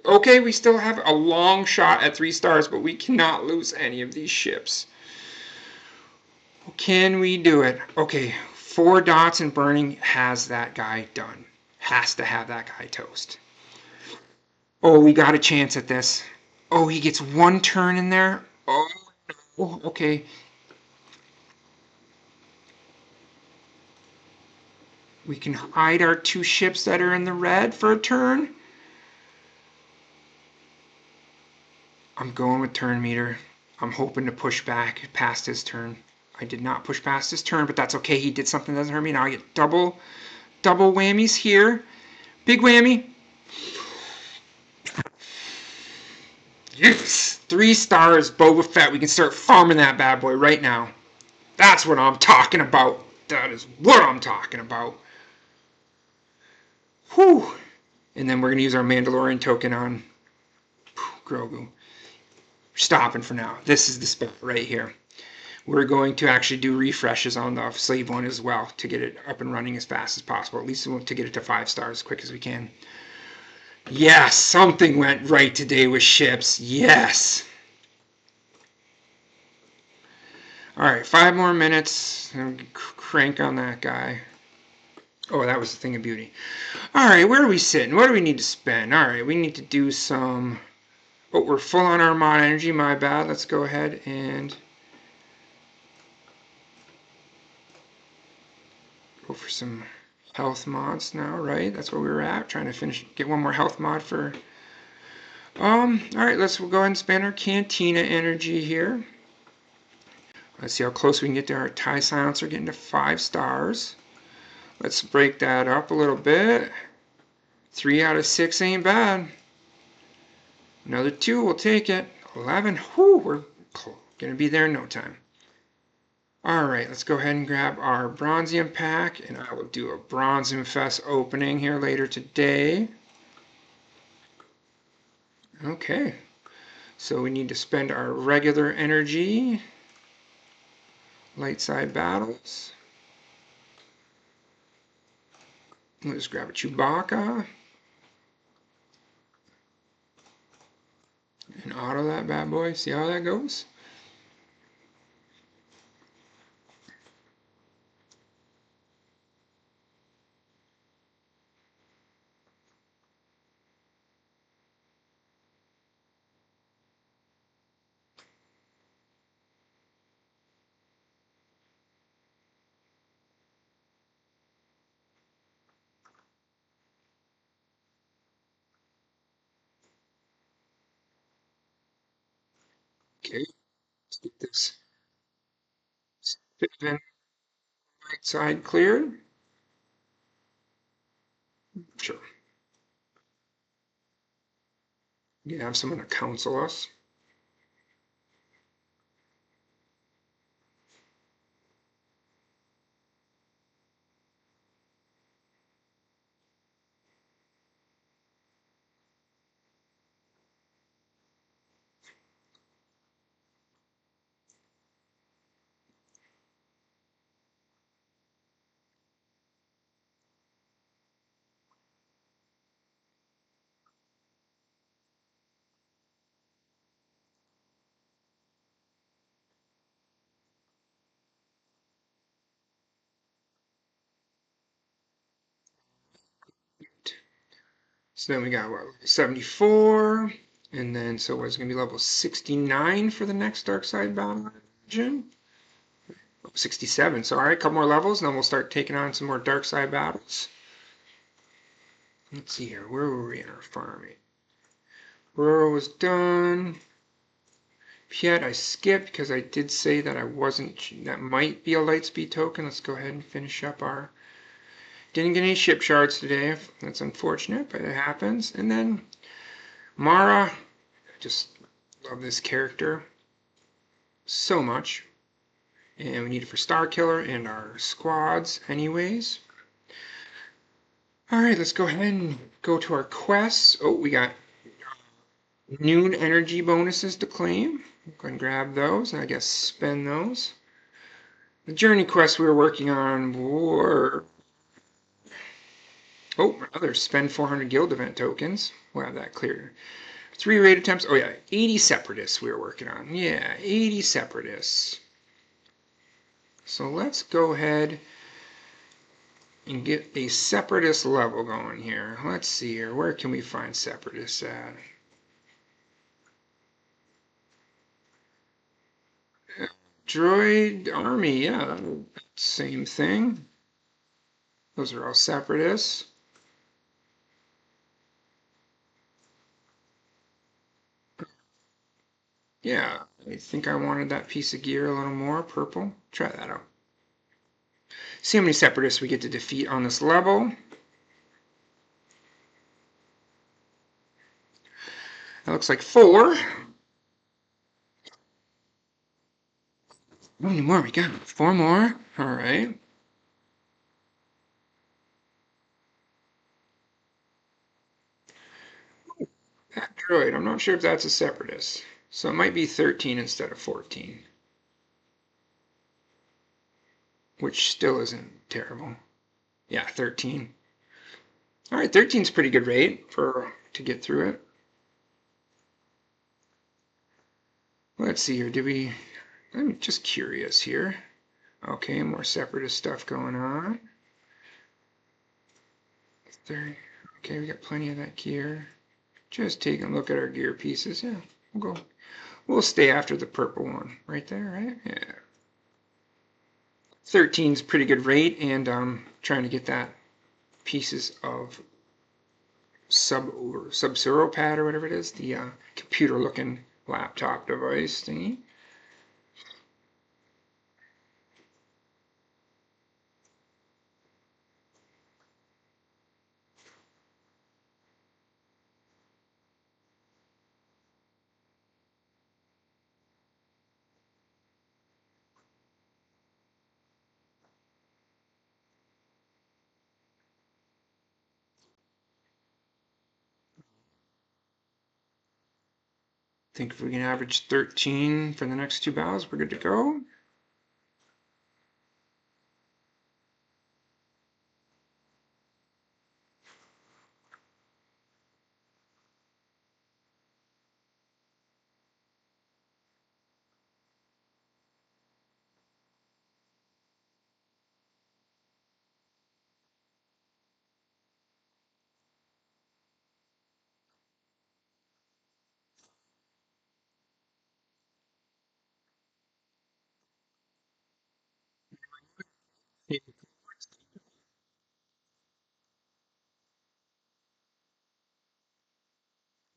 Okay, we still have a long shot at 3 stars, but we cannot lose any of these ships. Can we do it? Okay, 4 dots and burning has that guy done. Has to have that guy toast. Oh, we got a chance at this. Oh, he gets 1 turn in there. Oh, no. Okay. We can hide our 2 ships that are in the red for a turn. I'm going with turn meter. I'm hoping to push back past his turn. I did not push past his turn, but that's okay. He did something that doesn't hurt me. Now I get double whammies here. Big whammy. Yes! 3 stars, Boba Fett. We can start farming that bad boy right now. That's what I'm talking about. That is what I'm talking about. Whew. And then we're going to use our Mandalorian token on Grogu. Stopping for now. This is the spot right here. We're going to actually do refreshes on the slave one as well to get it up and running as fast as possible. At least to get it to 5 stars as quick as we can. Yes, something went right today with ships. Yes. All right, 5 more minutes. Crank on that guy. Oh, that was the thing of beauty. All right, where are we sitting? What do we need to spend? All right, we need to do some. Oh, we're full on our mod energy. My bad. Let's go ahead and go for some health mods now, right? That's where we were at. Trying to get one more health mod for. All right, we'll go ahead and spend our Cantina energy here. Let's see how close we can get to our TIE Silencer getting to 5 stars. Let's break that up a little bit. 3 out of 6 ain't bad. Another 2, we'll take it. 11, whoo, we're gonna be there in no time. All right, let's go ahead and grab our Bronzium pack, and I will do a Bronzium Fest opening here later today. Okay, so we need to spend our regular energy. Light side battles. Let's grab a Chewbacca. And auto that bad boy. See how that goes? Okay, let's get this right side cleared. Sure. You have someone to counsel us. So then we got what, 74, and then so what's going to be level 69 for the next dark side battle? 67. So all right, a couple more levels, and then we'll start taking on some more dark side battles. Let's see here. Where were we in our farming? Rural was done. Piet I skipped because I did say that I wasn't. That might be a lightspeed token. Let's go ahead and finish up our. Didn't get any ship shards today. That's unfortunate, but it happens. And then Mara. I just love this character so much. And we need it for Star Killer and our squads anyways. Alright, let's go ahead and go to our quests. Oh, we got noon energy bonuses to claim. Go and grab those and I guess spend those. The journey quests we were working on were... Oh, others. Spend 400 guild event tokens. We'll have that cleared. 3 raid attempts. Oh yeah, 80 separatists we were working on. Yeah, 80 separatists. So let's go ahead and get a separatist level going here. Let's see here. Where can we find separatists at? Droid army, yeah, same thing. Those are all separatists. Yeah, I think I wanted that piece of gear a little more, purple. Try that out. See how many separatists we get to defeat on this level. That looks like 4. How many more we got? 4 more. All right. That droid, I'm not sure if that's a separatist. So it might be 13 instead of 14. Which still isn't terrible. Yeah, 13. All right, 13 is pretty good rate to get through it. Let's see here. I'm just curious here. Okay, more separatist stuff going on. Okay, we got plenty of that gear. Just taking a look at our gear pieces. Yeah, we'll stay after the purple one right there, right? Yeah. 13's pretty good rate, and trying to get that pieces of Sub-Zero pad or whatever it is, the computer-looking laptop device thingy. I think if we can average 13 for the next 2 battles, we're good to go.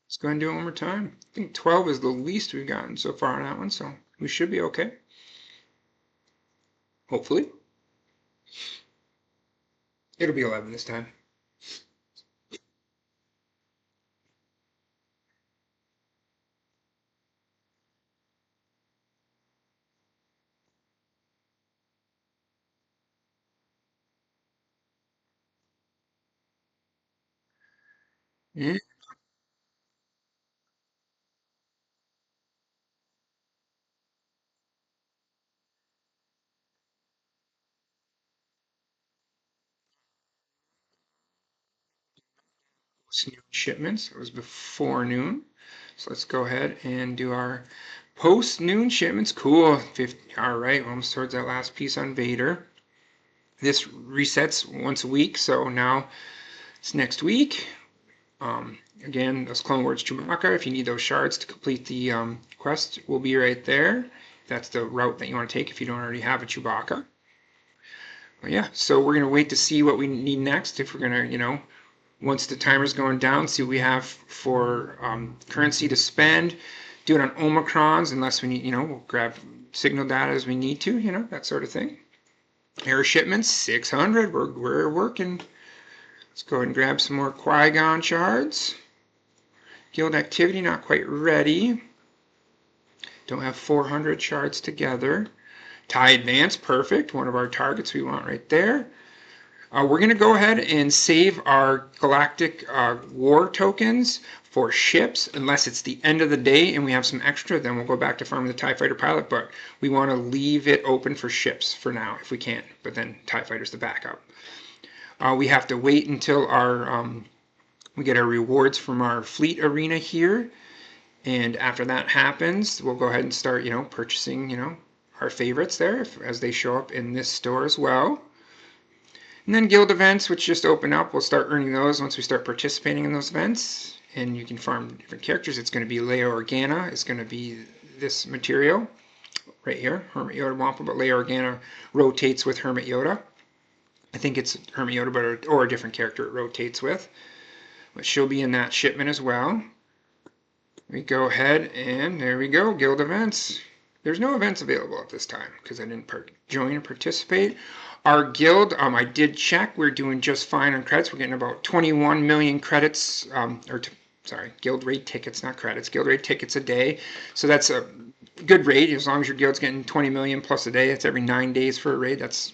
Let's go ahead and do it one more time. I think 12 is the least we've gotten so far on that one, so we should be okay. Hopefully. It'll be 11 this time. Yeah. New shipments. It was before noon. So let's go ahead and do our post-noon shipments. Cool. 50. All right, almost towards that last piece on Vader. This resets once a week, so now it's next week. Again, those clone words Chewbacca, if you need those shards to complete the quest, will be right there. That's the route that you want to take if you don't already have a Chewbacca. But yeah, so we're going to wait to see what we need next. If we're going to, once the timer's going down, see what we have for currency to spend. Do it on Omicrons unless we need, we'll grab signal data as we need to, that sort of thing. Air shipments, 600. We're working. Let's go ahead and grab some more Qui-Gon shards. Guild activity, not quite ready. Don't have 400 shards together. TIE advance, perfect. One of our targets we want right there. We're going to go ahead and save our galactic war tokens for ships, unless it's the end of the day and we have some extra, then we'll go back to farming the TIE fighter pilot, but we want to leave it open for ships for now if we can, but then TIE fighter's the backup. We have to wait until we get our rewards from our fleet arena here, and after that happens, we'll go ahead and start, purchasing, our favorites there as they show up in this store as well. And then guild events, which just open up, we'll start earning those once we start participating in those events. And you can farm different characters. It's going to be Leia Organa. It's going to be this material right here, Hermit Yoda Wampa, but Leia Organa rotates with Hermit Yoda. I think it's Hermit Yoda, or a different character it rotates with. But she'll be in that shipment as well. We go ahead and there we go, guild events. There's no events available at this time because I didn't join and participate. Our guild, I did check. We're doing just fine on credits. We're getting about 21 million credits, guild raid tickets, not credits, guild raid tickets a day. So that's a good raid. As long as your guild's getting 20 million plus a day, that's every 9 days for a raid. That's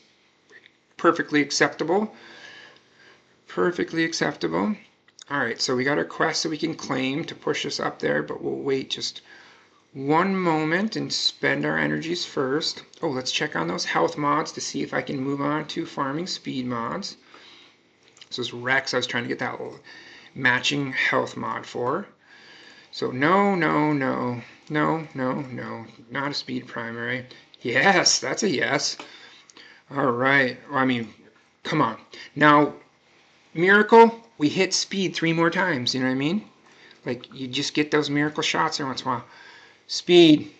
perfectly acceptable. Perfectly acceptable. All right, so we got our quest that we can claim to push us up there, but we'll wait just one moment and spend our energies first. Oh, let's check on those health mods to see if I can move on to farming speed mods. This is Rex. I was trying to get that little matching health mod for. So no, not a speed primary. Yes, that's a yes. All right. Well, I mean, come on. Now, miracle, we hit speed 3 more times. You know what I mean? Like, you just get those miracle shots every once in a while. Speed.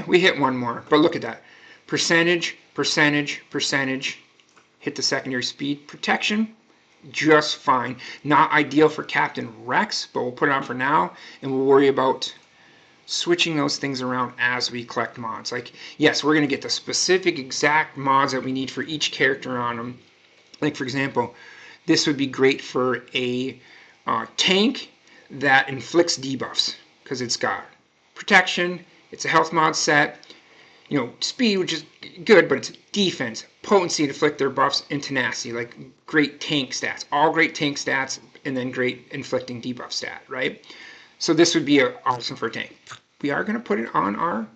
We hit 1 more. But look at that. Percentage. Hit the secondary speed. Protection. Just fine. Not ideal for Captain Rex, but we'll put it on for now. And we'll worry about switching those things around as we collect mods. Like, yes, we're going to get the specific exact mods that we need for each character on them. Like, for example, this would be great for a tank that inflicts debuffs because it's got protection, it's a health mod set, speed, which is good, but it's defense, potency to inflict their buffs, and tenacity, like great tank stats. All great tank stats, and then great inflicting debuff stat, right? So this would be awesome for a tank. We are going to put it on our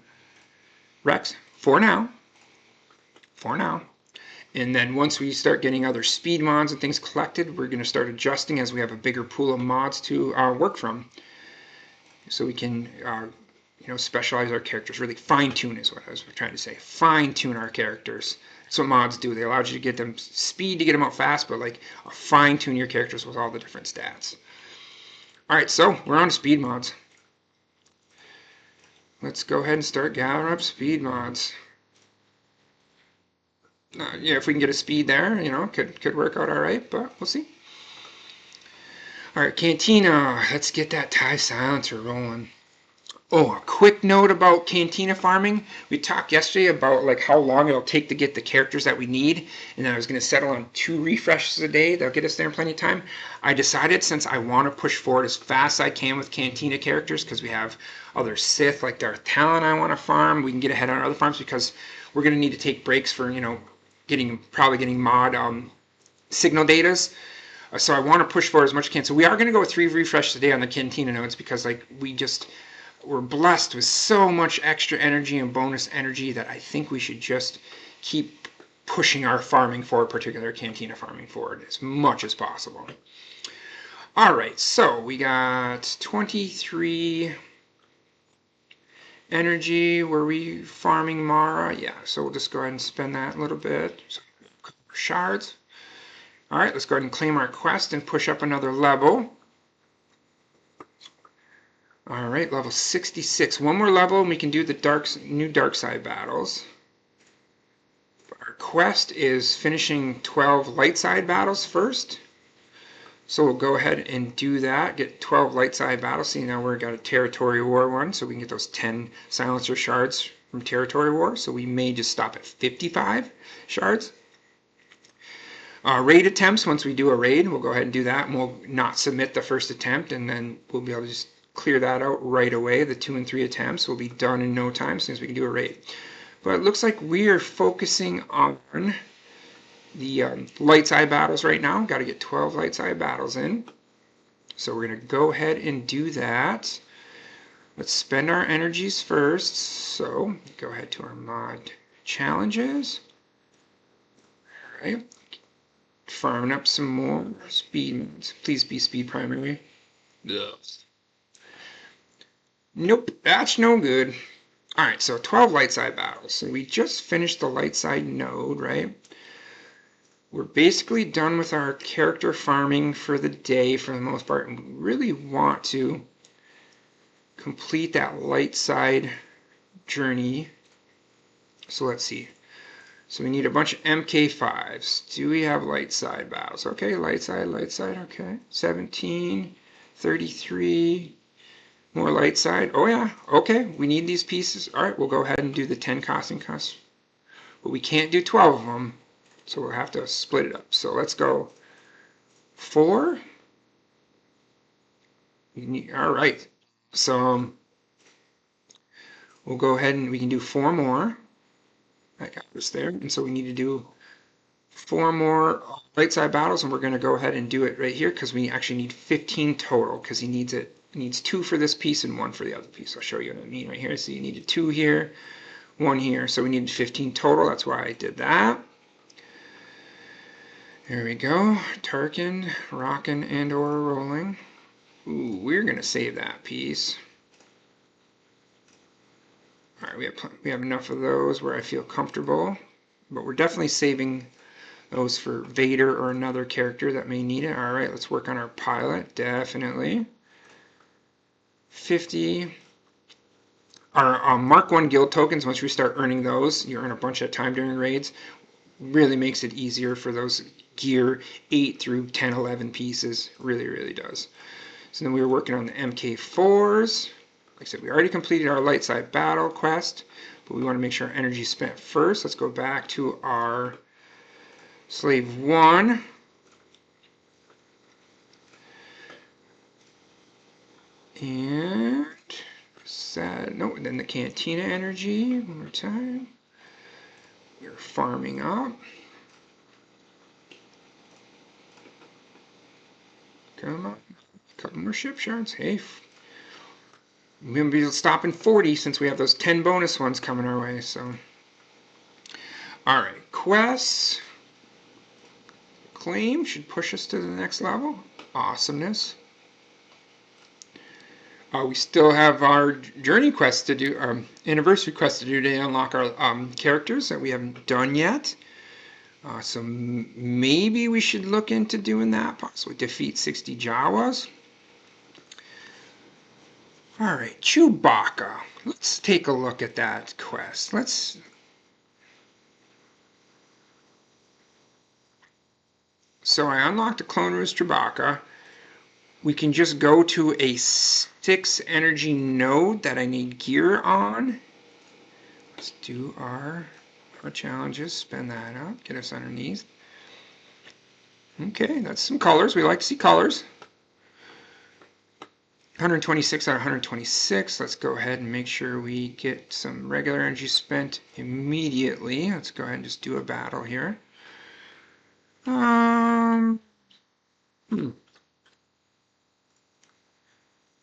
Rex for now. And then once we start getting other speed mods and things collected, we're going to start adjusting as we have a bigger pool of mods to work from. So we can, specialize our characters, really fine-tune is what I was trying to say. Fine-tune our characters. That's what mods do. They allow you to get them speed to get them out fast, but like fine-tune your characters with all the different stats. All right, so we're on to speed mods. Let's go ahead and start gathering up speed mods. If we can get a speed there, could work out all right, but we'll see. All right, Cantina. Let's get that TIE silencer rolling. Oh, a quick note about Cantina farming. We talked yesterday about like how long it'll take to get the characters that we need, and I was going to settle on 2 refreshes a day. That'll get us there in plenty of time. I decided since I want to push forward as fast as I can with Cantina characters because we have other Sith like Darth Talon I want to farm. We can get ahead on other farms because we're going to need to take breaks for probably getting mod signal datas. So I want to push forward as much as I can. So we are going to go with 3 refreshes a day on the Cantina nodes because like we're blessed with so much extra energy and bonus energy that I think we should just keep pushing our farming forward, particularly Cantina farming forward, as much as possible. All right, so we got 23 energy. Were we farming Mara? Yeah, so we'll just go ahead and spend that a little bit. So, shards. All right, let's go ahead and claim our quest and push up another level. All right, level 66. One more level and we can do the new dark side battles. Our quest is finishing 12 light side battles first. So we'll go ahead and do that, get 12 light side battles. See, now we've got a territory war one, so we can get those 10 silencer shards from territory war. So we may just stop at 55 shards. Raid attempts, once we do a raid, we'll go ahead and do that, and we'll not submit the first attempt, and then we'll be able to just clear that out right away. The 2 and 3 attempts will be done in no time as soon as we can do a raid. But it looks like we are focusing on the light side battles right now. Got to get 12 light side battles in. So we're going to go ahead and do that. Let's spend our energies first. So go ahead to our mod challenges. All right. Farming up some more speed. Please be speed primary. Ugh. Nope, that's no good. All right, so 12 light side battles. So we just finished the light side node, right? We're basically done with our character farming for the day for the most part, and we really want to complete that light side journey. So let's see. So we need a bunch of MK5s. Do we have light side battles? Okay, light side, okay. 17, 33, more light side. Oh yeah, okay, we need these pieces. All right, we'll go ahead and do the 10 costing costs. But we can't do 12 of them, so we'll have to split it up. So let's go 4. All right, so we'll go ahead and we can do 4 more. I got this there, and so we need to do 4 more light side battles, and we're going to go ahead and do it right here because we actually need 15 total because he needs 2 for this piece and 1 for the other piece. I'll show you what I mean right here. So you needed 2 here, 1 here, so we needed 15 total. That's why I did that. There we go. Tarkin, rocking, and or rolling. Ooh, we're going to save that piece. All right, we have enough of those where I feel comfortable, but we're definitely saving those for Vader or another character that may need it. All right, let's work on our pilot, definitely. 50. Our Mark 1 guild tokens, once we start earning those, you earn a bunch at a time during raids, really makes it easier for those gear 8 through 10, 11 pieces. Really, really does. So then we were working on the MK4s. Like I said, we already completed our light side battle quest, but we want to make sure our energy is spent first. Let's go back to our Slave 1. And no, then the Cantina energy, one more time. We're farming up. Come on, a couple more ship shards. Hey, we're going to be stopping 40 since we have those 10 bonus ones coming our way, so. All right, quests. Claim should push us to the next level. Awesomeness. We still have our journey quest to do, our anniversary quest to do to unlock our characters that we haven't done yet. So maybe we should look into doing that, possibly defeat 60 Jawas. All right, Chewbacca. Let's take a look at that quest. So I unlocked a Clone Wars Chewbacca. We can just go to a 6 energy node that I need gear on. Let's do our challenges, spin that up, get us underneath. Okay, that's some colors. We like to see colors. 126 out of 126. Let's go ahead and make sure we get some regular energy spent immediately. Let's go ahead and just do a battle here.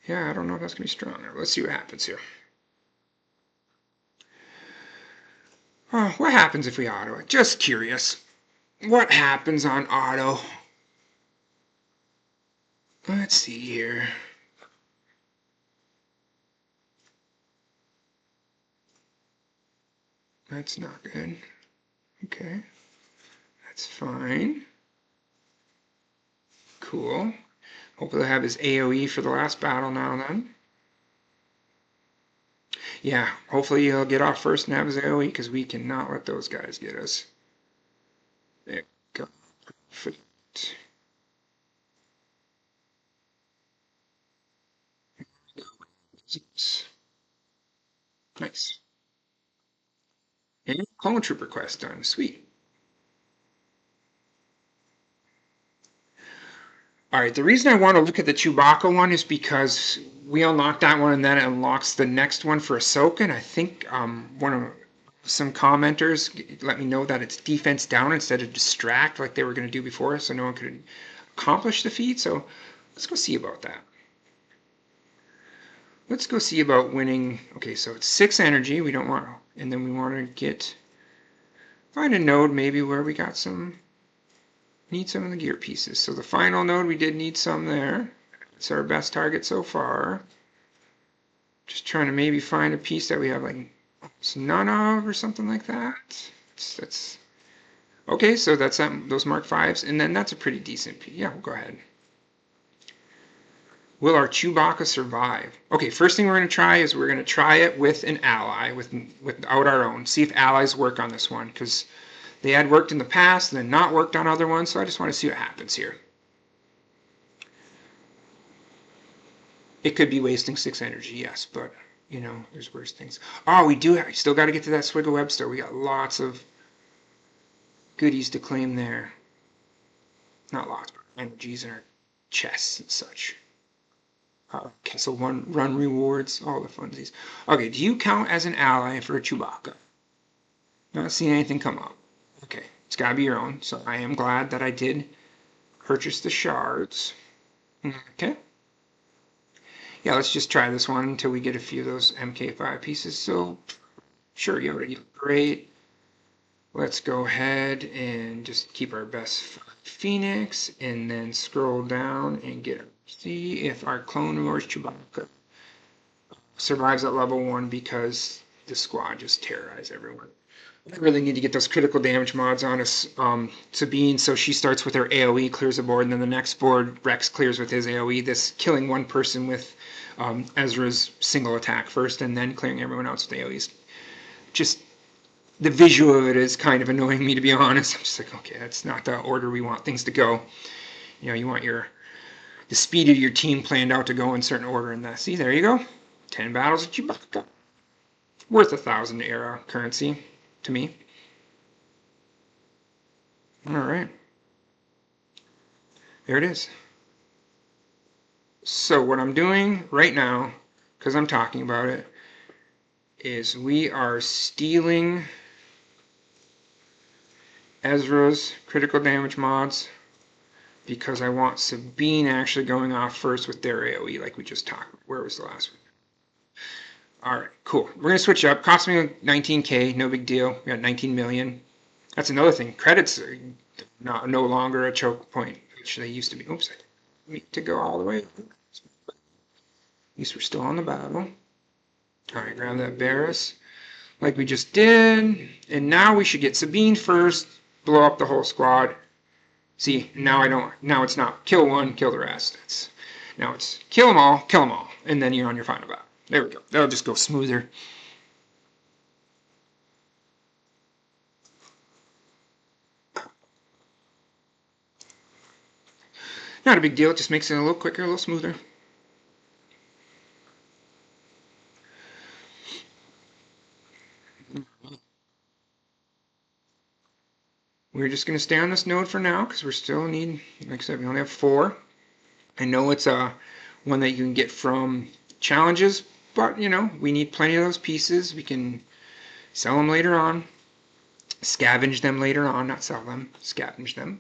Yeah, I don't know if that's going to be strong. Let's see what happens here. What happens if we auto it? Just curious. What happens on auto? Let's see here. That's not good. Okay. That's fine. Cool. Hopefully he'll have his AoE for the last battle now then. Yeah, hopefully he'll get off first and have his AoE because we cannot let those guys get us. There we go. Nice. And clone trooper quest done. Sweet. All right, the reason I want to look at the Chewbacca one is because we unlocked that one and then it unlocks the next one for Ahsoka. And I think some commenters let me know that it's defense down instead of distract like they were going to do before, so no one could accomplish the feat. So let's go see about that. Let's go see about winning. Okay, so it's 6 energy. We don't want, and then we want to find a node maybe where we got need some of the gear pieces. So the final node, we did need some there. It's our best target so far. Just trying to maybe find a piece that we have like none of or something like that. That's okay. So that's those Mark 5s, and then that's a pretty decent piece. Yeah, we'll go ahead. Will our Chewbacca survive? Okay, first thing we're going to try is we're going to try it with an ally, without our own. See if allies work on this one, because they had worked in the past and then not worked on other ones, so I just want to see what happens here. It could be wasting 6 energy, yes, but, you know, there's worse things. Oh, we still got to get to that SWGOH Web Store. We got lots of goodies to claim there. Not lots, but energies in our chests and such. Castle Run rewards, all the funsies. Okay, do you count as an ally for a Chewbacca? Not seeing anything come up. Okay, it's got to be your own, so I am glad that I did purchase the shards. Okay. Yeah, let's just try this one until we get a few of those MK5 pieces. So, sure, you already look great. Let's go ahead and just keep our best Phoenix and then scroll down and see if our Clone Wars Chewbacca survives at level 1 because the squad just terrorized everyone. I really need to get those critical damage mods on us. Sabine, so she starts with her AoE, clears the board, and then the next board Rex clears with his AoE. This killing one person with Ezra's single attack first, and then clearing everyone else with AoEs. Just the visual of it is kind of annoying me, to be honest. I'm just like, okay, that's not the order we want things to go. You know, you want the speed of your team planned out to go in certain order, and that. See, there you go. 10 battles of Chewbacca. Worth 1,000 era currency to me. All right. There it is. So what I'm doing right now, because I'm talking about it, is we are stealing Ezra's critical damage mods because I want Sabine actually going off first with their AoE like we just talked about. Where was the last one? All right, cool. We're going to switch up. Cost me 19K, no big deal. We got 19 million. That's another thing. Credits are no longer a choke point, which they used to be. Oops, I need to go all the way. At least we're still on the battle. All right, grab that Barris like we just did. And now we should get Sabine first, blow up the whole squad. See, now it's not kill one, kill the rest. Now it's kill them all, and then you're on your final battle. There we go. That'll just go smoother. Not a big deal, it just makes it a little quicker, a little smoother. We're just going to stay on this node for now because we're still need, like I said, we only have 4. I know it's one that you can get from challenges, but you know, we need plenty of those pieces. We can sell them later on, scavenge them later on, not sell them, scavenge them.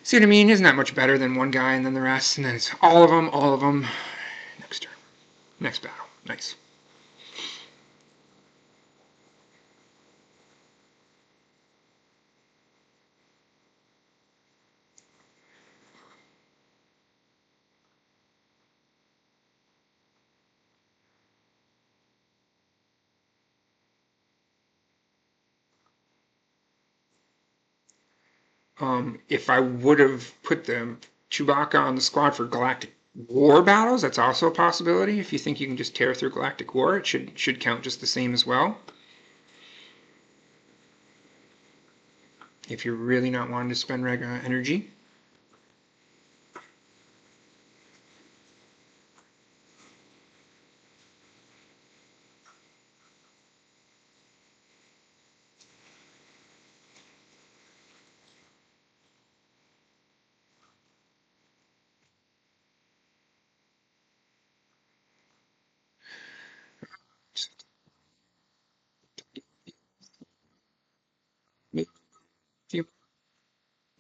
See what I mean? Isn't that much better than one guy and then the rest, and then it's all of them. Next turn, next battle. Nice. If I would have put the Chewbacca on the squad for Galactic War battles, that's also a possibility. If you think you can just tear through Galactic War, it should count just the same as well. If you're really not wanting to spend regular energy.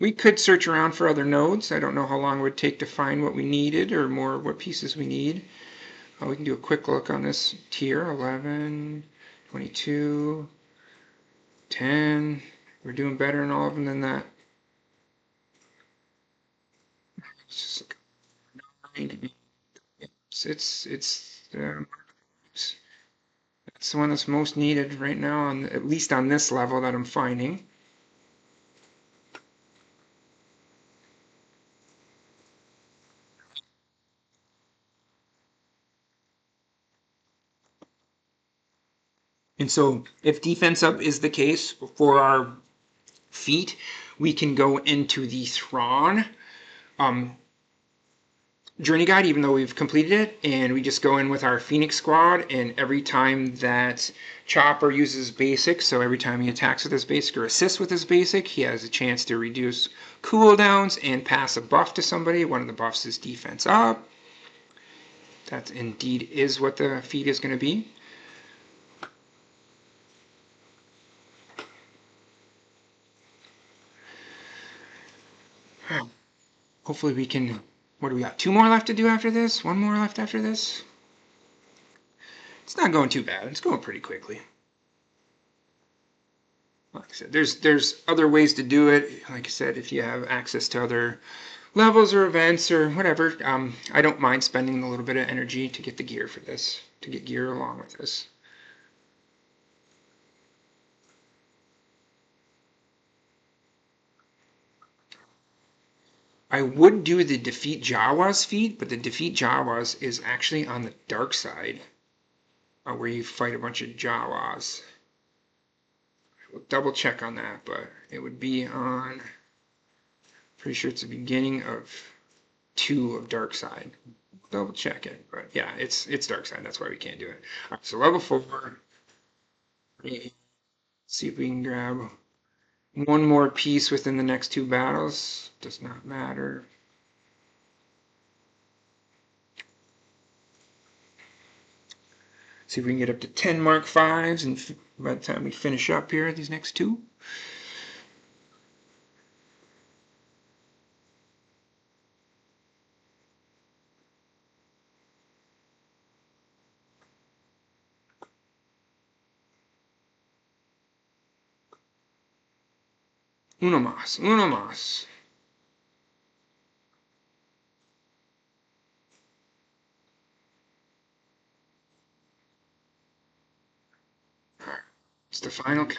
We could search around for other nodes. I don't know how long it would take to find what we needed or more what pieces we need. We can do a quick look on this tier, 11, 22, 10. We're doing better in all of them than that. It's just it's the one that's most needed right now, on at least on this level that I'm finding. And so if defense up is the case for our feet, we can go into the Thrawn journey guide, even though we've completed it, and we just go in with our Phoenix squad, and every time that Chopper uses basic, so every time he attacks with his basic or assists with his basic, he has a chance to reduce cooldowns and pass a buff to somebody. One of the buffs is defense up. That indeed is what the feat is going to be. Hopefully we can, what do we got? 2 more left to do after this? 1 more left after this? It's not going too bad. It's going pretty quickly. Like I said, there's other ways to do it. Like I said, if you have access to other levels or events or whatever, I don't mind spending a little bit of energy to get the gear for this, to get gear along with this. I would do the defeat Jawas feat, but the defeat Jawas is actually on the dark side, where you fight a bunch of Jawas. We'll double check on that, but it would be on, pretty sure it's the beginning of 2 of dark side. Double check it, but yeah, it's dark side. That's why we can't do it. All right, so level 4. See if we can grab one more piece within the next 2 battles. Does not matter. See if we can get up to 10 Mark 5s, and by the time we finish up here, these next 2. Uno más, uno más. All right, it's the final count.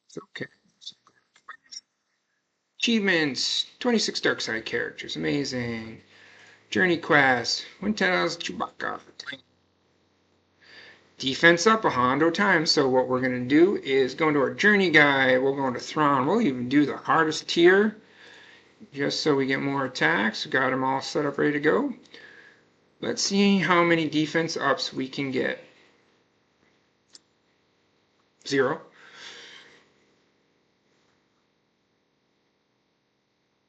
It's okay. Achievements, 26 dark side characters, amazing. Journey quest, Wintel's Chewbacca. Defense up a Hondo time. So what we're going to do is go into our journey guide. We'll go into Thrawn. We'll even do the hardest tier just so we get more attacks. Got them all set up, ready to go. Let's see how many defense ups we can get. 0.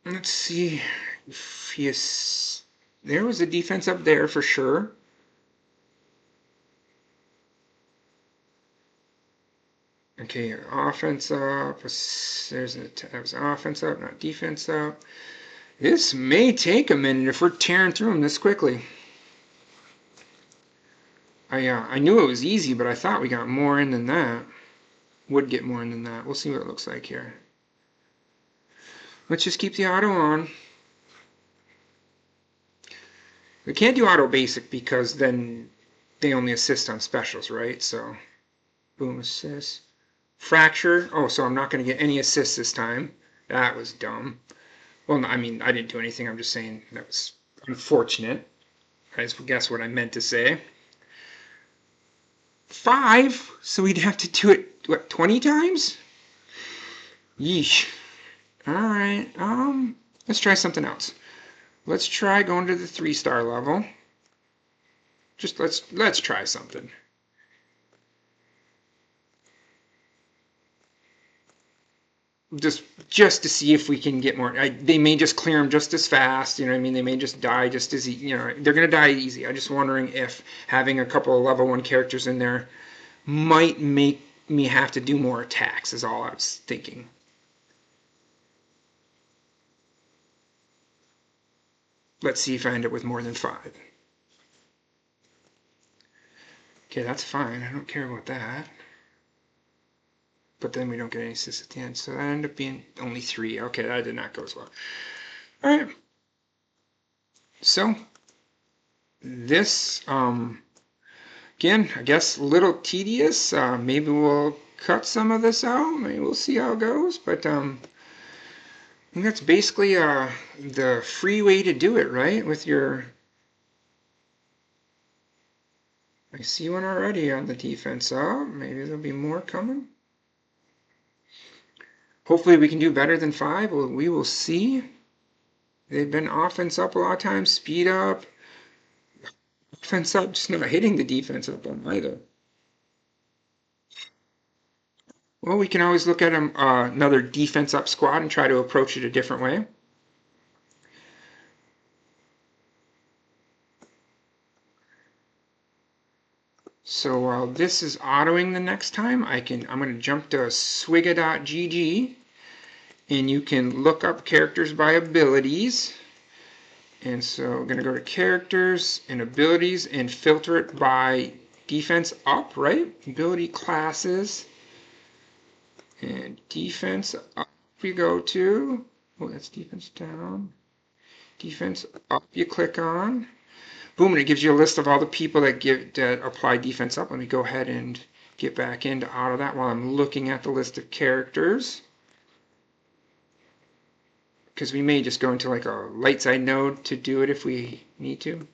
Let's see if he is... There was a defense up there for sure. Okay, offense up. That was offense up, not defense up. This may take a minute if we're tearing through them this quickly. I knew it was easy, but I thought we got more in than that. Would get more in than that. We'll see what it looks like here. Let's just keep the auto on. We can't do auto basic because then they only assist on specials, right? So, boom, assist. Fracture. Oh, so I'm not going to get any assists this time. That was dumb. Well, no, I mean, I didn't do anything. I'm just saying that was unfortunate. I guess what I meant to say. 5, so we'd have to do it, what, 20 times? Yeesh. Alright, let's try something else. Let's try going to the 3-star level. Just let's try something. Just to see if we can get more. They may just clear them just as fast, you know what I mean? They may just die just as, you know, they're going to die easy. I'm just wondering if having a couple of level 1 characters in there might make me have to do more attacks, is all I was thinking. Let's see if I end up with more than 5. Okay, that's fine. I don't care about that. But then we don't get any assists at the end. So that ended up being only 3. Okay, that did not go as well. Alright. So, this, again, I guess a little tedious. Maybe we'll cut some of this out. Maybe we'll see how it goes. But, I think that's basically the free way to do it, right? With your... I see one already on the defense. Oh, maybe there'll be more coming. Hopefully we can do better than 5. We will see. They've been offense up a lot of times, speed up. Offense up, just not hitting the defense up on either. Well, we can always look at another defense up squad and try to approach it a different way. So while this is autoing the next time, I'm going to jump to SWGOH and you can look up characters by abilities. And so I'm going to go to characters and abilities and filter it by defense up, right? Ability classes. And defense up we go to. Oh, that's defense down. Defense up you click on. Boom, and it gives you a list of all the people that apply defense up. Let me go ahead and get back into auto that while I'm looking at the list of characters. Because we may just go into like a light side node to do it if we need to.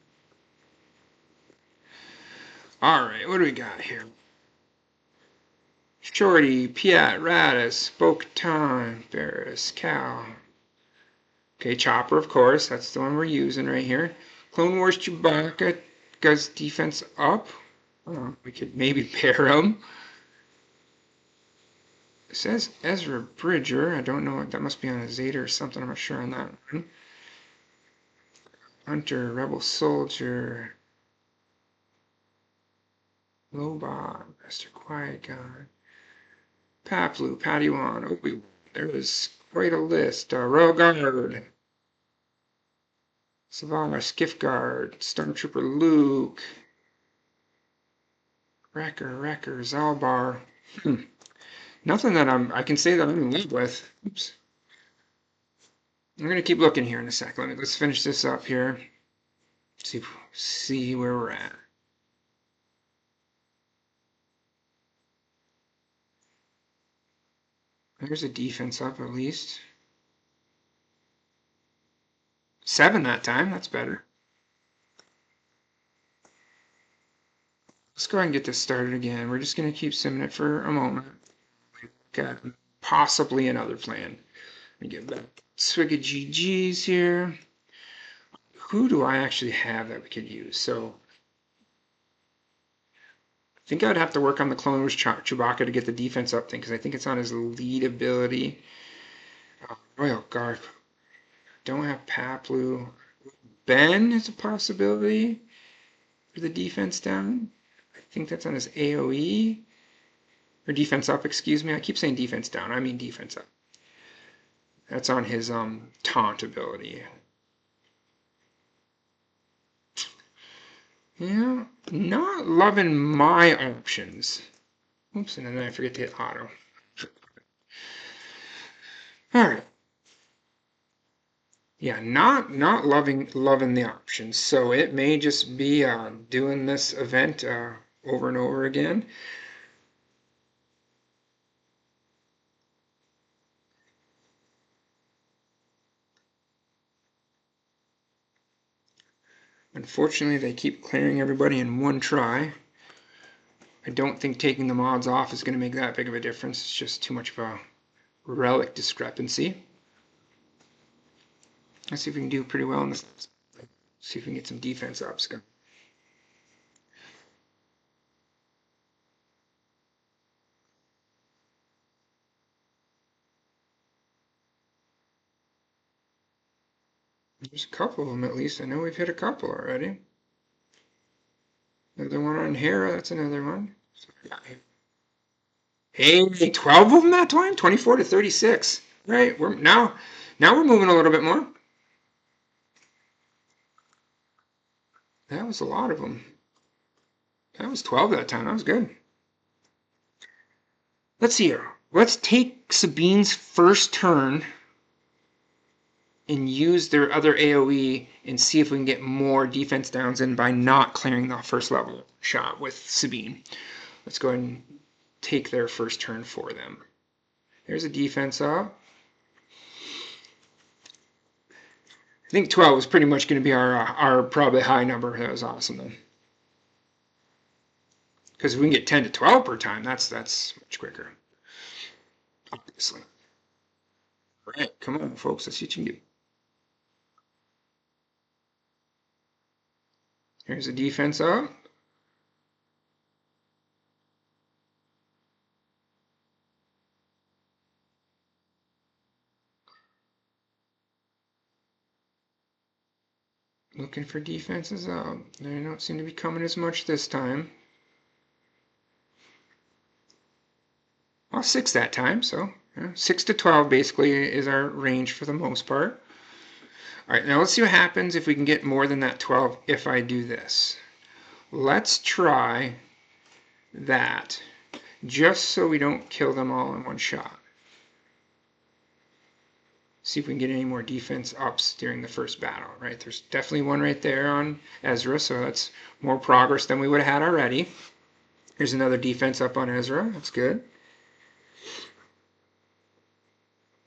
Alright, what do we got here? Shorty, Piat, Radis, Bo-Katan, Barris, Cal. Okay, Chopper, of course. That's the one we're using right here. Clone Wars Chewbacca goes defense up. Oh, we could maybe pair them. It says Ezra Bridger. I don't know. That must be on a Zeta or something. I'm not sure on that one. Hunter, Rebel Soldier. Lobot, Master Qui-Gon. Paplu, Padawan, Obi-Wan. There was quite a list. Royal Guard. Savannah, Skiff-Guard, Stormtrooper Luke, Wrecker, Zalbar. Nothing that I can say that I'm in love with. Oops. I'm gonna keep looking here in a sec. Let's finish this up here. See where we're at. There's a defense up at least. 7 that time, that's better. Let's go ahead and get this started again. We're just going to keep simming it for a moment. Got possibly another plan. Let me get back. SWGOH here. Who do I actually have that we could use? So I think I'd have to work on the Clone Wars Chewbacca to get the defense up thing because I think it's on his lead ability. Royal Guard. Don't have Paplu. Ben is a possibility for the defense down. I think that's on his AoE. Or defense up, excuse me. I keep saying defense down. I mean defense up. That's on his taunt ability. Yeah, not loving my options. Oops, and then I forget to hit auto. All right. Yeah, not loving the options. So it may just be doing this event over and over again. Unfortunately, they keep clearing everybody in one try. I don't think taking the mods off is going to make that big of a difference. It's just too much of a relic discrepancy. Let's see if we can do pretty well in this. See if we can get some defense ups going. There's a couple of them at least. I know we've hit a couple already. Another one on Hera, that's another one. Hey, 12 of them that time? 24 to 36. Right, now we're moving a little bit more. That was a lot of them. That was 12 that time. That was good. Let's see here. Let's take Sabine's first turn and use their other AoE and see if we can get more defense downs in by not clearing the first level shot with Sabine. Let's go ahead and take their first turn for them. There's a defense up. I think 12 was pretty much going to be our probably high number. That was awesome then. Because if we can get 10 to 12 per time, that's much quicker. Obviously. All right, come on, folks. Let's see what you can do. Here's a defense up. Looking for defenses up. They don't seem to be coming as much this time. Well, 6 that time, so 6 to 12 basically is our range for the most part. All right, now let's see what happens if we can get more than that 12 if I do this. Let's try that, just so we don't kill them all in one shot. See if we can get any more defense ups during the first battle, right? There's definitely one right there on Ezra, so that's more progress than we would have had already. Here's another defense up on Ezra. That's good.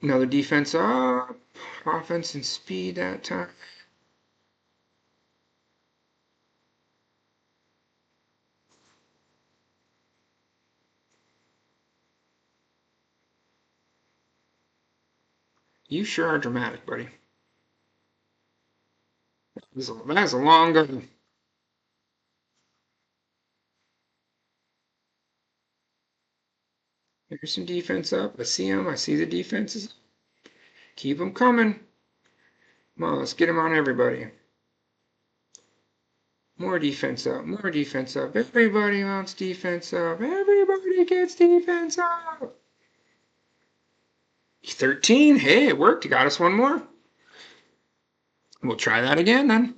Another defense up. Offense and speed that time. You sure are dramatic, buddy. That's a long go. There's some defense up. I see them. I see the defenses. Keep them coming. Come on, let's get them on everybody. More defense up. More defense up. Everybody wants defense up. Everybody gets defense up. 13. Hey, it worked. You got us one more. We'll try that again then.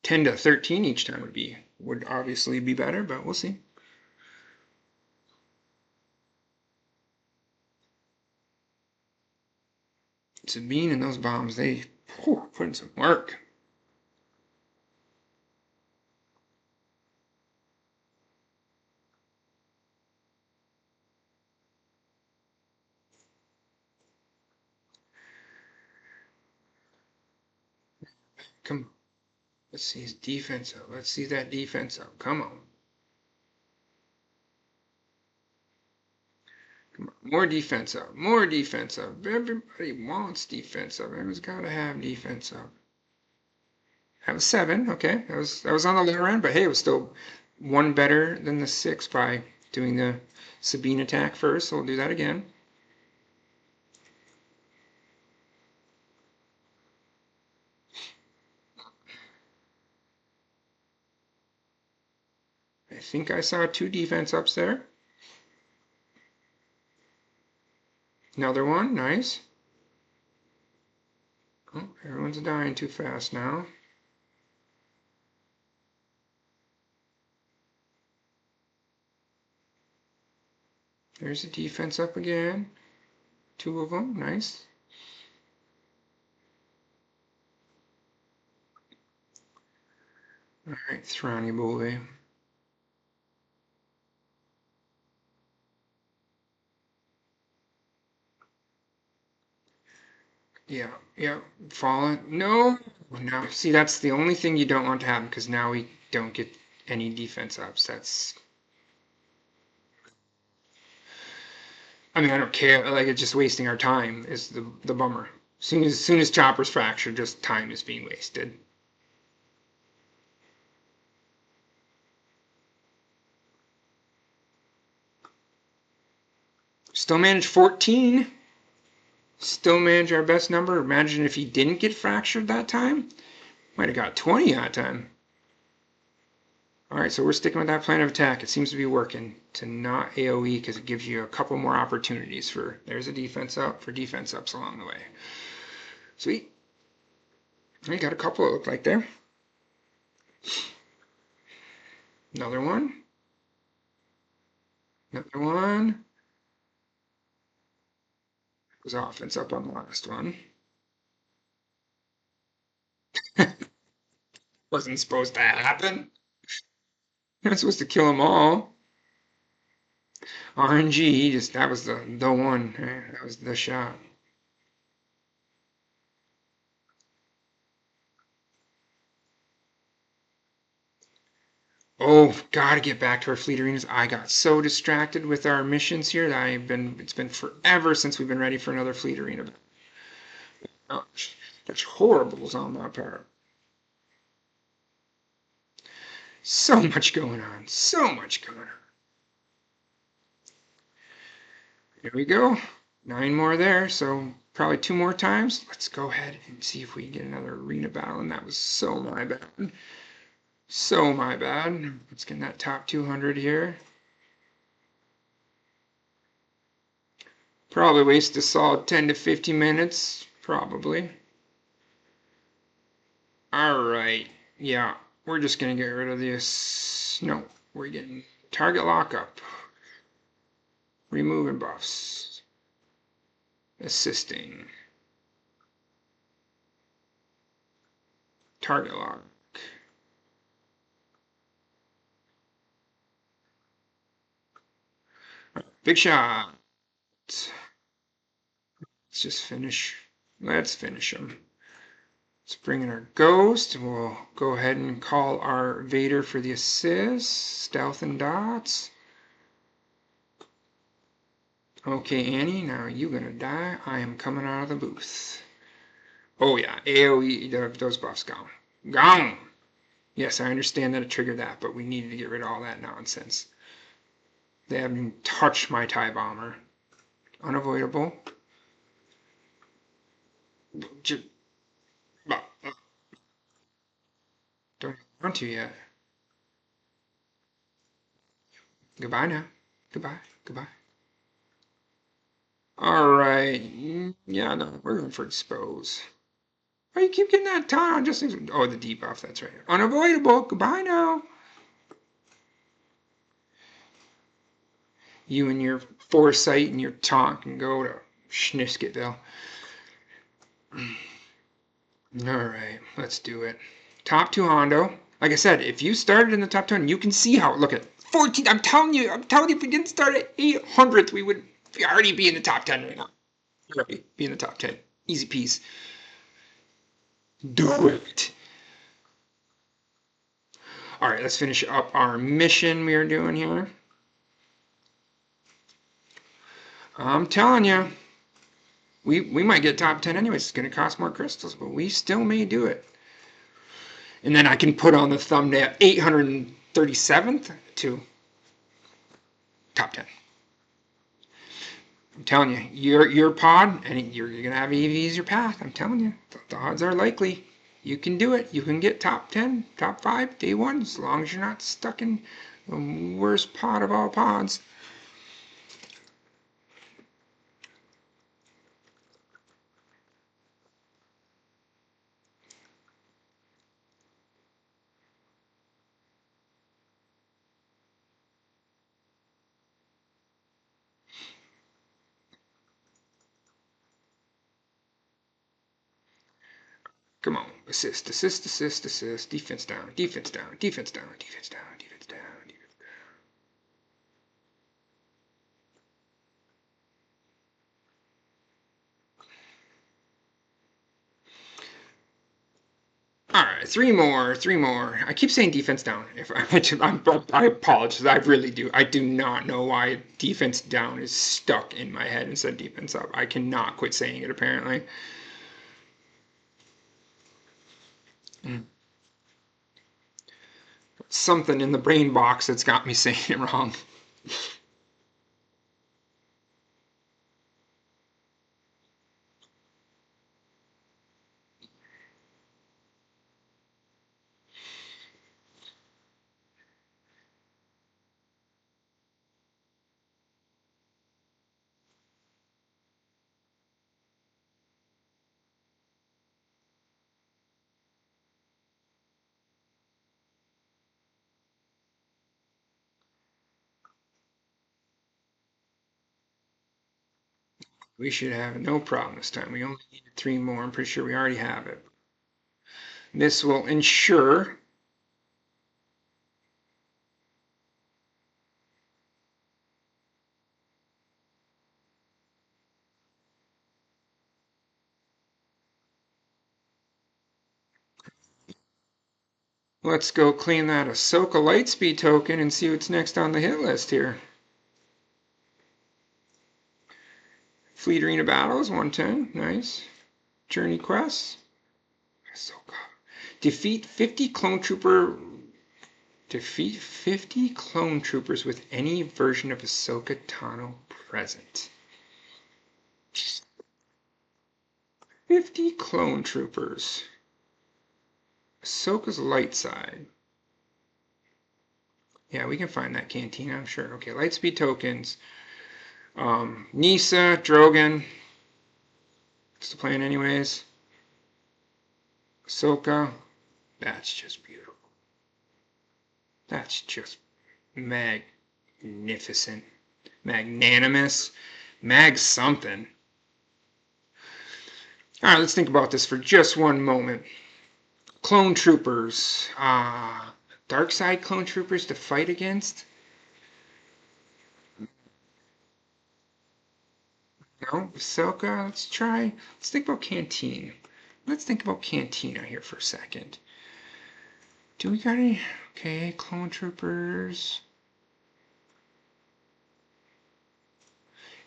$10 to 13 each time would obviously be better, but we'll see. Sabine and those bombs, they put in some work. Come, let's see his defense up. Let's see that defense up. Come on. Come on. More defense up. More defense up. Everybody wants defense up. Everyone's got to have defense up. That was 7. Okay, that was on the lower end, but hey, it was still one better than the 6 by doing the Sabine attack first. So we'll do that again. I think I saw 2 defense ups there. Another one, nice. Oh, everyone's dying too fast now. There's the defense up again. 2 of them, nice. All right, Thrani Bove. Yeah, fallen. No, no. See, that's the only thing you don't want to happen because now we don't get any defense ups. I mean, I don't care. Like, it's just wasting our time is the bummer. Soon as Chopper's fractured, just time is being wasted. Still managed 14. Still manage our best number. Imagine if he didn't get fractured that time. Might have got 20 that time. All right, so we're sticking with that plan of attack. It seems to be working to not AoE because it gives you a couple more opportunities for, there's a defense up, for defense ups along the way. Sweet. I got a couple it looked like there. Another one. Another one. It was offense up on the last one. Wasn't supposed to happen. Not supposed to kill them all. RNG, just that was the one. That was the shot. Oh, gotta get back to our fleet arenas. I got so distracted with our missions here that it's been forever since we've been ready for another fleet arena. Oh, that's horrible on my part. So much going on. So much going on. Here we go. 9 more there, so probably 2 more times. Let's go ahead and see if we can get another arena battle, and that was so my bad. So my bad. Let's get that top 200 here. Probably waste a solid 10 to 50 minutes. Probably. Alright. Yeah. We're just going to get rid of this. No. We're getting target lockup. Removing buffs. Assisting. Target lock. Big shot. Let's just finish. Let's finish them. Let's bring in our ghost. We'll go ahead and call our Vader for the assist. Stealth and dots. Okay, Annie, now you're gonna die. I am coming out of the booth. Oh yeah, AoE, those buffs gone. Gone! Yes, I understand that it triggered that, but we needed to get rid of all that nonsense. They haven't even touched my TIE bomber. Unavoidable. Don't want to yet. Goodbye now. Goodbye. Goodbye. Alright. Yeah, no, we're going for expose. Oh, you keep getting that time. Just oh, the debuff. That's right. Unavoidable. Goodbye now. You and your foresight and your taunt can go to Schniskettville. Alright, let's do it. Top 2 Hondo. Like I said, if you started in the top 10, you can see how. Look at 14. I'm telling you, if we didn't start at 800th, we would already be in the top 10 right now. Already be in the top 10. Easy peasy. Do it. All right, let's finish up our mission we are doing here. I'm telling you, we might get top 10 anyways. It's going to cost more crystals, but we still may do it. And then I can put on the thumbnail 837th to top 10. I'm telling you, your pod, and you're gonna have EVs your path. I'm telling you, the odds are likely. You can do it. You can get top 10, top 5, day one, as long as you're not stuck in the worst pod of all pods. Come on, assist, assist, assist, assist, defense down, defense down, defense down, defense down, defense down, defense down. All right, three more, three more. I keep saying defense down. I apologize. I really do. I do not know why defense down is stuck in my head instead of defense up. I cannot quit saying it, apparently. Something in the brain box that's got me saying it wrong. We should have no problem this time. We only needed three more. I'm pretty sure we already have it. This will ensure let's go clean that Ahsoka Lightspeed token and see what's next on the hit list here. Fleet Arena Battles, 110, nice. Journey Quests, Ahsoka. Defeat 50 clone troopers with any version of Ahsoka Tano present. 50 clone troopers. Ahsoka's light side. Yeah, we can find that cantina, I'm sure. Okay, Lightspeed tokens. Nisa, Drogon. It's the plan anyways. Ahsoka. That's just beautiful. That's just magnificent. Magnanimous. Mag something. Alright, let's think about this for just one moment. Clone troopers. Dark side clone troopers to fight against? No, Ahsoka, let's try. Let's think about Canteen. Let's think about Cantina here for a second. Do we got any? Okay, clone troopers.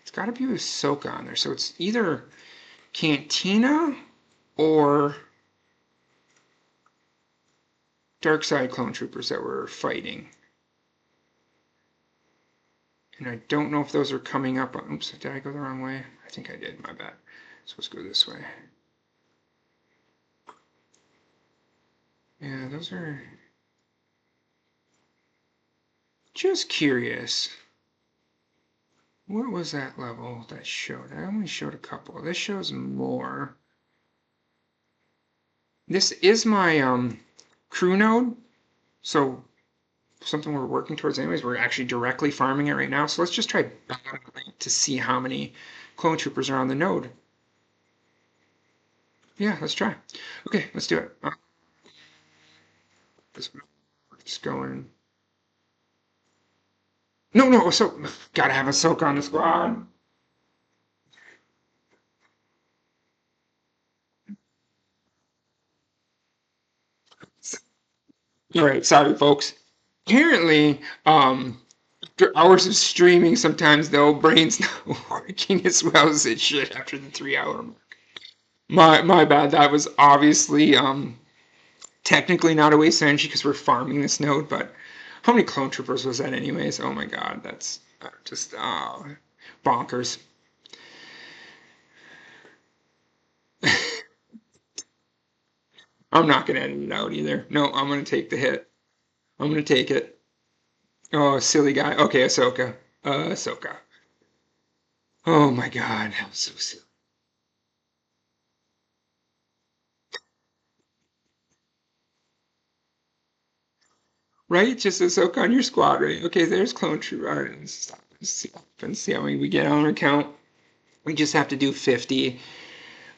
It's got to be with Ahsoka on there. So it's either Cantina or Dark Side clone troopers that we're fighting. And I don't know if those are coming up. Oops, did I go the wrong way? I think I did, my bad. So let's go this way. Yeah, those are... Just curious. What was that level that showed? I only showed a couple. This shows more. This is my crew node. So something we're working towards anyways. We're actually directly farming it right now. So let's just try battling to see how many clone troopers are on the node. Yeah, let's try. Okay, let's do it. Just going. No, so gotta have Ahsoka on the squad. All right, sorry, folks. Apparently, after hours of streaming, sometimes the old brain's not working as well as it should after the 3 hour mark. My bad. That was obviously technically not a waste of energy because we're farming this node, but how many clone troopers was that anyways? Oh my god, that's just bonkers. I'm not going to edit it out either. No, I'm going to take the hit. I'm going to take it. Oh, silly guy. Okay, Ahsoka. Ahsoka. Oh my god, that was so silly. Right? Just Ahsoka on your squad, right? Okay, there's clone trooper. All right, let's stop. Let's see how many we get on our count. We just have to do 50.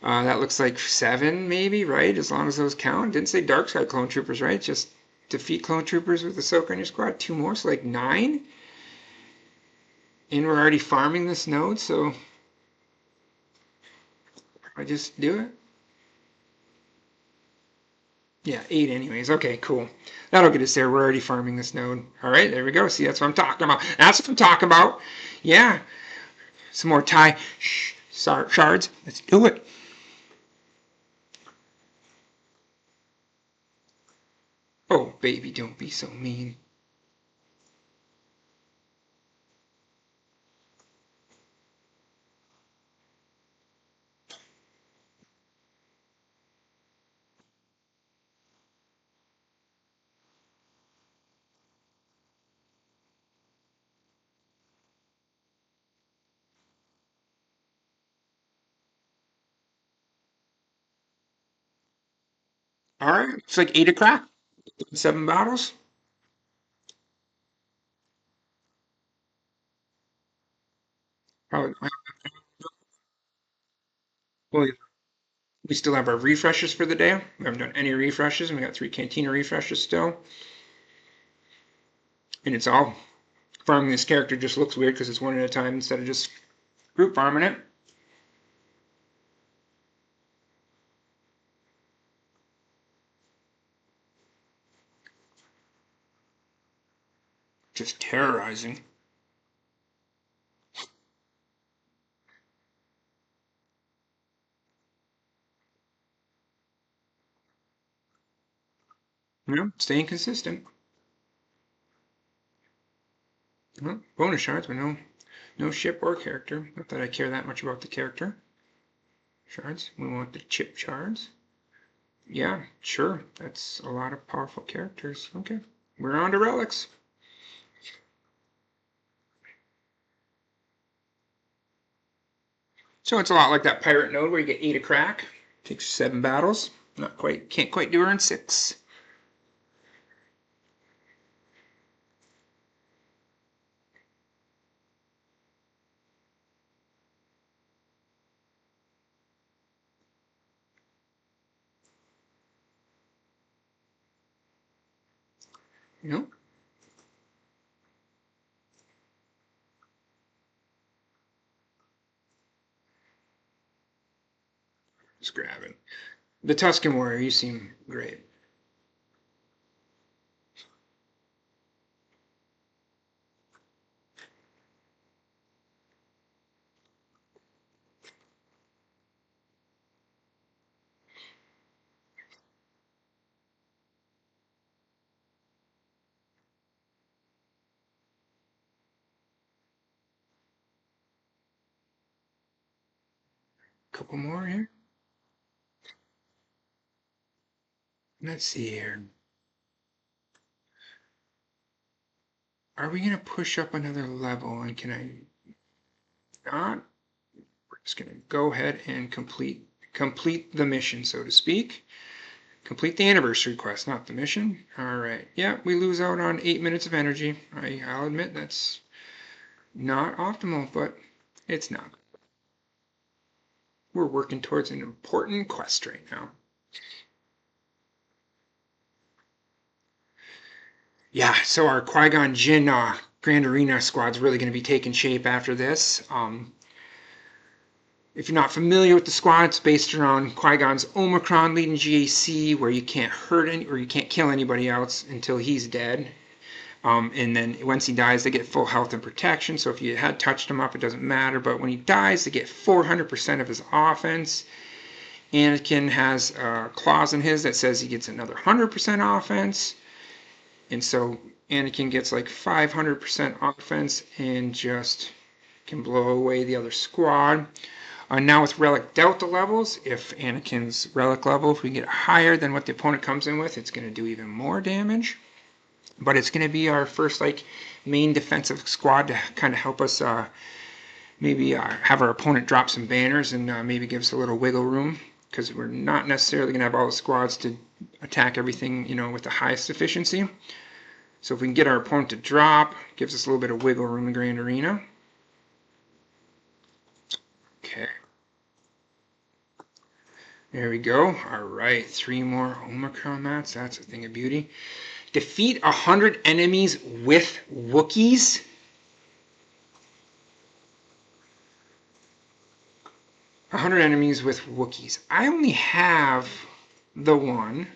That looks like 7, maybe, right? As long as those count. Didn't say dark side clone troopers, right? Just defeat clone troopers with Ahsoka on your squad. 2 more, so like 9. And we're already farming this node, so I just do it. Yeah, 8 anyways. Okay, cool. That'll get us there. We're already farming this node. All right, there we go. See, that's what I'm talking about. That's what I'm talking about. Yeah. Some more tie shards. Let's do it. Oh, baby, don't be so mean. All right, it's like 8 o'clock. 7 bottles. Probably. Well, we still have our refreshes for the day. We haven't done any refreshes, and we got 3 Cantina refreshes still. And it's all farming this character just looks weird because it's one at a time instead of just group farming it. Just terrorizing. You know, staying consistent. Well, bonus shards, but no ship or character. Not that I care that much about the character. Shards. We want the chip shards. Yeah, sure. That's a lot of powerful characters. Okay. We're on to relics. So it's a lot like that pirate node where you get 8 a crack. Takes 7 battles. Not quite, can't quite do her in 6. You know? Just grab it. The Tuscan Warrior, you seem great. Couple more here. Let's see here. Are we gonna push up another level? And can I not? We're just gonna go ahead and complete the mission, so to speak. Complete the anniversary quest, not the mission. All right. Yeah, we lose out on 8 minutes of energy. I'll admit that's not optimal, but it's not. We're working towards an important quest right now. Yeah, so our Qui-Gon Jinn Grand Arena squad's really going to be taking shape after this. If you're not familiar with the squad, it's based around Qui-Gon's Omicron leading GAC, where you can't hurt any or you can't kill anybody else until he's dead. And then once he dies, they get full health and protection. So if you had touched him up, it doesn't matter. But when he dies, they get 400% of his offense. Anakin has a clause in his that says he gets another 100% offense. And so Anakin gets like 500% offense and just can blow away the other squad. Now with Relic Delta levels, if Anakin's Relic level, if we get higher than what the opponent comes in with, it's going to do even more damage. But it's going to be our first like main defensive squad to kind of help us maybe have our opponent drop some banners and maybe give us a little wiggle room, because we're not necessarily going to have all the squads to attack everything, you know, with the highest efficiency. So if we can get our opponent to drop, gives us a little bit of wiggle room in Grand Arena. Okay. There we go. All right, 3 more Omicron mats. That's a thing of beauty. Defeat 100 enemies with Wookiees. 100 enemies with Wookiees. I only have the one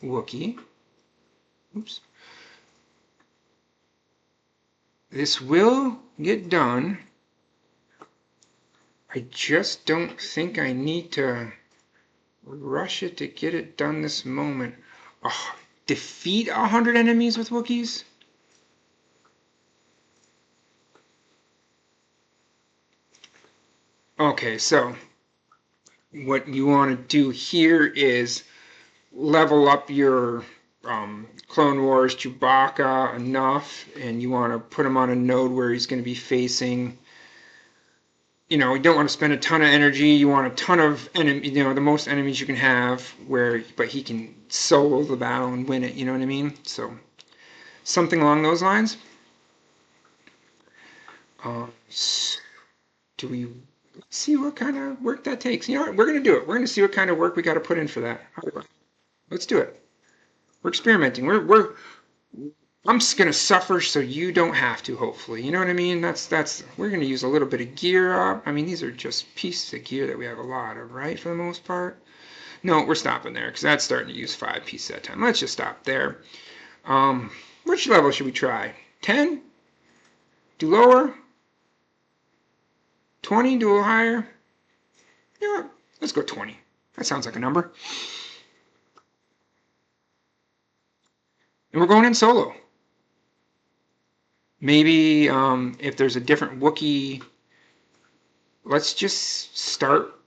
Wookiee. Oops. This will get done. I just don't think I need to rush it to get it done this moment. Oh, defeat 100 enemies with Wookiees? Okay, so what you want to do here is level up your Clone Wars Chewbacca enough, and you want to put him on a node where he's going to be facing, you know, you don't want to spend a ton of energy. You want a ton of enemy, you know, the most enemies you can have, but he can solo the battle and win it, you know what I mean? So something along those lines. Do we see what kind of work that takes? You know what? We're going to do it. We're going to see what kind of work we got to put in for that. Let's do it. We're experimenting. I'm just going to suffer so you don't have to, hopefully. You know what I mean? We're going to use a little bit of gear up. I mean, these are just pieces of gear that we have a lot of, right, for the most part? No, we're stopping there, because that's starting to use 5 pieces at a time. Let's just stop there. Which level should we try? 10? Do lower? 20? Do a little higher? You know what? Let's go 20. That sounds like a number. And we're going in solo. Maybe if there's a different Wookiee, let's just start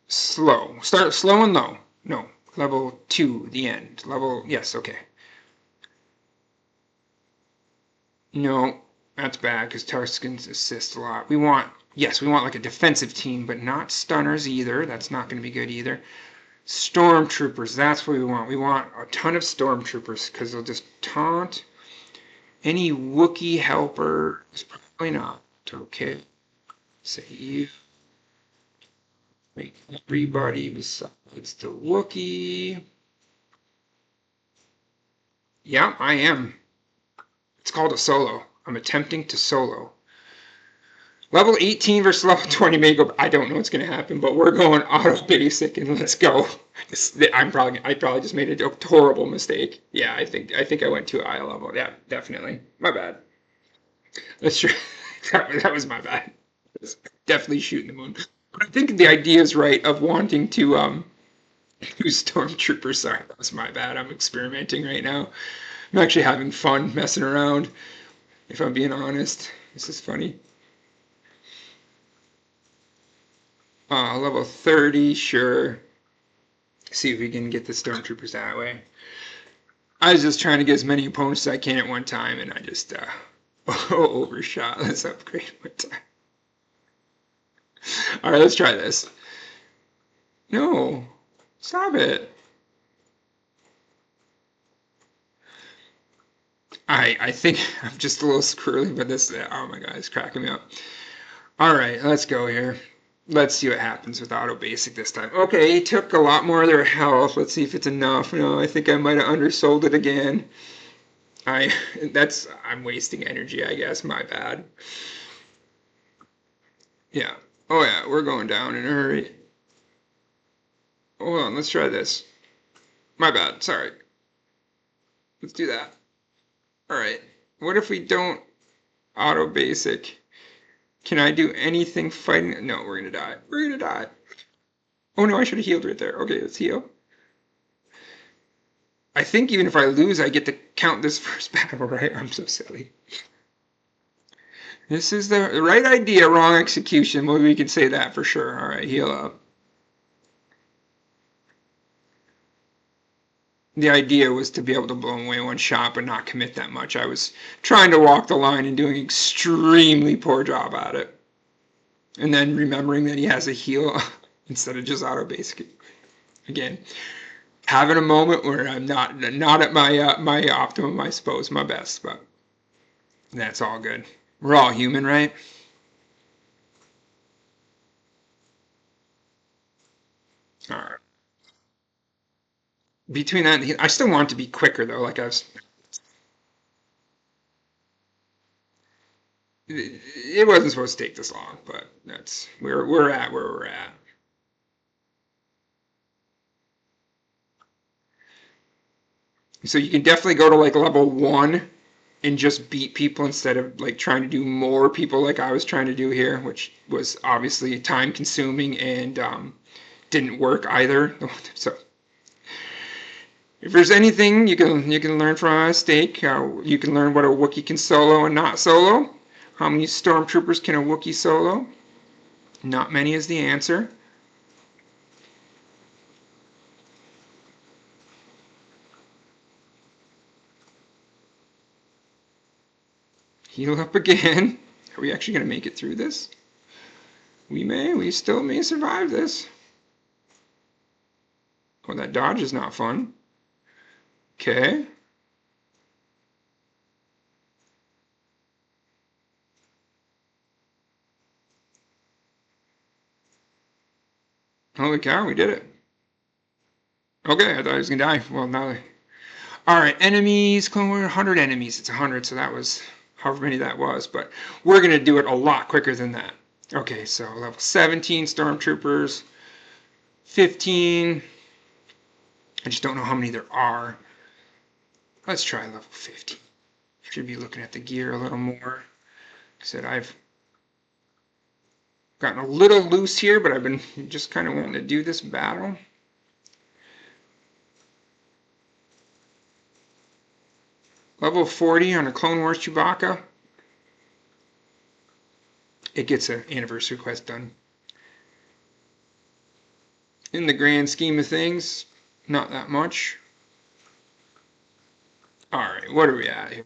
slow. Start slow and low. No, level 2, the end. Yes, okay. No, that's bad because Tarskins assist a lot. We want like a defensive team, but not stunners either. That's not going to be good either. Stormtroopers, that's what we want. We want a ton of stormtroopers because they'll just taunt. Any Wookiee helper is probably not. Okay. Say you. Make everybody besides the Wookiee. Yeah, I am. It's called a solo. I'm attempting to solo. Level 18 versus level 20 may go. I don't know what's going to happen, but we're going auto basic and let's go. I probably just made a horrible mistake. Yeah, I think I went too high a level. Yeah, definitely. My bad. Let's try. That was my bad. Definitely shooting the moon. But I think the idea is right of wanting to use stormtroopers. Sorry, that was my bad. I'm experimenting right now. I'm actually having fun messing around. If I'm being honest, this is funny. Level 30, sure. See if we can get the stormtroopers that way. I was just trying to get as many opponents as I can at one time, and I just overshot. Let's upgrade one time. All right, let's try this. No, stop it. I think I'm just a little squirrely, but this, oh my god, it's cracking me up. All right, let's go here. Let's see what happens with auto basic this time. Okay, he took a lot more of their health. Let's see if it's enough. No, I think I might have undersold it again. I'm wasting energy, I guess. My bad. Yeah. Oh yeah, we're going down in a hurry. Hold on, let's try this. My bad, sorry. Let's do that. Alright, what if we don't auto basic? Can I do anything fighting? No, we're gonna die. We're gonna die. Oh no, I should have healed right there. Okay, let's heal. I think even if I lose, I get to count this first battle, right? I'm so silly. This is the right idea, wrong execution. Well, we can say that for sure. All right, heal up. The idea was to be able to blow him away one shot, but not commit that much. I was trying to walk the line and doing an extremely poor job at it. And then remembering that he has a heal instead of just auto basic. Again, having a moment where I'm not at my optimum, I suppose, my best, but that's all good. We're all human, right? All right. Between that, and I still want it to be quicker though. Like I was, it wasn't supposed to take this long, but that's we're at where we're at. So you can definitely go to like level 1 and just beat people instead of like trying to do more people like I was trying to do here, which was obviously time consuming and didn't work either. So if there's anything you can learn from a mistake, you can learn what a Wookiee can solo and not solo. How many stormtroopers can a Wookiee solo? Not many is the answer. Heal up again. Are we actually going to make it through this? We still may survive this. Oh, that dodge is not fun. Okay. Holy cow, we did it. Okay, I thought I was going to die. Well, now. All right, enemies. Clone War, 100 enemies. It's 100, so that was however many that was. But we're going to do it a lot quicker than that. Okay, so level 17 stormtroopers. 15. I just don't know how many there are. Let's try level 15. Should be looking at the gear a little more. Like I said, I've gotten a little loose here, but I've been just kind of wanting to do this battle. Level 40 on a Clone Wars Chewbacca. It gets an anniversary quest done. In the grand scheme of things, not that much. Alright, what are we at here?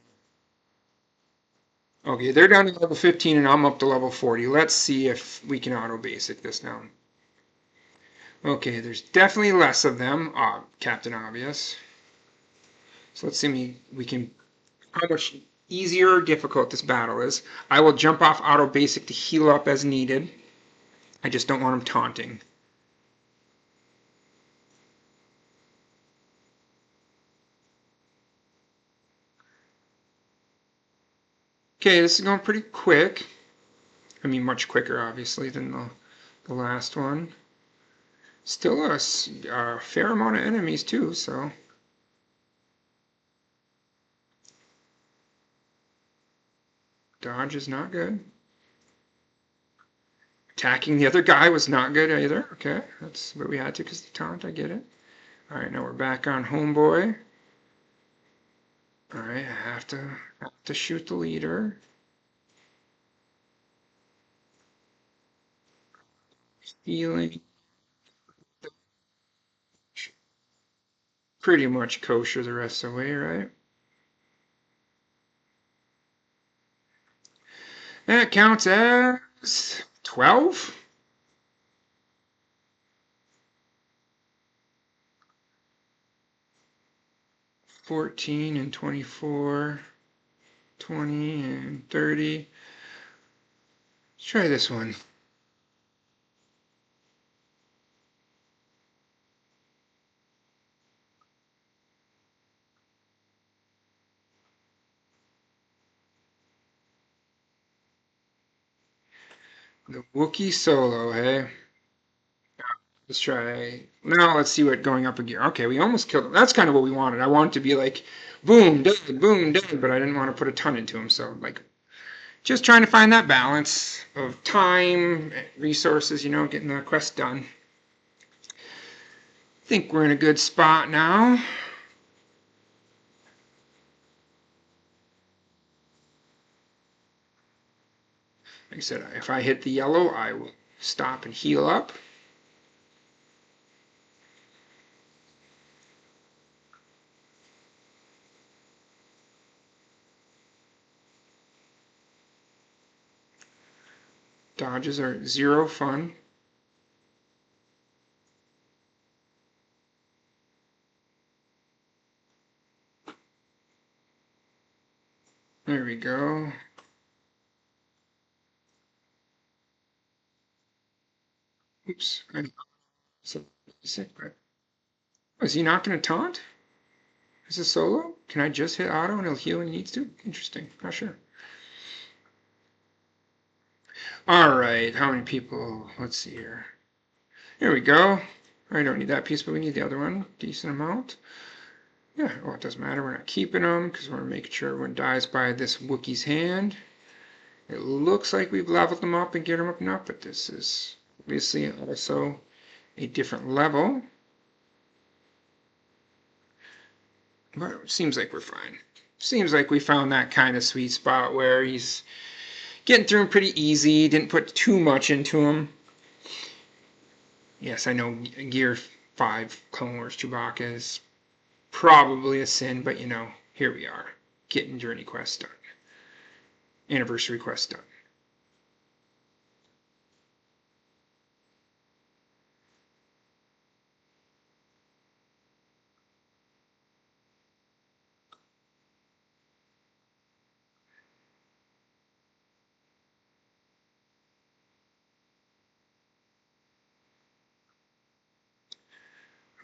Okay, they're down to level 15 and I'm up to level 40. Let's see if we can auto-basic this now. Okay, there's definitely less of them. Captain Obvious. So let's see we can how much easier or difficult this battle is. I will jump off auto-basic to heal up as needed. I just don't want him taunting. Okay, this is going pretty quick. I mean, much quicker, obviously, than the last one. Still a fair amount of enemies, too, so. Dodge is not good. Attacking the other guy was not good either. Okay, that's what we had to because the taunt, I get it. Alright, now we're back on Homeboy. Alright, I have to shoot the leader. Healing. Pretty much kosher the rest of the way, right? That counts as 12? $14 and 24, 20 and 30. Let's try this one. The Wookiee solo, hey? Let's try. Now let's see what going up a gear. Okay, we almost killed him. That's kind of what we wanted. I wanted to be like, boom, dead, but I didn't want to put a ton into him. So, like, just trying to find that balance of time, resources, getting the quest done. think we're in a good spot now. Like I said, if I hit the yellow, I will stop and heal up. Dodges are zero fun. There we go. Oops. I'm so sick, but is he not going to taunt? Is it solo? Can I just hit auto and he'll heal when he needs to? Interesting. Not sure. All right. How many people? Let's see here. Here we go. I don't need that piece, but we need the other one. Decent amount. Yeah, well, it doesn't matter. We're not keeping them because we're making sure everyone dies by this Wookiee's hand. It looks like we've leveled them up and get them up enough, but this is obviously also a different level. But it seems like we're fine. Seems like we found that kind of sweet spot where he's getting through him pretty easy. Didn't put too much into him. Yes, I know Gear 5 Clone Wars Chewbacca is probably a sin, but you know, here we are. Getting Journey Quest done. Anniversary Quest done.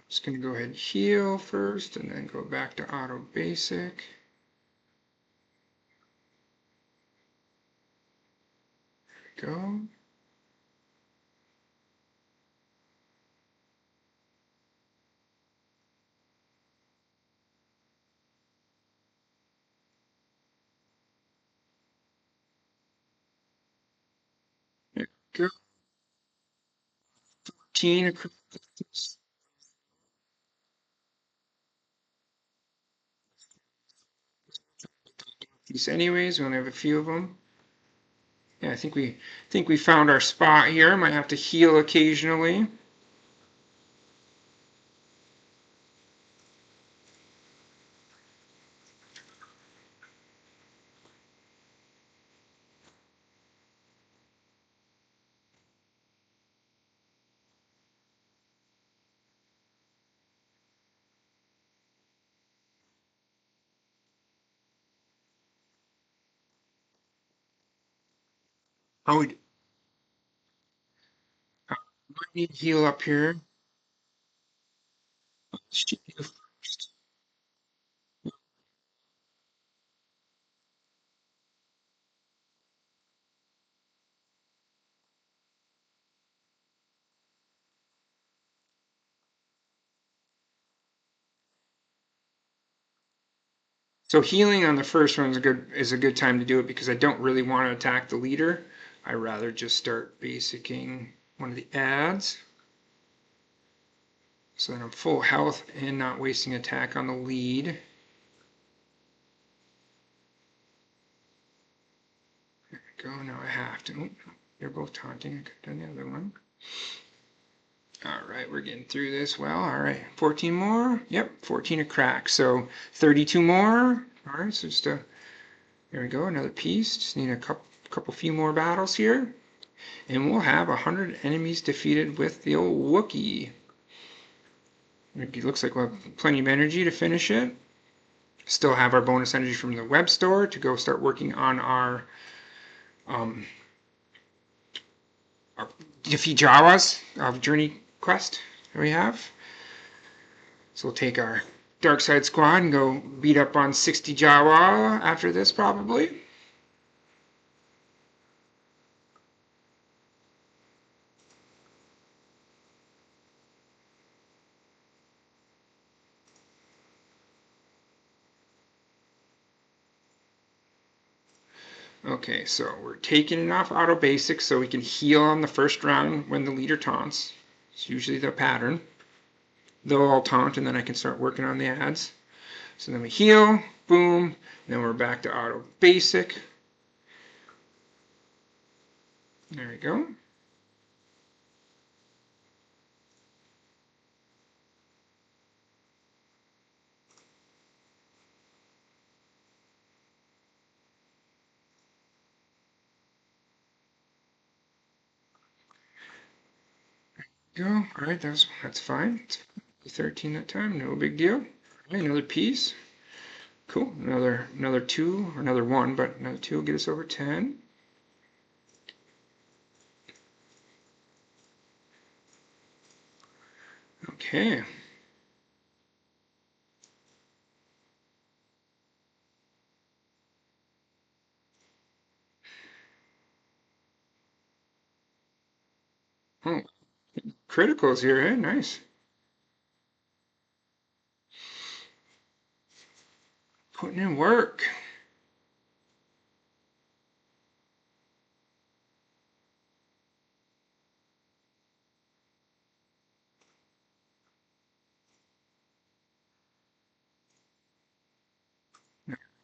Just going to go ahead and heal first and then go back to auto basic. There we go. There we go. 14 across. These anyways, we only have a few of them. Yeah, I think we found our spot here. Might have to heal occasionally. Oh, we might need to heal up here. So healing on the first one is a good time to do it because I don't really want to attack the leader. I rather just start basicing one of the ads. So that I'm full health and not wasting attack on the lead. There we go. Now I have to. Oh, they're both taunting. I could have done the other one. Alright, we're getting through this well. Alright, 14 more. Yep, 14 a crack. So 32 more. Alright, so just there we go, another piece. Just need a couple few more battles here. And we'll have 100 enemies defeated with the old Wookiee. It looks like we'll have plenty of energy to finish it. Still have our bonus energy from the web store to go start working on our defeat Jawas of Journey Quest that we have. So we'll take our Dark Side Squad and go beat up on 60 Jawa after this, probably. Okay, so we're taking it off auto basic so we can heal on the first round when the leader taunts. It's usually the pattern. they'll all taunt, and then I can start working on the ads. So then we heal, boom, and then we're back to auto basic. There we go. Go. All right, that's fine. It's 13 that time, no big deal. All right, another piece. Cool. Another two, or another one, but another two will get us over 10. Okay. Oh, criticals here, eh? Nice. Putting in work.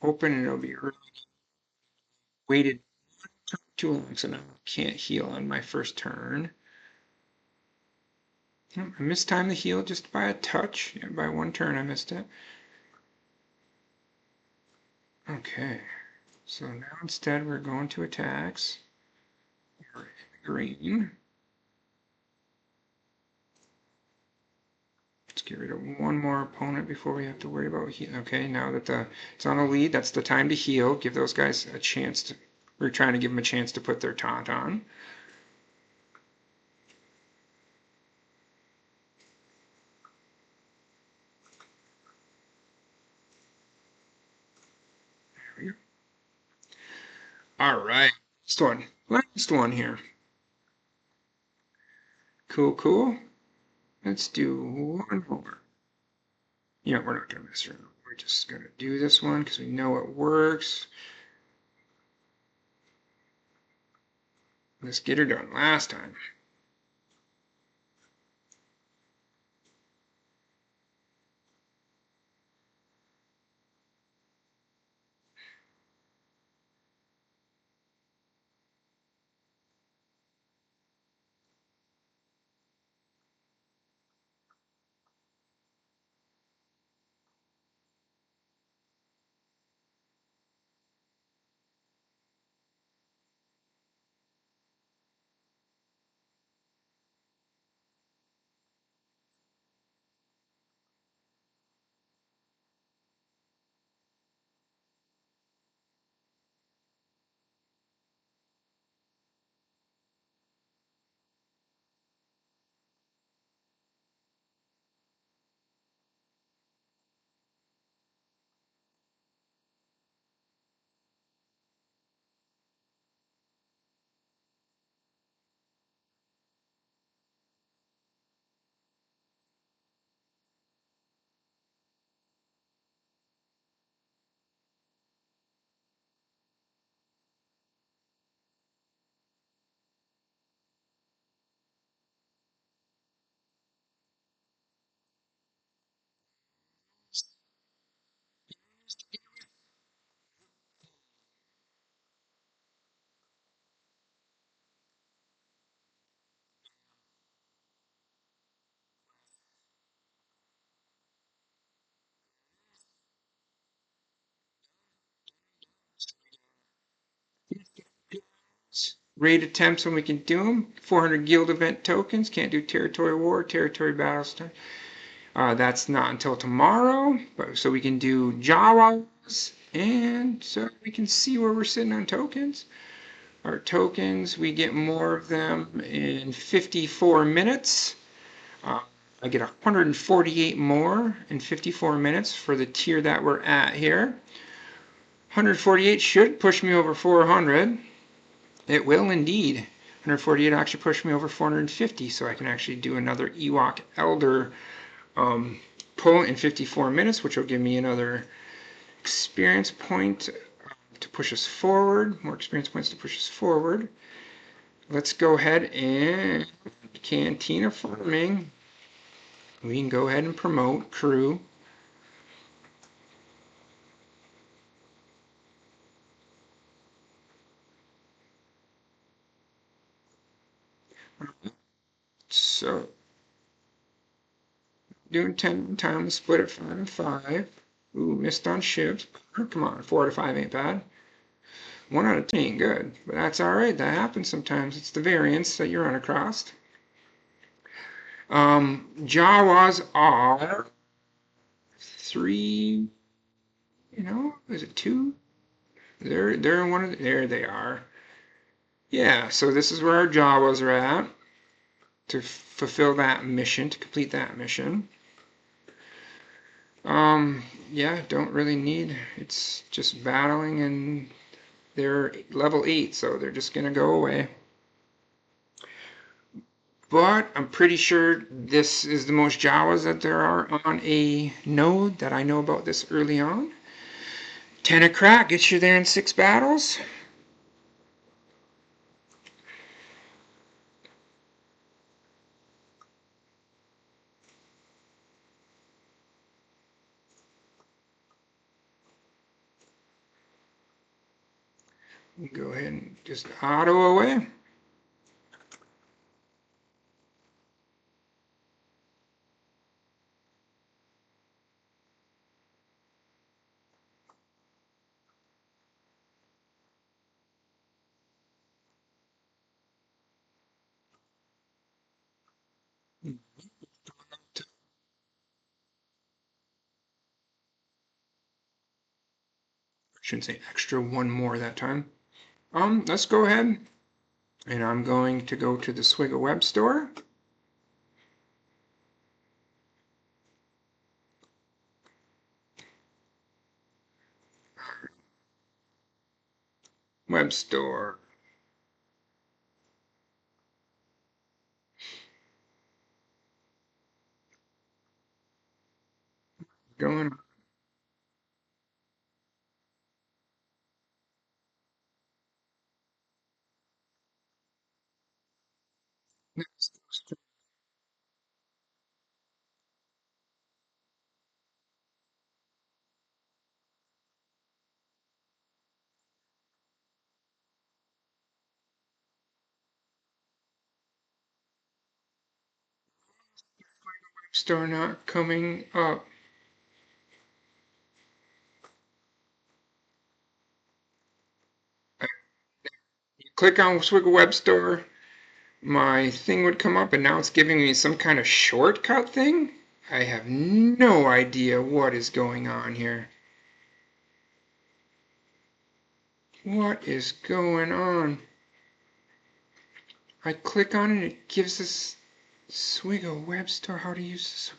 Hoping it'll be early. Waited too long, so now I can't heal on my first turn. I missed time to heal just by a touch. Yeah, by one turn I missed it. Okay. So now instead we're going to attacks. We're green. Let's get rid of one more opponent before we have to worry about heal. Okay, now that it's on a lead, that's the time to heal. Give those guys a chance to. We're trying to give them a chance to put their taunt on. There we go. All right, last one here. Cool, cool. Let's do one more. Yeah, we're not gonna mess around. We're just gonna do this one because we know it works. Let's get her done last time. Raid attempts when we can do them. 400 guild event tokens. Can't do territory war, territory battles. That's not until tomorrow, but so we can do Jawas, and so we can see where we're sitting on tokens. Our tokens, we get more of them in 54 minutes. I get 148 more in 54 minutes for the tier that we're at here. 148 should push me over 400. It will indeed. 148 actually pushed me over 450, so I can actually do another Ewok Elder pull in 54 minutes, which will give me another experience point to push us forward. More experience points to push us forward. Let's go ahead and Cantina Farming. we can go ahead and promote crew. So doing 10 times, split at 5 and 5. Ooh, missed on shifts. Come on, 4 out of 5 ain't bad. 1 out of 10 ain't good, but that's alright. That happens sometimes. It's the variance that you run across. Jawas are 3, is it 2? They're in one of the, there they are. Yeah, so this is where our Jawas are at to fulfill that mission, to complete that mission. Yeah, don't really need, it's just battling, and they're level 8, so they're just gonna go away. But I'm pretty sure this is the most Jawas that there are on a node that I know about this early on. 10 a crack gets you there in 6 battles. Go ahead and just auto away. Shouldn't say extra, 1 more that time. Let's go ahead, and I'm going to go to the SWGOH web store. Web store. Going. Store not coming up. Click on SWGOH web store. My thing would come up, and now it's giving me some kind of shortcut thing. I have no idea what is going on here. What is going on? I click on it, it gives us SWGOH web store, how to use this.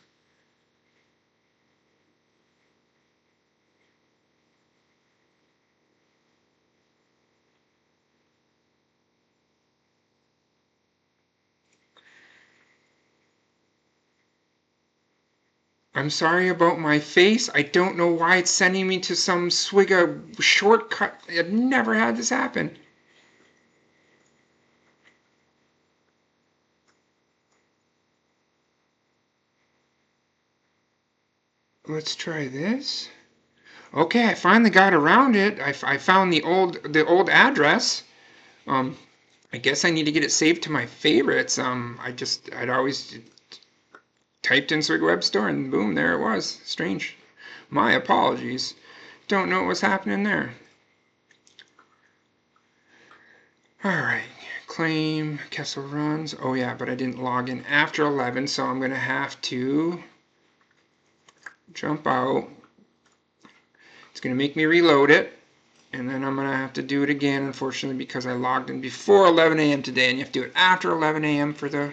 I'm sorry about my face. I don't know why it's sending me to some SWGOH shortcut. I've never had this happen. Let's try this. Okay, I finally got around it. I found the old address. I guess I need to get it saved to my favorites. I'd always typed in SWGOH web store, and boom, there it was. Strange. My apologies. Don't know what was happening there. Alright, claim, Kessel runs. Oh yeah, but I didn't log in after 11, so I'm going to have to jump out. It's going to make me reload it, and then I'm going to have to do it again, unfortunately, because I logged in before 11 a.m. today, and you have to do it after 11 a.m. for the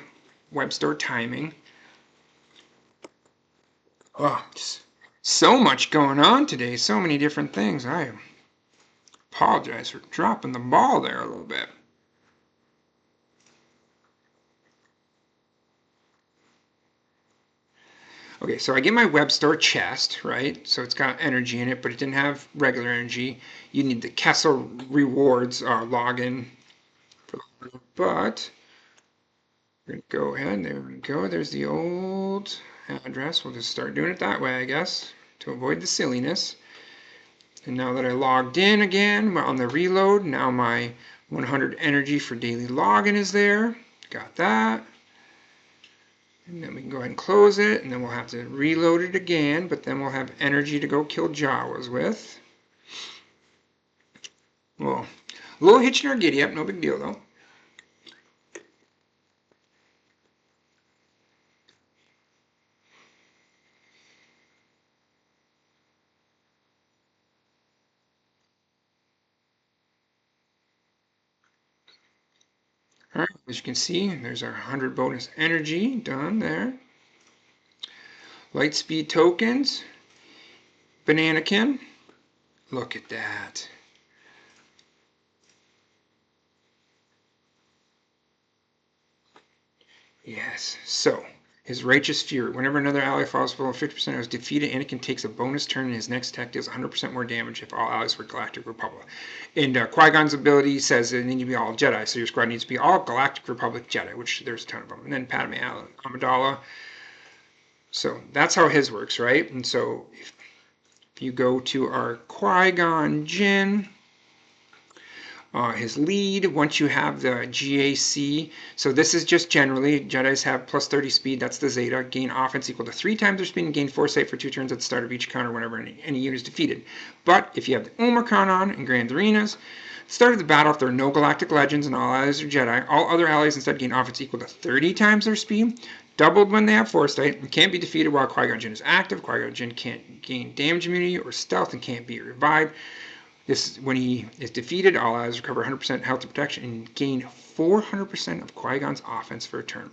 web store timing. Oh, just so much going on today, so many different things. I apologize for dropping the ball there a little bit. Okay, so I get my web store chest, right? So it's got energy in it, but it didn't have regular energy. You need the Kessel rewards login. But we're gonna go ahead. There we go. There's the old address. We'll just start doing it that way, I guess, to avoid the silliness. And now that I logged in again on the reload, now my 100 energy for daily login is there. Got that. And then we can go ahead and close it, and then we'll have to reload it again, but then we'll have energy to go kill Jawas with. Well, a little hitch in our giddy up, no big deal though. Alright, as you can see, there's our 100 bonus energy done there. Lightspeed tokens. Bananakin. Look at that. Yes, so his Righteous Fury. Whenever another ally falls below 50% and is defeated, Anakin takes a bonus turn and his next attack deals 100% more damage if all allies were Galactic Republic. And Qui-Gon's ability says they need to be all Jedi, so your squad needs to be all Galactic Republic Jedi, which there's a ton of them. And then Padme Amidala. So that's how his works, right? And so if you go to our Qui-Gon Jinn, his lead, once you have the GAC, so this is just generally, Jedis have plus 30 speed, that's the Zeta, gain offense equal to 3 times their speed and gain foresight for 2 turns at the start of each counter whenever any unit is defeated. But if you have the Omicron on in Grand Arenas, at the start of the battle, if there are no Galactic Legends and all allies are Jedi, all other allies instead gain offense equal to 30 times their speed, doubled when they have foresight, and can't be defeated while Qui-Gon Jinn is active. Qui-Gon Jinn can't gain damage immunity or stealth and can't be revived. This, when he is defeated, all allies recover 100% health and protection and gain 400% of Qui-Gon's offense for a turn.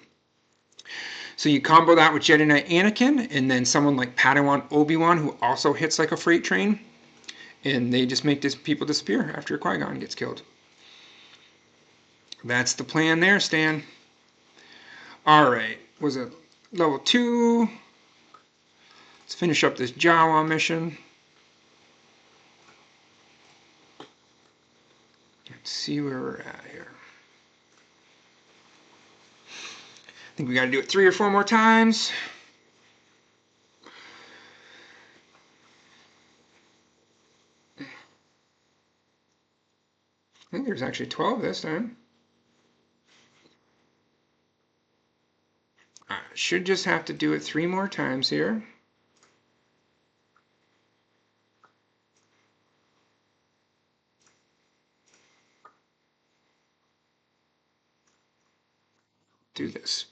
So you combo that with Jedi Knight Anakin, and then someone like Padawan Obi-Wan, who also hits like a freight train, and they just make people disappear after Qui-Gon gets killed. That's the plan there, Stan. Alright, was it level 2? Let's finish up this Jawa mission. Let's see where we're at here. I think we got to do it 3 or 4 more times. I think there's actually 12 this time. I should just have to do it 3 more times here. Do this.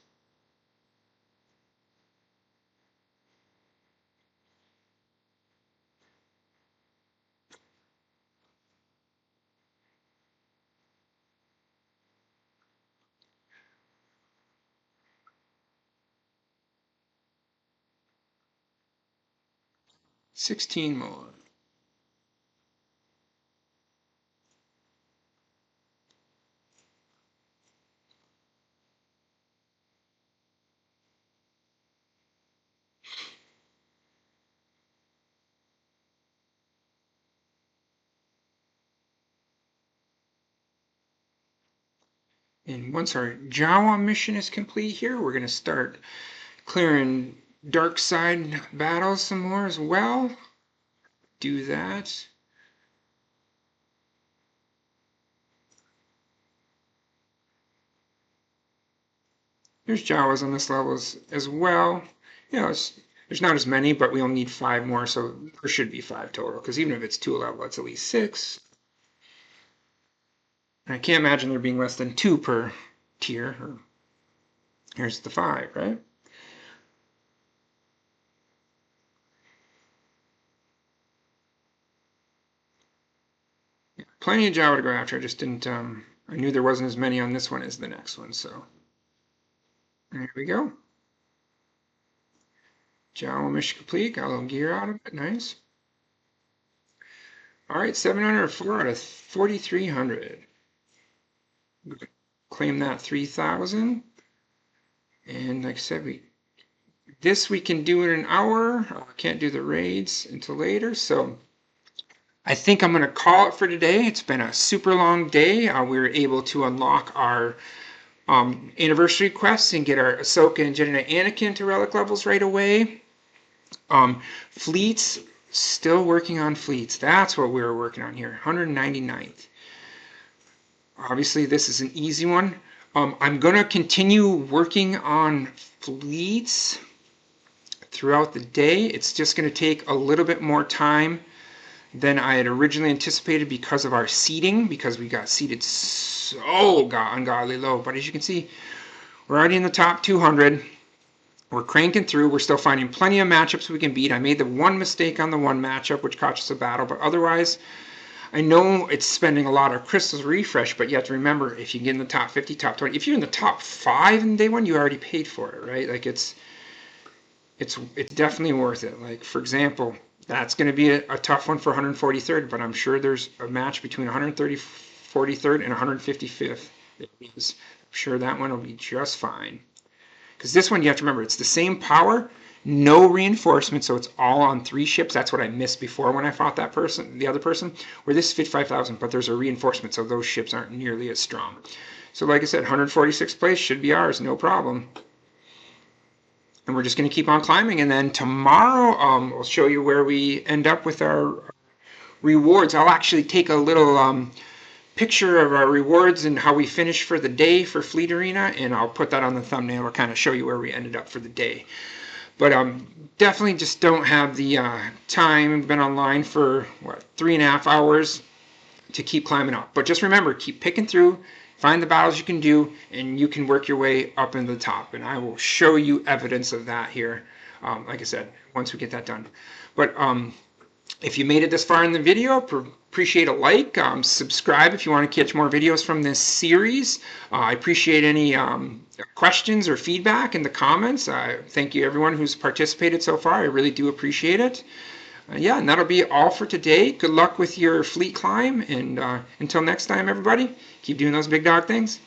$16 more. And once our Jawa mission is complete here, we're going to start clearing dark side battles some more as well. Do that. There's Jawas on this level as well. You know, there's not as many, but we only need 5 more, so there should be 5 total. Because even if it's 2 a level, it's at least 6. And I can't imagine there being less than 2 per tier. Here's the 5, right? Yeah, plenty of Jawa to go after. I just didn't. I knew there wasn't as many on this one as the next one, so there we go. Jawa mission complete. Got a little gear out of it. Nice. All right, 704 out of 4,300. Claim that 3,000. And like I said, we can do in an hour. Can't do the raids until later, so I think I'm going to call it for today. It's been a super long day. We were able to unlock our anniversary quests and get our Ahsoka and Jedi Knight Anakin to relic levels right away. Fleets, still working on fleets. That's what we were working on here. 199th. Obviously, this is an easy one. I'm going to continue working on fleets throughout the day. It's just going to take a little bit more time than I had originally anticipated because of our seeding, because we got seeded so ungodly low. But as you can see, we're already in the top 200. We're cranking through. We're still finding plenty of matchups we can beat. I made the one mistake on the one matchup, which cost us a battle, but otherwise, I know it's spending a lot of crystals refresh, but you have to remember, if you get in the top 50, top 20, if you're in the top 5 in day one, you already paid for it, right? Like it's definitely worth it. Like, for example, that's going to be a tough one for 143rd, but I'm sure there's a match between 143rd and 155th. I'm sure that one will be just fine. Because this one, you have to remember, it's the same power, no reinforcement, so it's all on 3 ships. That's what I missed before when I fought that person, the other person, where this is 55,000, but there's a reinforcement, so those ships aren't nearly as strong. So like I said, 146th place should be ours, no problem. And we're just going to keep on climbing, and then tomorrow I'll show you where we end up with our rewards. I'll actually take a little picture of our rewards and how we finished for the day for Fleet Arena, and I'll put that on the thumbnail to kind of show you where we ended up for the day. But definitely just don't have the time. Been online for, what, 3.5 hours to keep climbing up. But just remember, keep picking through, find the battles you can do, and you can work your way up into the top. And I will show you evidence of that here, like I said, once we get that done. But if you made it this far in the video, appreciate a like. Subscribe if you want to catch more videos from this series. I appreciate any questions or feedback in the comments. Thank you everyone who's participated so far. I really do appreciate it. Yeah, and that'll be all for today. Good luck with your fleet climb, and until next time, everybody, keep doing those big dog things.